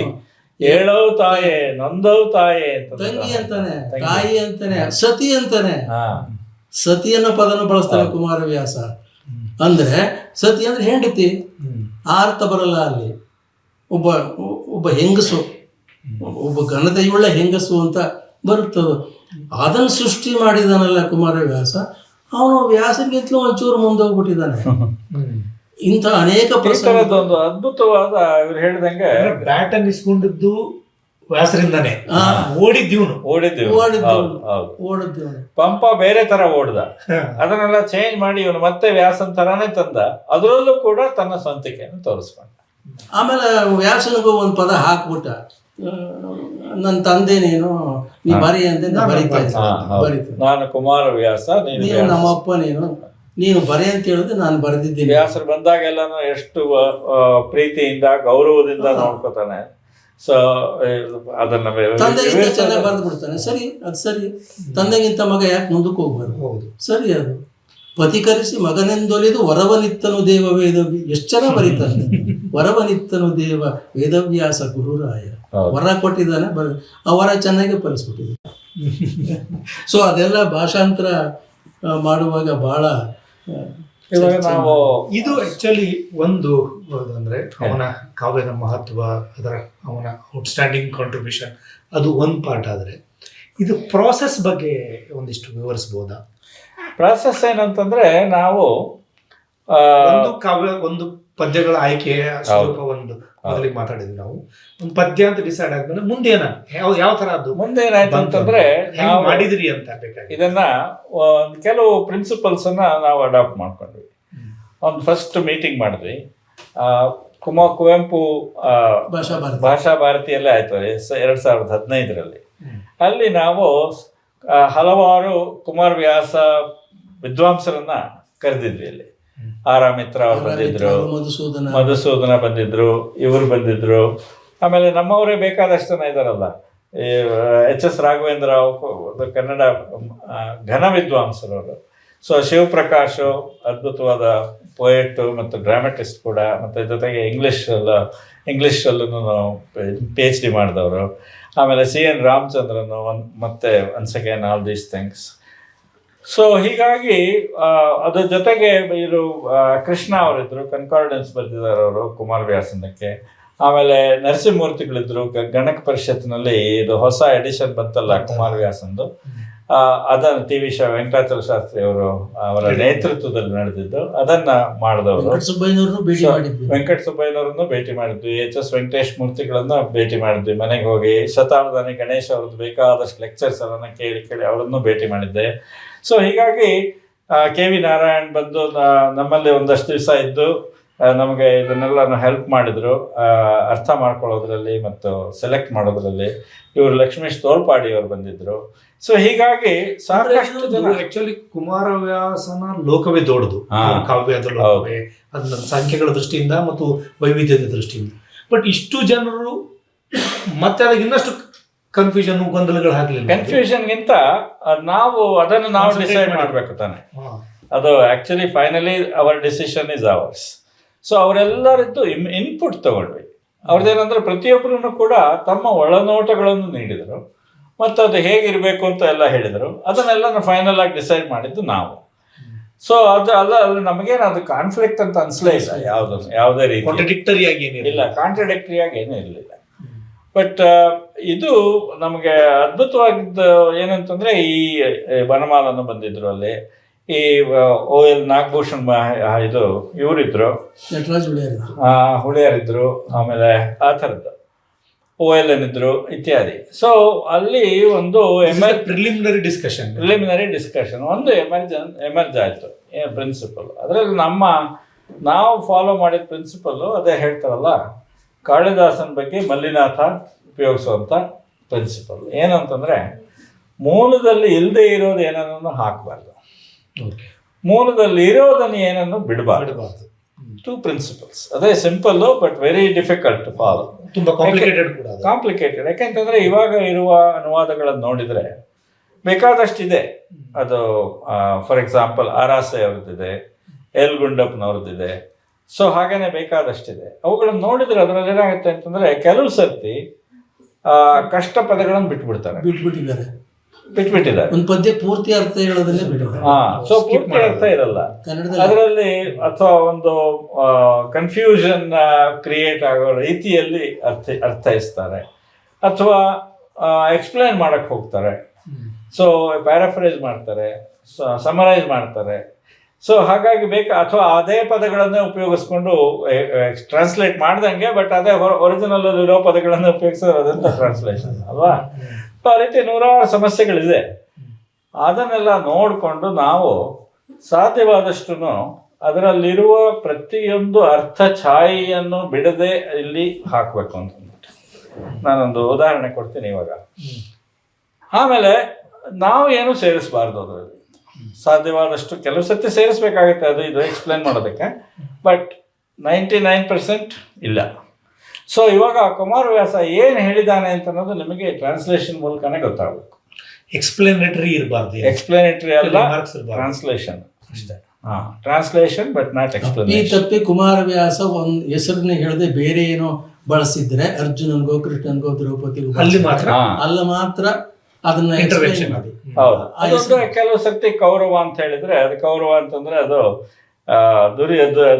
ಹೇಳವ್ ತಾಯೇ ನೊಂದವ್ ತಾಯೇ ಅಂತ, ತಂಗಿ ಅಂತಾನೆ, ತಾಯಿ ಅಂತಾನೆ, ಸತಿ ಅಂತಾನೆ. ಸತಿ ಅನ್ನೋ ಪದನ ಬಳಸ್ತಾನೆ ಕುಮಾರವ್ಯಾಸ. ಅಂದ್ರೆ ಸತಿ ಅಂದ್ರೆ ಹೆಂಡತಿ, ಆ ಅರ್ಥ ಬರಲ್ಲ ಅಲ್ಲಿ. ಒಬ್ಬ ಹೆಂಗಸು, ಒಬ್ಬ ಘನತೆಯುಳ್ಳ ಹೆಂಗಸು ಅಂತ ಬರುತ್ತದು. ಅದನ್ನು ಸೃಷ್ಟಿ ಮಾಡಿದಾನಲ್ಲ ಕುಮಾರವ್ಯಾಸ. ಅವನು ವ್ಯಾಸರಿಗಿಂತಲೂ ಒಂಚೂರು ಮುಂದೋಗ್ಬಿಟ್ಟಿದ್ದಾನೆ. ಇಂಥ ಅನೇಕ ಒಂದು ಅದ್ಭುತವಾದ ಇವ್ರು ಹೇಳಿದಂಗೆ ಬ್ಯಾಟನ್ ಇಸ್ಕೊಂಡಿದ್ದು ವ್ಯಾಸರಿಂದಾನೆ. ಓಡಿದ್ದೀವನು ಪಂಪ ಬೇರೆ ತರ ಓಡ್ದ, ಅದನ್ನೆಲ್ಲ ಚೇಂಜ್ ಮಾಡಿ ಇವನು ಮತ್ತೆ ವ್ಯಾಸನ್ ತರಾನೇ ತಂದ. ಅದರಲ್ಲೂ ಕೂಡ ತನ್ನ ಸ್ವಂತಿಕೆಯನ್ನು ತೋರಿಸ್ಕೊಂಡ. ಆಮೇಲೆ ವ್ಯಾಸನಿಗೂ ಒಂದು ಪದ ಹಾಕ್ಬಿಟ್ಟ, ನನ್ನ ತಂದೆ ನೀನು, ನೀ ಬರೀ ಅಂದೆ ಬರೀತಾ ನಾನು ಕುಮಾರವ್ಯಾಸ, ನೀನು ನಮ್ಮಪ್ಪ, ನೀನು ಬರೀ ಅಂತ ಹೇಳಿದ್ರೆ ನಾನು ಬರೆದಿದ್ದೀನಿ. ವ್ಯಾಸರು ಬಂದಾಗೆಲ್ಲಾನು ಎಷ್ಟು ಪ್ರೀತಿಯಿಂದ ಗೌರವದಿಂದ ನೋಡ್ಕೋತಾನೆ. ಸೊ ಅದನ್ನ ತಂದೆಗಿಂತ ಚೆನ್ನಾಗಿ ಬರೆದು ಬಿಡ್ತಾನೆ. ಸರಿ, ಅದು ಸರಿ. ತಂದೆಗಿಂತ ಮಗ ಯಾಕೆ ಮುಂದಕ್ಕೆ ಹೋಗ್ಬಾರ್ದು? ಸರಿ. ಅದು ಪತಿಕರಿಸಿ ಮಗನೆಂದೊಲಿದು ವರವನಿತ್ತನು ದೇವ ವೇದವ್ಯ, ಎಷ್ಟು ಚೆನ್ನಾಗಿ ಬರೀತಾನೆ. ವರವನಿತ್ತನು ದೇವ ವೇದವ್ಯಾಸ ಗುರುರಾಯ, ವರ ಕೊಟ್ಟಿದ್ದಾನೆ, ಆ ವರ ಚೆನ್ನಾಗಿ ಫಲಿಸ್ಬಿಟ್ಟಿದ್ದಾನೆ. ಸೊ ಅದೆಲ್ಲ ಭಾಷಾಂತರ ಮಾಡುವಾಗ ಬಹಳ ಇದು ಆಕ್ಚುಲಿ ಒಂದು ಅಂದ್ರೆ ಅವನ ಕಾವ್ಯದ ಮಹತ್ವ, ಅವನ ಔಟ್ಸ್ಟ್ಯಾಂಡಿಂಗ್ ಕಾಂಟ್ರಿಬ್ಯೂಷನ್, ಅದು ಒಂದು ಪಾರ್ಟ್. ಆದ್ರೆ ಇದು ಪ್ರಾಸೆಸ್ ಬಗ್ಗೆ ಒಂದಿಷ್ಟು ವಿವರಿಸಬಹುದಾ? ಪ್ರಾಸೆಸ್ ಏನಂತಂದ್ರೆ, ನಾವು ಒಂದು ಕಾವ್ಯ, ಒಂದು ಪದ್ಯಗಳ ಆಯ್ಕೆ ಸ್ವಲ್ಪ ಒಂದು ಮೊದಲಿಗೆ ಮಾತಾಡಿದ್ವಿ ನಾವು. ಒಂದು ಪದ್ಯ ಅಂತ ಡಿಸೈಡ್ ಆದ್ಮೇಲೆ ಮುಂದೆ ಯಾವ ತರ ಅದು ಮುಂದೆ ಏನಾಯ್ತು ಅಂತಂದ್ರೆ, ಮಾಡಿದ್ರಿ ಅಂತ ಇದನ್ನ ಕೆಲವು ಪ್ರಿನ್ಸಿಪಲ್ಸ್ ಅನ್ನ ನಾವು ಅಡಾಪ್ಟ್ ಮಾಡ್ಕೊಂಡ್ವಿ. ಒಂದು ಫಸ್ಟ್ ಮೀಟಿಂಗ್ ಮಾಡಿದ್ವಿ, ಕುವೆಂಪು ಭಾಷಾ ಭಾರತಿಯಲ್ಲೇ ಆಯ್ತು 2015ರಲ್ಲಿ. ಅಲ್ಲಿ ನಾವು ಹಲವಾರು ಕುಮಾರವ್ಯಾಸ ವಿದ್ವಾಂಸರನ್ನ ಕರೆದಿದ್ವಿ. ಅಲ್ಲಿ ಆರಾಮಿತ್ರ ಅವ್ರು ಬಂದಿದ್ರು, ಮಧುಸೂದನ ಬಂದಿದ್ರು, ಇವರು ಬಂದಿದ್ರು. ಆಮೇಲೆ ನಮ್ಮವರೇ ಬೇಕಾದಷ್ಟು ಜನ ಇದಾರಲ್ಲ, HS ರಾಘವೇಂದ್ರ ಕನ್ನಡ ಘನ ವಿದ್ವಾಂಸರವರು. ಸೊ ಶಿವಪ್ರಕಾಶ್ ಅದ್ಭುತವಾದ ಪೊಯೆಟ್ ಮತ್ತು ಡ್ರಾಮೆಟಿಸ್ಟ್ ಕೂಡ, ಮತ್ತು ಜೊತೆಗೆ ಇಂಗ್ಲಿಷಲ್ಲೂ PhD ಮಾಡಿದವರು. ಆಮೇಲೆ CN ರಾಮಚಂದ್ರನು, ಮತ್ತೆ once again all these things. So ಹೀಗಾಗಿ ಅದ್ರ ಜೊತೆಗೆ ಇವರು ಕೃಷ್ಣ ಅವರಿದ್ರು, ಕನ್ಕಾರ್ಡೆನ್ಸ್ ಬರೆದಿದ್ದಾರೆ ಅವರು ಕುಮಾರವ್ಯಾಸನಕ್ಕೆ. ಆಮೇಲೆ ನರಸಿಂಹಮೂರ್ತಿಗಳಿದ್ರು, ಗಣಕ ಪರಿಷತ್ನಲ್ಲಿ ಇದು ಹೊಸ ಎಡಿಷನ್ ಬಂತಲ್ಲ ಕುಮಾರವ್ಯಾಸಂದು, ಅದನ್ನು TV ಶೋ ವೆಂಕಟಾಚಲ ಶಾಸ್ತ್ರಿ ಅವರ ನೇತೃತ್ವದಲ್ಲಿ ನಡೆದಿದ್ದು, ಅದನ್ನ ಮಾಡಿದವರು. ವೆಂಕಟ ಸುಬ್ಬಯ್ಯನವರನ್ನು ಭೇಟಿ ಮಾಡಿದ್ವಿ, HS ವೆಂಕಟೇಶ್ ಮೂರ್ತಿಗಳನ್ನ ಭೇಟಿ ಮಾಡಿದ್ವಿ. ಮನೆಗೆ ಹೋಗಿ ಶತಾವಧಾನಿ ಗಣೇಶ್ ಅವ್ರದ್ದು ಬೇಕಾದಷ್ಟು ಲೆಕ್ಚರ್ಸ್ ಅವರನ್ನ ಕೇಳಿ ಅವರನ್ನು ಭೇಟಿ ಮಾಡಿದ್ದೆ. ಸೊ ಹೀಗಾಗಿ KV ನಾರಾಯಣ್ ಬಂದು ನಮ್ಮಲ್ಲಿ ಒಂದಷ್ಟು ದಿವಸ ಇದ್ದು ನಮಗೆ ಇದನ್ನೆಲ್ಲ ಹೆಲ್ಪ್ ಮಾಡಿದ್ರು, ಅರ್ಥ ಮಾಡ್ಕೊಳ್ಳೋದ್ರಲ್ಲಿ ಮತ್ತು ಸೆಲೆಕ್ಟ್ ಮಾಡೋದ್ರಲ್ಲಿ. ಇವರು ಲಕ್ಷ್ಮೀಶ್ ತೋಳ್ಪಾಡಿ ಅವರು ಬಂದಿದ್ರು. ಸೊ ಹೀಗಾಗಿ ಸಾಕಷ್ಟು ಜನ, ಆಕ್ಚುಲಿ ಕುಮಾರವ್ಯಾಸನ ಲೋಕವೇ ದೊಡ್ಡದು, ಕಾವ್ಯದ ಲೋಕವೇ, ಅದನ್ನ ಸಂಖ್ಯೆಗಳ ದೃಷ್ಟಿಯಿಂದ ಮತ್ತು ವೈವಿಧ್ಯದ ದೃಷ್ಟಿಯಿಂದ. ಬಟ್ ಇಷ್ಟು ಜನರು ಮತ್ತೆ ಅದಕ್ಕೆ ಇನ್ನಷ್ಟು ಕನ್ಫ್ಯೂಷನ್, ಗೊಂದಲಗಳು ಹಾಕಲಿಲ್ಲ. ಕನ್ಫ್ಯೂಷನ್ಗಿಂತ ನಾವು ಅದನ್ನು ನಾವು ಡಿಸೈಡ್ ಮಾಡಬೇಕು ತಾನೆ. ಅದು actually finally our decision is ours. So ಅವರೆಲ್ಲರದ್ದು ಇನ್ಪುಟ್ ತಗೊಂಡ್ವಿ. ಅವ್ರದ್ದೇನಂದ್ರೆ ಪ್ರತಿಯೊಬ್ಬರೂ ಕೂಡ ತಮ್ಮ ಒಳನೋಟಗಳನ್ನು ನೀಡಿದರು, ಮತ್ತು ಅದು ಹೇಗಿರಬೇಕು ಅಂತ ಎಲ್ಲ ಹೇಳಿದರು. ಅದನ್ನೆಲ್ಲ ಫೈನಲ್ ಆಗಿ ಡಿಸೈಡ್ ಮಾಡಿದ್ದು ನಾವು. ಸೊ ಅದು ನಮಗೇನು ಅದು ಕಾನ್ಫ್ಲಿಕ್ಟ್ ಅಂತ ಅನ್ಸಲೇ ಇಲ್ಲ, ಯಾವುದೇ ರೀತಿ ಕಾಂಟ್ರಡಿಕ್ಟರಿ ಆಗಿ ಏನೂ ಇರಲಿಲ್ಲ. ಬಟ್ ಇದು ನಮಗೆ ಅದ್ಭುತವಾಗಿದ್ದ ಏನಂತಂದ್ರೆ, ಈ ವನಮಾಲನ್ನು ಬಂದಿದ್ರು ಅಲ್ಲಿ, ಈ ಓ ಎಲ್ ನಾಗಭೂಷಣ್ ಇದು ಇವರಿದ್ರು, ನಟರಾಜ್ ಹುಳಿಯಾರಿದ್ರು. ಹುಳಿಯಾರಿದ್ರು, ಆಮೇಲೆ ಆ ಥರದ್ದು ಓ ಎಲ್ ಎನ್ ಇದ್ರು ಇತ್ಯಾದಿ. ಸೊ ಅಲ್ಲಿ ಒಂದು ಪ್ರಿಲಿಮಿನರಿ ಡಿಸ್ಕಷನ್ ಒಂದು ಎಮರ್ಜ್ ಆಯಿತು ಪ್ರಿನ್ಸಿಪಲ್. ಅದರಲ್ಲಿ ನಾವು ಫಾಲೋ ಮಾಡಿದ ಪ್ರಿನ್ಸಿಪಲ್ಲು ಅದೇ ಹೇಳ್ತಾರಲ್ಲ, ಕಾಳಿದಾಸನ ಬಗ್ಗೆ ಮಲ್ಲಿನಾಥ ಉಪಯೋಗಿಸುವಂಥ ಪ್ರಿನ್ಸಿಪಲ್ ಏನಂತಂದರೆ, ಮೂಲದಲ್ಲಿ ಇಲ್ಲದೆ ಇರೋದು ಏನನ್ನು ಹಾಕಬಾರ್ದು, ಮೂಲದಲ್ಲಿ ಇರೋದನ್ನು ಏನನ್ನು ಬಿಡಬಾರ್ದು. 2 ಪ್ರಿನ್ಸಿಪಲ್ಸ್. ಅದೇ simple but very difficult to follow, ತುಂಬ ಕಾಂಪ್ಲಿಕೇಟೆಡ್. ಯಾಕೆಂತಂದರೆ ಇವಾಗ ಇರುವ ಅನುವಾದಗಳನ್ನು ನೋಡಿದರೆ ಬೇಕಾದಷ್ಟಿದೆ. ಅದು ಫಾರ್ ಎಕ್ಸಾಂಪಲ್ ಆರಾಸೆ ಅವ್ರದ್ದಿದೆ, ಎಲ್ ಗುಂಡಪ್ಪನವ್ರದ್ದಿದೆ. ಸೊ ಹಾಗೇನೆ ಬೇಕಾದಷ್ಟಿದೆ. ಅವುಗಳನ್ನು ನೋಡಿದರೆ ಅದರಲ್ಲಿ ಏನಾಗುತ್ತೆ ಅಂತಂದರೆ, ಕೆಲವು ಸರ್ತಿ ಕಷ್ಟ ಪದಗಳನ್ನು ಬಿಟ್ಬಿಟ್ಟಿದ್ದಾರೆ. ಒಂದು ಪದ್ಯ ಪೂರ್ತಿ ಅರ್ಥ ಹೇಳೋದನ್ನೇ ಬಿಟ್ಟಿದ್ದಾರೆ. ಸೊ ಪೂರ್ತಿ ಅರ್ಥ ಇರಲ್ಲ ಅದರಲ್ಲಿ, ಅಥವಾ ಒಂದು ಕನ್ಫ್ಯೂಷನ್ ಕ್ರಿಯೇಟ್ ಆಗೋ ರೀತಿಯಲ್ಲಿ ಅರ್ಥೈಸ್ತಾರೆ, ಅಥವಾ ಎಕ್ಸ್ಪ್ಲೈನ್ ಮಾಡಕ್ಕೆ ಹೋಗ್ತಾರೆ. ಸೊ ಪ್ಯಾರಾಫ್ರೈಸ್ ಮಾಡ್ತಾರೆ, ಸಮರೈಸ್ ಮಾಡ್ತಾರೆ. ಸೊ ಹಾಗಾಗಿ ಅಥವಾ ಅದೇ ಪದಗಳನ್ನೇ ಉಪಯೋಗಿಸ್ಕೊಂಡು ಟ್ರಾನ್ಸ್ಲೇಟ್ ಮಾಡ್ದಂಗೆ, ಬಟ್ ಅದೇ ಒರಿಜಿನಲ್ ಇರೋ ಪದಗಳನ್ನೇ ಉಪಯೋಗಿಸೋದು ಅದಂತ ಟ್ರಾನ್ಸ್ಲೇಷನ್ ಅಲ್ವಾ. ಆ ರೀತಿ ನೂರಾರು ಸಮಸ್ಯೆಗಳಿದೆ. ಅದನ್ನೆಲ್ಲ ನೋಡಿಕೊಂಡು ನಾವು ಸಾಧ್ಯವಾದಷ್ಟು ಅದರಲ್ಲಿರುವ ಪ್ರತಿಯೊಂದು ಅರ್ಥ ಛಾಯೆಯನ್ನು ಬಿಡದೆ ಇಲ್ಲಿ ಹಾಕಬೇಕು ಅಂತಂದ್ಬಿಟ್ಟು ನಾನೊಂದು ಉದಾಹರಣೆ ಕೊಡ್ತೀನಿ ಇವಾಗ. ಆಮೇಲೆ ನಾವು ಏನು ಸೇರಿಸಬಾರ್ದು ಅದರಲ್ಲಿ, ಸಾಧ್ಯವಾದಷ್ಟು ಕೆಲವು ಸತಿ ಸೇರಿಸ್ಬೇಕಾಗುತ್ತೆ, ಅದು ಇದು ಎಕ್ಸ್ಪ್ಲೇನ್ ಮಾಡೋದಕ್ಕೆ, ಬಟ್ 99% ಇಲ್ಲ. ಸೊ ಇವಾಗ ಕುಮಾರವ್ಯಾಸ ಏನು ಹೇಳಿದ್ದಾನೆ ಅಂತ ಅನ್ನೋದು ನಿಮಗೆ ಟ್ರಾನ್ಸ್ಲೇಷನ್ ಮೂಲಕನೇ ಗೊತ್ತಾಗಬೇಕು. ಎಕ್ಸ್ಪ್ಲೇನೇಟರಿ ಅಲ್ಲ, ಟ್ರಾನ್ಸ್ಲೇಷನ್ ಅಷ್ಟೇ. Translation but not explanation. ತಪ್ಪಿ ಕುಮಾರವ್ಯಾಸ ಒಂದು ಹೆಸರನ್ನ ಹೇಳದೆ ಬೇರೆ ಏನೋ ಬಳಸಿದ್ರೆ ಅರ್ಜುನನ್ಗೋ ಕೃಷ್ಣನ್ಗೋ ದ್ರೌಪದಿಗೋ ಅಲ್ಲಿ ಮಾತ್ರ ಅದನ್ನ ಇಂಟರ್ವೆನ್ಷನ್ ಮಾಡಿ. ಹೌದು. ಕೆಲವು ಸರ್ತಿ ಕೌರವ ಅಂತ ಹೇಳಿದ್ರೆ, ಅದು ಕೌರವ ಅಂತಂದ್ರೆ ಅದು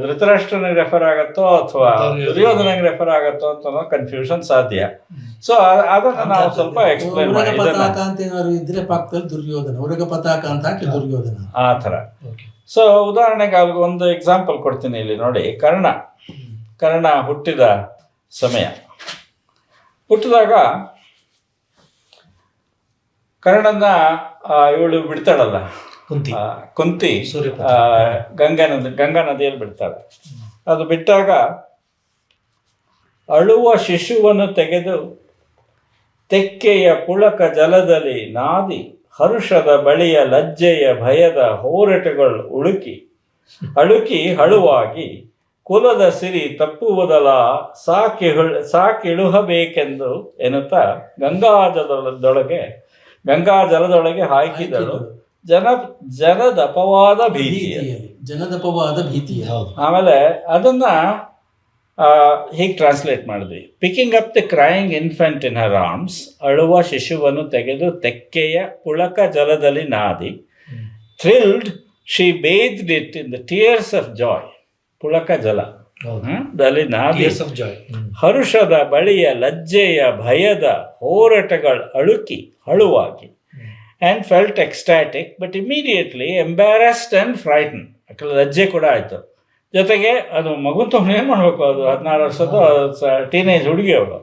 ಧೃತರಾಷ್ಟ್ರನಿಗೆ ರೆಫರ್ ಆಗತ್ತೋ ಅಥವಾ ದುರ್ಯೋಧನಿಗೆ ರೆಫರ್ ಆಗತ್ತೋ ಅಂತ ಕನ್ಫ್ಯೂಷನ್ ಸಾಧ್ಯ. ಸೊ ಅದನ್ನ ನಾವು ಸ್ವಲ್ಪ ಎಕ್ಸ್ಪ್ಲೈನ್ ಮಾಡಿ. ಪತಾಕ ಅಂತ ಏನಾದ್ರು ಇದ್ರೆ ಪಕ್ಕದಲ್ಲಿ ದುರ್ಯೋಧನ, ಉರಗ ಪತಾಕ ಅಂತ ಹಾಕಿ ದುರ್ಯೋಧನ, ಆ ಥರ. ಸೊ ಉದಾಹರಣೆಗೆ ಒಂದು ಎಕ್ಸಾಂಪಲ್ ಕೊಡ್ತೀನಿ ಇಲ್ಲಿ ನೋಡಿ. ಕರ್ಣ ಹುಟ್ಟಿದ ಸಮಯ, ಹುಟ್ಟಿದಾಗ ಕರ್ಣನ ಇವಳು ಬಿಡ್ತಾಳಲ್ಲ ಕುಂತಿ, ಗಂಗಾ ನದಿಯಲ್ಲಿ ಬಿಡ್ತಾಳೆ. ಅದು ಬಿಟ್ಟಾಗ ಅಳುವ ಶಿಶುವನ್ನು ತೆಗೆದು ತೆಕ್ಕೆಯ ಪುಳಕ ಜಲದಲ್ಲಿ ನಾದಿ, ಹರುಷದ ಬಳಿಯ ಲಜ್ಜೆಯ ಭಯದ ಹೋರಾಟಗಳು ಅಳುಕಿ ಹಳುವಾಗಿ, ಕುಲದ ಸಿರಿ ತಪ್ಪುವುದಲ್ಲ ಸಾಕಿಳುಹಬೇಕೆಂದು ಎನ್ನುತ್ತಾ ಗಂಗಾಜಲದೊಳಗೆ ಹಾಕಿದಳು ಜನದಪವಾದ ಭೀತಿ. ಆಮೇಲೆ ಅದನ್ನ ಹೀಗೆ ಟ್ರಾನ್ಸ್ಲೇಟ್ ಮಾಡಿದ್ವಿ. Picking up the crying infant in her arms, ಅಳುವ ಶಿಶುವನ್ನು ತೆಗೆದು ತೆಕ್ಕೆಯ ಪುಳಕ ಜಲದಲ್ಲಿ ನಾದಿ, thrilled she bathed it in the tears of joy. ಪುಳಕ ಜಲ ದಲ್ಲಿ ನಾದಿ, ಹರುಷದ ಬಳಿಯ ಲಜ್ಜೆಯ ಭಯದ ಹೋರಾಟಗಳು ಹಳುವಾಗಿ, and felt ecstatic but immediately embarrassed and frightened. ಯಾಕಂದ್ರೆ ಲಜ್ಜೆ ಕೂಡ ಆಯಿತು, ಜೊತೆಗೆ ಅದು ಮಗುನ್ ತಗೊಂಡು ಏನು ಮಾಡಬೇಕು, ಅದು 16 ವರ್ಷದ ಟೀನೇಜ್ ಹುಡುಗಿ ಅವಳು.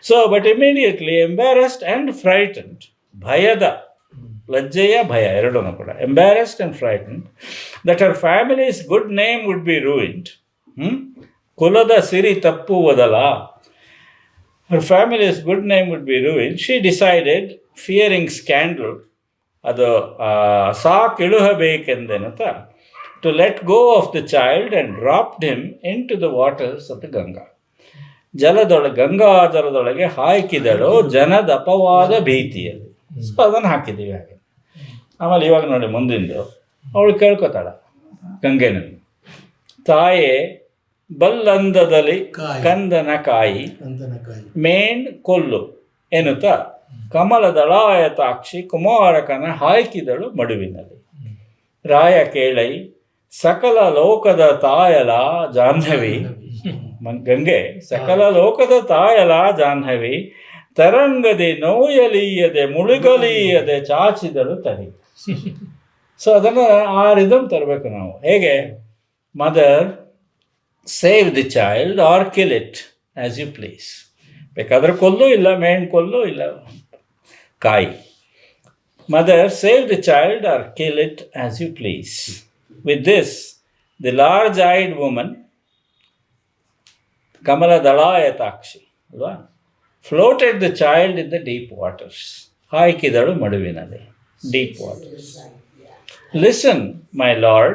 So but immediately embarrassed and frightened, ಭಯದ ಲಜ್ಜೆಯ ಭಯ ಎರಡೂ ಕೂಡ, embarrassed and frightened, that our family's good name would be ruined. ಕುಲದ ಸಿರಿ ತಪ್ಪುವುದಲ್ಲ, her family's good name would be ruined. She decided, fearing scandal, ಅದು ಸಾಕಿಳುಹಬೇಕೆಂದೆನ್ನುತ್ತ, to let go of the child and dropped him into the waters of the Ganga. Ganga ಜಲದೊಳಗೆ ಹಾಕಿದಳು ಜನದ ಅಪವಾದ ಭೀತಿಯಲ್ಲಿ. ಸೊ ಅದನ್ನು ಹಾಕಿದ್ದೀವಿ ಹಾಗೆ. ಆಮೇಲೆ ಇವಾಗ ನೋಡಿ ಮುಂದಿಂದು, ಅವಳು ಕೇಳ್ಕೊತಾಳ ಗಂಗೆನಲ್ಲಿ, ತಾಯೇ ಬಲ್ಲಂದದಲ್ಲಿ ಕಂದನ ಕಾಯಿ ಮೇಣ್ ಕೊಲ್ಲು ಎನ್ನುತ್ತಾ ಕಮಲದಳಾಯತಾಕ್ಷಿ ಕುಮಾರಕನ ಹಾಕಿದಳು ಮಡುವಿನಲ್ಲಿ. ರಾಯ ಕೇಳೈ ಸಕಲ ಲೋಕದ ತಾಯಲ ಜಾಹ್ನವಿ, ಗಂಗೆ ಸಕಲ ಲೋಕದ ತಾಯಲ ಜಾಹ್ನವಿ, ತರಂಗದೆ ನೋಯಲೀಯದೆ ಮುಳುಗಲೀಯದೆ ಚಾಚಿದಳು ತನಿ. ಸೊ ಅದನ್ನು ಆ ರಿದಮ್ ತರಬೇಕು ನಾವು. ಹೇಗೆ mother save the child or kill it as you please. ಬೇಕಾದ್ರೆ ಕೊಲ್ಲು, ಇಲ್ಲ ಮೇಣ್ ಕೊಲ್ಲು, ಇಲ್ಲ ಕಾಯಿ. Mother, save the child or kill it as you please. With this, the large-eyed woman, Kamala Dalayatakshi, floated the child in the deep waters. Haikidalu maduvinalli, deep waters. Listen, my lord,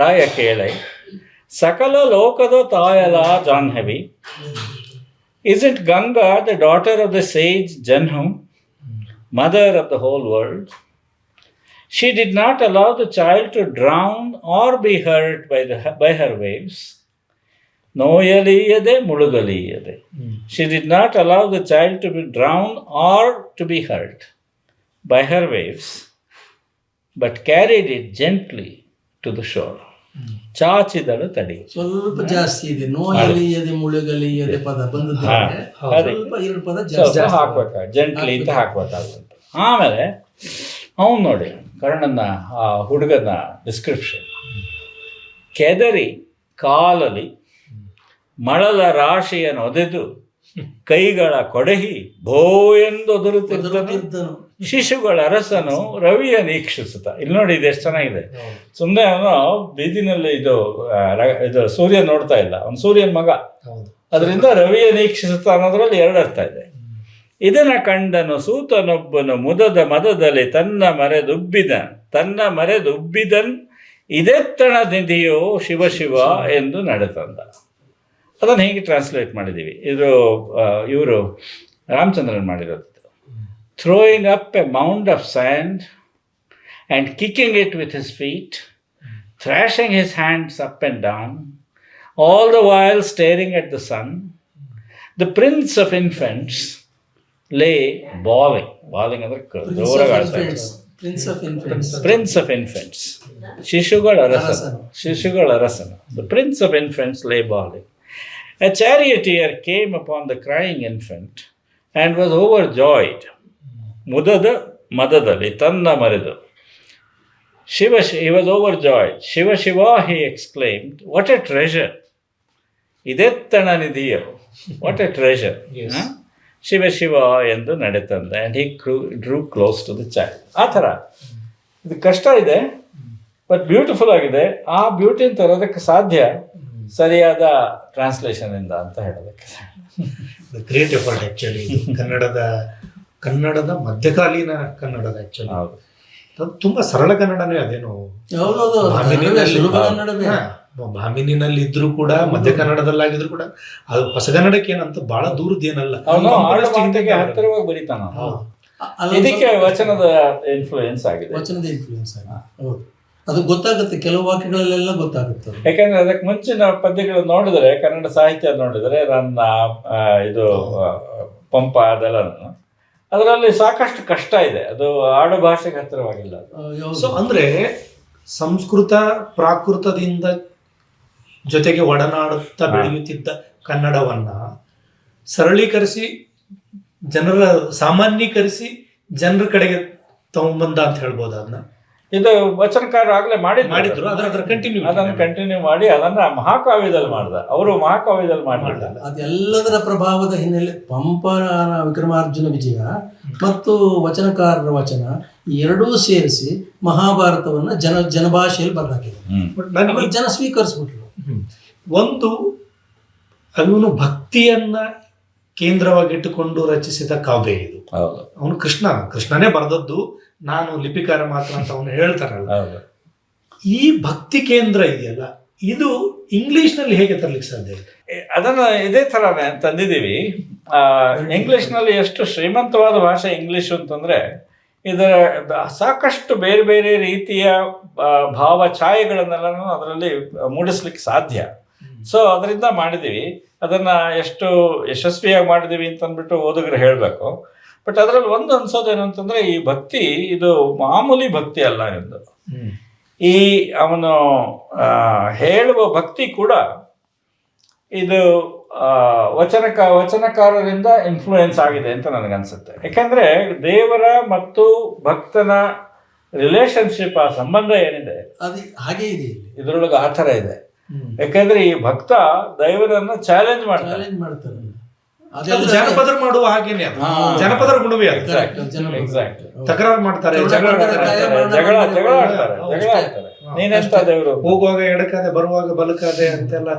Raya Kelai, Sakala Lokada Tayala Janhavi. Isn't Ganga the daughter of the sage Janhu, mother of the whole world? She did not allow the child to drown or be hurt by her waves. Noyaliyade mulugaliyade. She did not allow the child to be drowned or to be hurt by her waves, but carried it gently to the shore. ಚಾಚಿದಳು ತಡಿ. ಸ್ವಲ್ಪ ಜಾಸ್ತಿ ಇದೆ, ನೋಯಲಿಯದೆ ಮುಳುಗಲಿಯದೆ ಪದ ಬಂದದ್ದೇ ಸ್ವಲ್ಪ 2 ಪದ ಜಾಸ್ತಿ ಹಾಕ್ಬೇಕಾಗ, ಜೆಂಟ್ಲಿ ಅಂತ ಹಾಕ್ಬೇಕಾಗುತ್ತೆ. ಆಮೇಲೆ ಅವನು ನೋಡಿ ಕರ್ಣನ ಆ ಹುಡುಗನ ಡಿಸ್ಕ್ರಿಪ್ಷನ್. ಕೆದರಿ ಕಾಲಲಿ ಮಳಲ ರಾಶಿಯನ್ನು ಒದೆದು ಕೈಗಳ ಕೊಡಹಿ ಭೋ ಎಂದೊದರುತ್ತಿದ್ದನು ಶಿಶುಗಳ ಅರಸನು ರವಿಯ ನೀಕ್ಷಿಸುತ್ತ. ಇಲ್ಲಿ ನೋಡಿ, ಇದು ಎಷ್ಟು ಚೆನ್ನಾಗಿದೆ. ಸುಮ್ಮನೆ ಅವನು ಬೀದಿನಲ್ಲಿ ಇದು ಸೂರ್ಯ ನೋಡ್ತಾ ಇಲ್ಲ, ಅವನು ಸೂರ್ಯನ ಮಗ, ಅದರಿಂದ ರವಿಯ ನೀಕ್ಷಿಸುತ್ತ ಅನ್ನೋದ್ರಲ್ಲಿ 2 ಅರ್ಥ ಇದೆ. ಇದನ್ನ ಕಂಡನು ಸೂತನೊಬ್ಬನು ಮುದದ ಮದದಲ್ಲಿ ತನ್ನ ಮರೆದುಬ್ಬಿದನ್ ಇದೆತ್ತಣ ನಿಧಿಯೋ ಶಿವ ಶಿವ ಎಂದು ನಡೆತಂದ. ಅದನ್ನು ಹೇಗೆ ಟ್ರಾನ್ಸ್ಲೇಟ್ ಮಾಡಿದ್ದೀವಿ, ಇದು ಇವರು ರಾಮಚಂದ್ರನ್ ಮಾಡಿರೋದು. Throwing up a mound of sand and kicking it with his feet, thrashing his hands up and down, all the while staring at the sun, the prince of infants lay bawling ಅಂದ್ರೆ Prince of infants. ಶಿಶುಗಳ ಅರಸನು. The prince of infants lay bawling. A charioteer came upon the crying infant and was overjoyed. ಮುದದ ಮದದಲ್ಲಿ ತನ್ನ ಮರೆದು. He was overjoyed. Shiva Shiva, he exclaimed, what a treasure. ಇದೆತ್ತಣ ನಿಧಿಯೋ, what a treasure. Shiva Shiva ಎಂದು ನಡೆತಂದ. And he drew close to the child. ಆ ಥರ ಇದು ಕಷ್ಟ ಇದೆ, ಬಟ್ ಬ್ಯೂಟಿಫುಲ್ ಆಗಿದೆ. ಆ ಬ್ಯೂಟಿನ ತರೋದಕ್ಕೆ ಸಾಧ್ಯ ಸರಿಯಾದ ಟ್ರಾನ್ಸ್ಲೇಷನಿಂದ ಅಂತ ಹೇಳೋದಕ್ಕೆ. Great effort actually. ಕನ್ನಡದ ಮಧ್ಯಕಾಲೀನ ಕನ್ನಡದ ಆ್ಯಕ್ಚುಲಿ ಅದು ತುಂಬ ಸರಳ ಕನ್ನಡನೇ. ಅದೇನು ಭಾಮಿನಿನಲ್ಲಿ ಇದ್ರು ಕೂಡ, ಮಧ್ಯ ಕನ್ನಡದಲ್ಲಾಗಿದ್ರು ಕೂಡ, ಅದು ಹೊಸಗನ್ನಡಕ್ಕೆ ಏನಂತ ಬಹಳ ದೂರದ್ದೇನಲ್ಲ. ಹತ್ತಿರವಾಗಿ ಬರೀತಾನ. ಇದಕ್ಕೆ ವಚನದ ಇನ್ಫ್ಲೂಯೆನ್ಸ್ ಆಗಿದೆ. ಹೌದು, ಅದು ಗೊತ್ತಾಗುತ್ತೆ, ಕೆಲವು ವಾಕ್ಯಗಳಲ್ಲೆಲ್ಲ ಗೊತ್ತಾಗುತ್ತೆ. ಯಾಕಂದ್ರೆ ಅದಕ್ಕೆ ಮುಂಚಿನ ಪದ್ಯಗಳು ನೋಡಿದ್ರೆ, ಕನ್ನಡ ಸಾಹಿತ್ಯ ನೋಡಿದ್ರೆ, ನನ್ನ ಇದು ಪಂಪ ಅದೆಲ್ಲ, ಅದರಲ್ಲಿ ಸಾಕಷ್ಟು ಕಷ್ಟ ಇದೆ. ಅದು ಆಡು ಭಾಷೆಗೆ ಹತ್ತಿರವಾಗಿಲ್ಲ. ಸೊ ಅಂದ್ರೆ ಸಂಸ್ಕೃತ ಪ್ರಾಕೃತದಿಂದ ಜೊತೆಗೆ ಒಡನಾಡುತ್ತಾ ಬೆಳೆಯುತ್ತಿದ್ದ ಕನ್ನಡವನ್ನ ಸರಳೀಕರಿಸಿ ಸಾಮಾನ್ಯೀಕರಿಸಿ ಜನರ ಕಡೆಗೆ ತಗೊಂಬಂದ ಅಂತ ಹೇಳ್ಬೋದು. ಅದನ್ನ ಇದು ವಚನಕಾರ ಆಗ್ಲೇ ಮಾಡಿದ್ರು, ಅದನ್ನು ಕಂಟಿನ್ಯೂ ಮಾಡಿ ಅದನ್ನ ಮಹಾಕಾವ್ಯದಲ್ಲಿ ಮಾಡ್ದ. ಅವರು ಮಹಾಕಾವ್ಯದಲ್ಲಿ ಮಾಡಲಿಲ್ಲ. ಅದೆಲ್ಲದರ ಪ್ರಭಾವದ ಹಿನ್ನೆಲೆ ಪಂಪನ ವಿಕ್ರಮಾರ್ಜುನ ವಿಜಯ ಮತ್ತು ವಚನಕಾರರ ವಚನ ಎರಡೂ ಸೇರಿಸಿ ಮಹಾಭಾರತವನ್ನ ಜನಭಾಷೆಯಲ್ಲಿ ಬರ್ದಾಕಿದ್ರು. ಜನ ಸ್ವೀಕರಿಸ್ಬಿಟ್ರು. ಒಂದು ಅವನು ಭಕ್ತಿಯನ್ನ ಕೇಂದ್ರವಾಗಿಟ್ಟುಕೊಂಡು ರಚಿಸಿದ ಕಾವ್ಯ ಇದು. ಅವನು ಕೃಷ್ಣನೇ ಬರೆದದ್ದು, ನಾನು ಲಿಪಿಕಾರ ಮಾತ್ರ ಅಂತ ಅವನು ಹೇಳ್ತಾರಲ್ಲ. ಈ ಭಕ್ತಿ ಕೇಂದ್ರ ಇದೆಯಲ್ಲ, ಇದು ಇಂಗ್ಲಿಷ್ನಲ್ಲಿ ಹೇಗೆ ತರಲಿಕ್ಕೆ ಸಾಧ್ಯ? ಅದನ್ನ ಇದೇ ಥರನೇ ತಂದಿದ್ದೀವಿ. ಇಂಗ್ಲಿಷ್ನಲ್ಲಿ ಎಷ್ಟು ಶ್ರೀಮಂತವಾದ ಭಾಷೆ ಇಂಗ್ಲಿಷ್ ಅಂತಂದರೆ, ಇದರ ಸಾಕಷ್ಟು ಬೇರೆ ಬೇರೆ ರೀತಿಯ ಭಾವ ಛಾಯೆಗಳನ್ನೆಲ್ಲ ಅದರಲ್ಲಿ ಮೂಡಿಸ್ಲಿಕ್ಕೆ ಸಾಧ್ಯ. ಸೊ ಅದರಿಂದ ಮಾಡಿದ್ದೀವಿ. ಅದನ್ನು ಎಷ್ಟು ಯಶಸ್ವಿಯಾಗಿ ಮಾಡಿದ್ದೀವಿ ಅಂತಂದ್ಬಿಟ್ಟು ಓದುಗರು ಹೇಳಬೇಕು. ಬಟ್ ಅದರಲ್ಲಿ ಒಂದು ಅನ್ಸೋದೇನು ಅಂತಂದರೆ, ಈ ಭಕ್ತಿ ಇದು ಮಾಮೂಲಿ ಭಕ್ತಿ ಅಲ್ಲ ಎಂದು. ಈ ಅವನು ಹೇಳುವ ಭಕ್ತಿ ಕೂಡ ಇದು ವಚನಕಾರರಿಂದ ಇನ್ಫ್ಲೂಯೆನ್ಸ್ ಆಗಿದೆ ಅಂತ ನನಗನ್ಸುತ್ತೆ. ಯಾಕೆಂದರೆ ದೇವರ ಮತ್ತು ಭಕ್ತನ ರಿಲೇಶನ್ಶಿಪ್, ಆ ಸಂಬಂಧ ಏನಿದೆ ಅದು ಹಾಗೆ ಇದೆ ಇಲ್ಲಿ. ಇದ್ರೊಳಗೆ ಆ ಥರ ಇದೆ. ಯಾಕಂದ್ರೆ ಈ ಭಕ್ತ ದೈವರನ್ನ ಚಾಲೆಂಜ್ ಮಾಡ್ತಾನೆ. ಚಾಲೆಂಜ್ ಮಾಡ್ತಾರೆ. ಅದು ಜನಪದರು ಮಾಡುವ ಹಾಗೇನೆ, ಅದು ಜನಪದರ ಗುಣವೇ ಅದು. ಎಕ್ಸಾಕ್ಟ್ಲಿ. ತಕರಾರು ಮಾಡ್ತಾರೆ, ಜಗಳ ಆಡ್ತಾರೆ. ನೀನೆಂತ ದೇವರು, ಹೋಗುವಾಗ ಎಡಕಾದೆ ಬರುವಾಗ ಬಲಕಾದೆ ಅಂತೆಲ್ಲ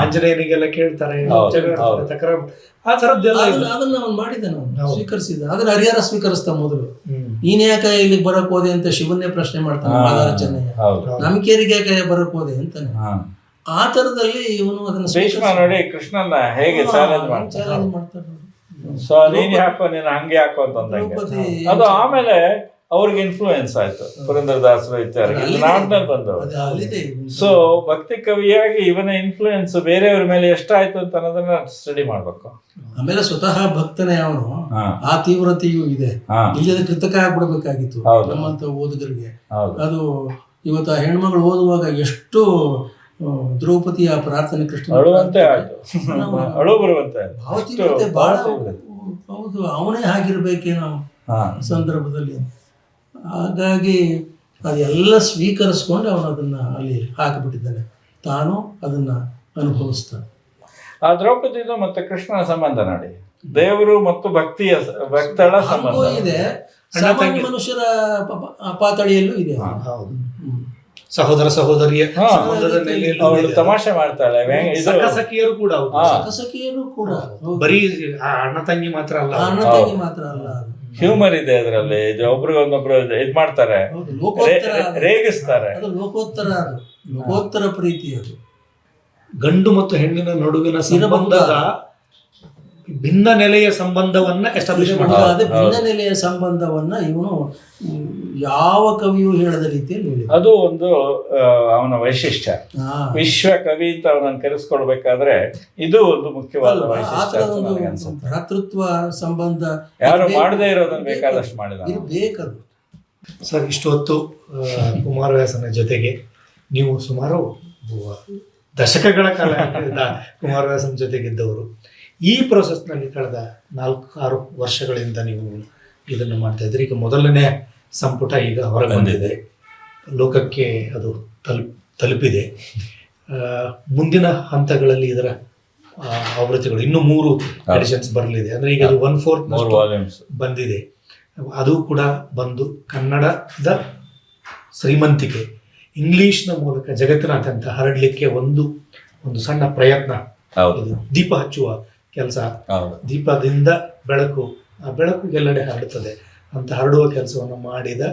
ಆಂಜನೇಯನಿಗೆಲ್ಲ ಕೇಳ್ತಾರೆ, ತಕರಾರು, ಆ ತರದ್ದೆಲ್ಲ ಅದನ್ನ ಅವ್ನು ಮಾಡಿದ, ನಾವು ಸ್ವೀಕರಿಸಿದ. ಅದನ್ನ ಹರಿಹರ ಸ್ವೀಕರಿಸ್ತಾ ಮೊದಲು. ನೀನ್ ಯಾಕೆ ಇಲ್ಲಿಗೆ ಬರಕ್ ಹೋದೆ ಅಂತ ಶಿವನ್ನೇ ಪ್ರಶ್ನೆ ಮಾಡ್ತಾನೆ ಮಾದಾರ ಚೆನ್ನಯ್ಯ. ನಮ್ಕೇರಿಗೆ ಯಾಕೆ ಬರಕ್ ಹೋದೆ ಅಂತಾನೆ. ಆ ತರದಲ್ಲಿ ಇವನು ಅದನ್ನ ಭೀಷ್ಮ ನೋಡಿ ಕೃಷ್ಣನ ಹೇಗೆ ಚಾಲೆಂಜ್ ಮಾಡ್ತಾರೆ. ಸೊ ನೀನ್ ಯಾಕೋ, ನೀನು ಹಂಗೆ ಯಾಕೋ ಅಂತಂದಂಗೆ ಅದು. ಆಮೇಲೆ ಅವ್ರಿಗೆ ಇನ್ಫ್ಲೂಯೆನ್ಸ್ ಆಯ್ತು, ಪುರಂದರದಾಸರು ಇತ್ಯಾದಿ ನಾಡ್ನಲ್ಲಿ ಬಂದವರು. ಸೊ ಭಕ್ತಿ ಕವಿಯಾಗಿ ಇವನ ಇನ್ಫ್ಲೂಯೆನ್ಸ್ ಬೇರೆಯವ್ರ ಮೇಲೆ ಎಷ್ಟಾಯ್ತು ಅಂತ ಅನ್ನೋದನ್ನ ಸ್ಟಡಿ ಮಾಡ್ಬೇಕು. ಆಮೇಲೆ ಸ್ವತಃ ಭಕ್ತನೇ ಅವನು, ಆ ತೀವ್ರತೆಯೂ ಇದೆ. ಇಲ್ಲಿ ಕೃತಕ ಆಗ್ಬಿಡ್ಬೇಕಾಗಿತ್ತು ನಮ್ಮಂತ ಓದುಗರಿಗೆ. ಅದು ಇವತ್ತು ಆ ಹೆಣ್ಮಗಳು ಓದುವಾಗ ಎಷ್ಟು ದ್ರೌಪದಿಯ ಪ್ರಾರ್ಥನೆ ಕೃಷ್ಣ ಅಳುವಂತೆ ಆಯ್ತು, ಅಳು ಬರುವಂತೆ. ಭಾವತೀವ್ರತೆ ಬಹಳ. ಹೌದು, ಅವನೇ ಆಗಿರ್ಬೇಕೇನೋ ಸಂದರ್ಭದಲ್ಲಿ. ಹಾಗಾಗಿ ಅದೆಲ್ಲ ಸ್ವೀಕರಿಸ್ಕೊಂಡು ಅವನು ಅದನ್ನ ಅಲ್ಲಿ ಹಾಕಿಬಿಟ್ಟಿದ್ದಾನೆ, ತಾನು ಅದನ್ನ ಅನುಭವಿಸ್ತಾನೆ. ಆ ದ್ರೌಪದಿದು ಮತ್ತೆ ಕೃಷ್ಣನ ಸಂಬಂಧ ನೋಡಿ, ದೇವರು ಮತ್ತು ಭಕ್ತಳ ಸಂಬಂಧ ಇದೆ. ಸಾಮಾನ್ಯ ಮನುಷ್ಯರ ಪಾತಳಿಯಲ್ಲೂ ಇದೆ. ಸಹೋದರ ಸಹೋದರಿಯ ಅವಳು ತಮಾಷೆ ಮಾಡ್ತಾಳೆ. ಸಖಿಯರು ಕೂಡ, ಸಖಿಯರು ಕೂಡ ಬರೀ ಅಣ್ಣ ತಂಗಿ ಮಾತ್ರ ಅಲ್ಲ, ಅಣ್ಣ ತಂಗಿ ಮಾತ್ರ ಅಲ್ಲ, ಹ್ಯೂಮರ್ ಇದೆ ಅದರಲ್ಲಿ. ಒಬ್ರಿಗೊಂದೊಬ್ರು ಇದ್ ಮಾಡ್ತಾರೆ, ರೇಗಿಸ್ತಾರೆ. ಅದು ಲೋಕೋತ್ತರ ಪ್ರೀತಿ. ಅದು ಗಂಡು ಮತ್ತು ಹೆಣ್ಣಿನ ನಡುವಿನ ಸಂಬಂಧದ ಭಿನ್ನ ನೆಲೆಯ ಸಂಬಂಧವನ್ನ ಎಸ್ಟಾಬ್ಲಿಷ್ ಮಾಡ್ತಾರೆ. ಅದೇ ಭಿನ್ನ ನೆಲೆಯ ಸಂಬಂಧವನ್ನ ಇವನು ಯಾವ ಕವಿಯೂ ಹೇಳದ ರೀತಿಯಲ್ಲಿ ಹೇಳಿದ. ಅದು ಒಂದು ಅವನ ವೈಶಿಷ್ಟ್ಯ. ವಿಶ್ವ ಕವಿ ಅಂತ ಅವನನ್ನು ಕರೆಸ್ಕೊಳ್ಬೇಕಾದ್ರೆ ಇದು ಒಂದು ಮುಖ್ಯವಾದ ವೈಶಿಷ್ಟ್ಯ. ಭ್ರಾತೃತ್ವ ಸಂಬಂಧ ಯಾರು ಮಾಡದೇ ಇರೋದನ್ನ ಬೇಕಾದಷ್ಟು ಮಾಡಿದ ಬೇಕದು. ಸರ್, ಇಷ್ಟು ಹೊತ್ತು ಕುಮಾರವ್ಯಾಸನ ಜೊತೆಗೆ ನೀವು ಸುಮಾರು ದಶಕಗಳ ಕಾಲ ಕುಮಾರವ್ಯಾಸನ ಜೊತೆಗಿದ್ದವರು. ಈ ಪ್ರೊಸೆಸ್ನಲ್ಲಿ ಕಳೆದ 4-6 ವರ್ಷಗಳಿಂದ ನೀವು ಇದನ್ನು ಮಾಡ್ತಾ ಇದ್ದೀರಿ. ಈಗ ಮೊದಲನೇ ಸಂಪುಟ ಈಗ ಹೊರಗೆ ಬಂದಿದೆ, ಲೋಕಕ್ಕೆ ಅದು ತಲುಪಿದೆ. ಮುಂದಿನ ಹಂತಗಳಲ್ಲಿ ಇದರ ಆವೃತ್ತಿಗಳು ಇನ್ನೂ 3 ಎಡಿಷನ್ಸ್ ಬರಲಿದೆ. ಅಂದರೆ ಈಗ ಅದು 1/4 ಬಂದಿದೆ. ಅದು ಕೂಡ ಬಂದು ಕನ್ನಡದ ಶ್ರೀಮಂತಿಕೆ ಇಂಗ್ಲಿಷ್ನ ಮೂಲಕ ಜಗತ್ತಿನಾದ್ಯಂತ ಹರಡಲಿಕ್ಕೆ ಒಂದು ಸಣ್ಣ ಪ್ರಯತ್ನ, ದೀಪ ಹಚ್ಚುವ ಕೆಲಸ. ದೀಪದಿಂದ ಬೆಳಕು, ಆ ಬೆಳಕು ಎಲ್ಲೆಡೆ ಹರಡುತ್ತದೆ ಅಂತ ಹರಡುವ ಕೆಲಸವನ್ನು ಮಾಡಿದ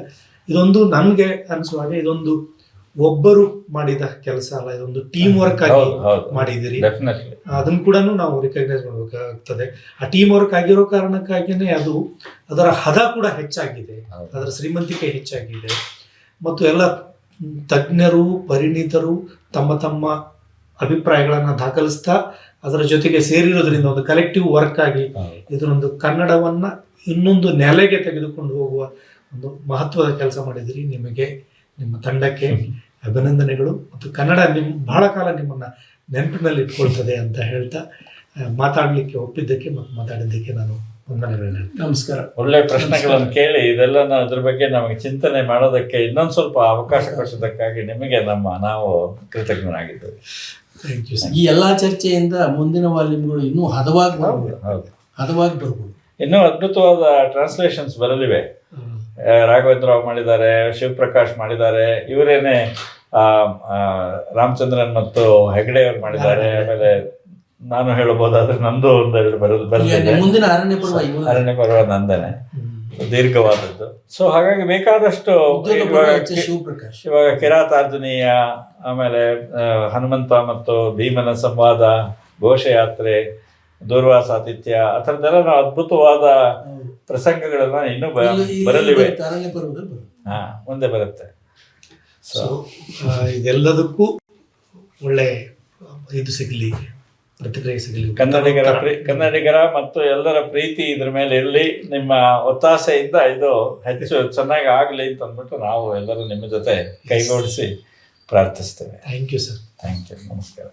ಇದೊಂದು, ನನಗೆ ಅನಿಸುವಾಗ ಇದೊಂದು ಒಬ್ಬರು ಮಾಡಿದ ಕೆಲಸ ಅಲ್ಲ, ಇದೊಂದು ಟೀಮ್ ವರ್ಕ್ ಆಗಿ ಮಾಡಿದಿರಿ. ಅದನ್ನು ಕೂಡ ನಾವು ರಿಕಗ್ನೈಸ್ ಮಾಡಬೇಕಾಗ್ತದೆ. ಆ ಟೀಮ್ ವರ್ಕ್ ಆಗಿರೋ ಕಾರಣಕ್ಕಾಗಿಯೇ ಅದರ ಹದ ಕೂಡ ಹೆಚ್ಚಾಗಿದೆ, ಅದರ ಶ್ರೀಮಂತಿಕೆ ಹೆಚ್ಚಾಗಿದೆ. ಮತ್ತು ಎಲ್ಲ ತಜ್ಞರು, ಪರಿಣಿತರು ತಮ್ಮ ಅಭಿಪ್ರಾಯಗಳನ್ನು ದಾಖಲಿಸ್ತಾ ಅದರ ಜೊತೆಗೆ ಸೇರಿರೋದ್ರಿಂದ ಒಂದು ಕಲೆಕ್ಟಿವ್ ವರ್ಕ್ ಆಗಿ ಇದನ್ನೊಂದು ಕನ್ನಡವನ್ನ ಇನ್ನೊಂದು ನೆಲೆಗೆ ತೆಗೆದುಕೊಂಡು ಹೋಗುವ ಒಂದು ಮಹತ್ವದ ಕೆಲಸ ಮಾಡಿದಿರಿ. ನಿಮಗೆ, ನಿಮ್ಮ ತಂಡಕ್ಕೆ ಅಭಿನಂದನೆಗಳು. ಮತ್ತು ಕನ್ನಡ ಬಹಳ ಕಾಲ ನಿಮ್ಮನ್ನ ನೆನಪಿನಲ್ಲಿ ಇಟ್ಕೊಳ್ತದೆ ಅಂತ ಹೇಳ್ತಾ ಮಾತಾಡಲಿಕ್ಕೆ ಒಪ್ಪಿದ್ದಕ್ಕೆ ಮತ್ತು ಮಾತಾಡಿದ್ದಕ್ಕೆ ನಾನು ವಂದನೆಗಳನ್ನ ಹೇಳ್ತೀನಿ. ನಮಸ್ಕಾರ. ಒಳ್ಳೆ ಪ್ರಶ್ನೆಗಳನ್ನು ಕೇಳಿ ಇದೆಲ್ಲ ಅದ್ರ ಬಗ್ಗೆ ನಮಗೆ ಚಿಂತನೆ ಮಾಡೋದಕ್ಕೆ ಇನ್ನೊಂದು ಸ್ವಲ್ಪ ಅವಕಾಶ ಕೊಟ್ಟಿದ್ದಕ್ಕಾಗಿ ನಿಮಗೆ ನಾವು ಕೃತಜ್ಞರಾಗಿದ್ದೇವೆ. ಈ ಎಲ್ಲಾ ಚರ್ಚೆಯಿಂದ ಮುಂದಿನ ವಾಲ್ಯೂಮ್ಗಳು ಇನ್ನೂ ಹದವಾಗಿ ಬರ್ಬೋದು. ಇನ್ನೂ ಅದ್ಭುತವಾದ ಟ್ರಾನ್ಸ್ಲೇಷನ್ಸ್ ಬರಲಿವೆ. ರಾಘವೇಂದ್ರ ರಾವ್ ಮಾಡಿದ್ದಾರೆ, ಶಿವಪ್ರಕಾಶ್ ಮಾಡಿದ್ದಾರೆ, ಇವರೇನೆ ರಾಮಚಂದ್ರನ್ ಮತ್ತು ಹೆಗಡೆ ಅವರು ಮಾಡಿದ್ದಾರೆ. ಆಮೇಲೆ ನಾನು ಹೇಳಬಹುದಾದ್ರೆ ನಂದು ಒಂದೆರಡು ಬರಲಿದೆ. ಮುಂದಿನ ಅರಣ್ಯ ಪರ್ವ ನಂದನೆ ದೀರ್ಘವಾದದ್ದು. ಸೊ ಹಾಗಾಗಿ ಬೇಕಾದಷ್ಟು ಇವಾಗ ಕಿರಾತಾರ್ಜುನೀಯ, ಆಮೇಲೆ ಹನುಮಂತ ಮತ್ತು ಭೀಮನ ಸಂವಾದ, ಘೋಷಯಾತ್ರೆ, ದೂರ್ವಾಸಾತಿಥ್ಯ, ಆ ಥರದ್ದೆಲ್ಲ ನಾವು ಅದ್ಭುತವಾದ ಪ್ರಸಂಗಗಳನ್ನ ಇನ್ನೂ ಬರಲಿವೆ. ಮುಂದೆ ಬರುತ್ತೆ. ಸೊ ಇದೆಲ್ಲದಕ್ಕೂ ಒಳ್ಳೆ ಇದು ಸಿಗಲಿ, ಪ್ರತಿಕ್ರಿಯೆ ಸಿಗಲಿ. ಕನ್ನಡಿಗರ ಮತ್ತು ಎಲ್ಲರ ಪ್ರೀತಿ ಇದ್ರ ಮೇಲೆ ಇರಲಿ. ನಿಮ್ಮ ಒತ್ತಾಸೆಯಿಂದ ಇದು ಹೆಚ್ಚು ಚೆನ್ನಾಗಿ ಆಗಲಿ ಅಂತ ಅಂದ್ಬಿಟ್ಟು ನಾವು ಎಲ್ಲರೂ ನಿಮ್ಮ ಜೊತೆ ಕೈಗೂಡಿಸಿ ಪ್ರಾರ್ಥಿಸ್ತೇವೆ. Thank you sir. Thank you. ನಮಸ್ಕಾರ.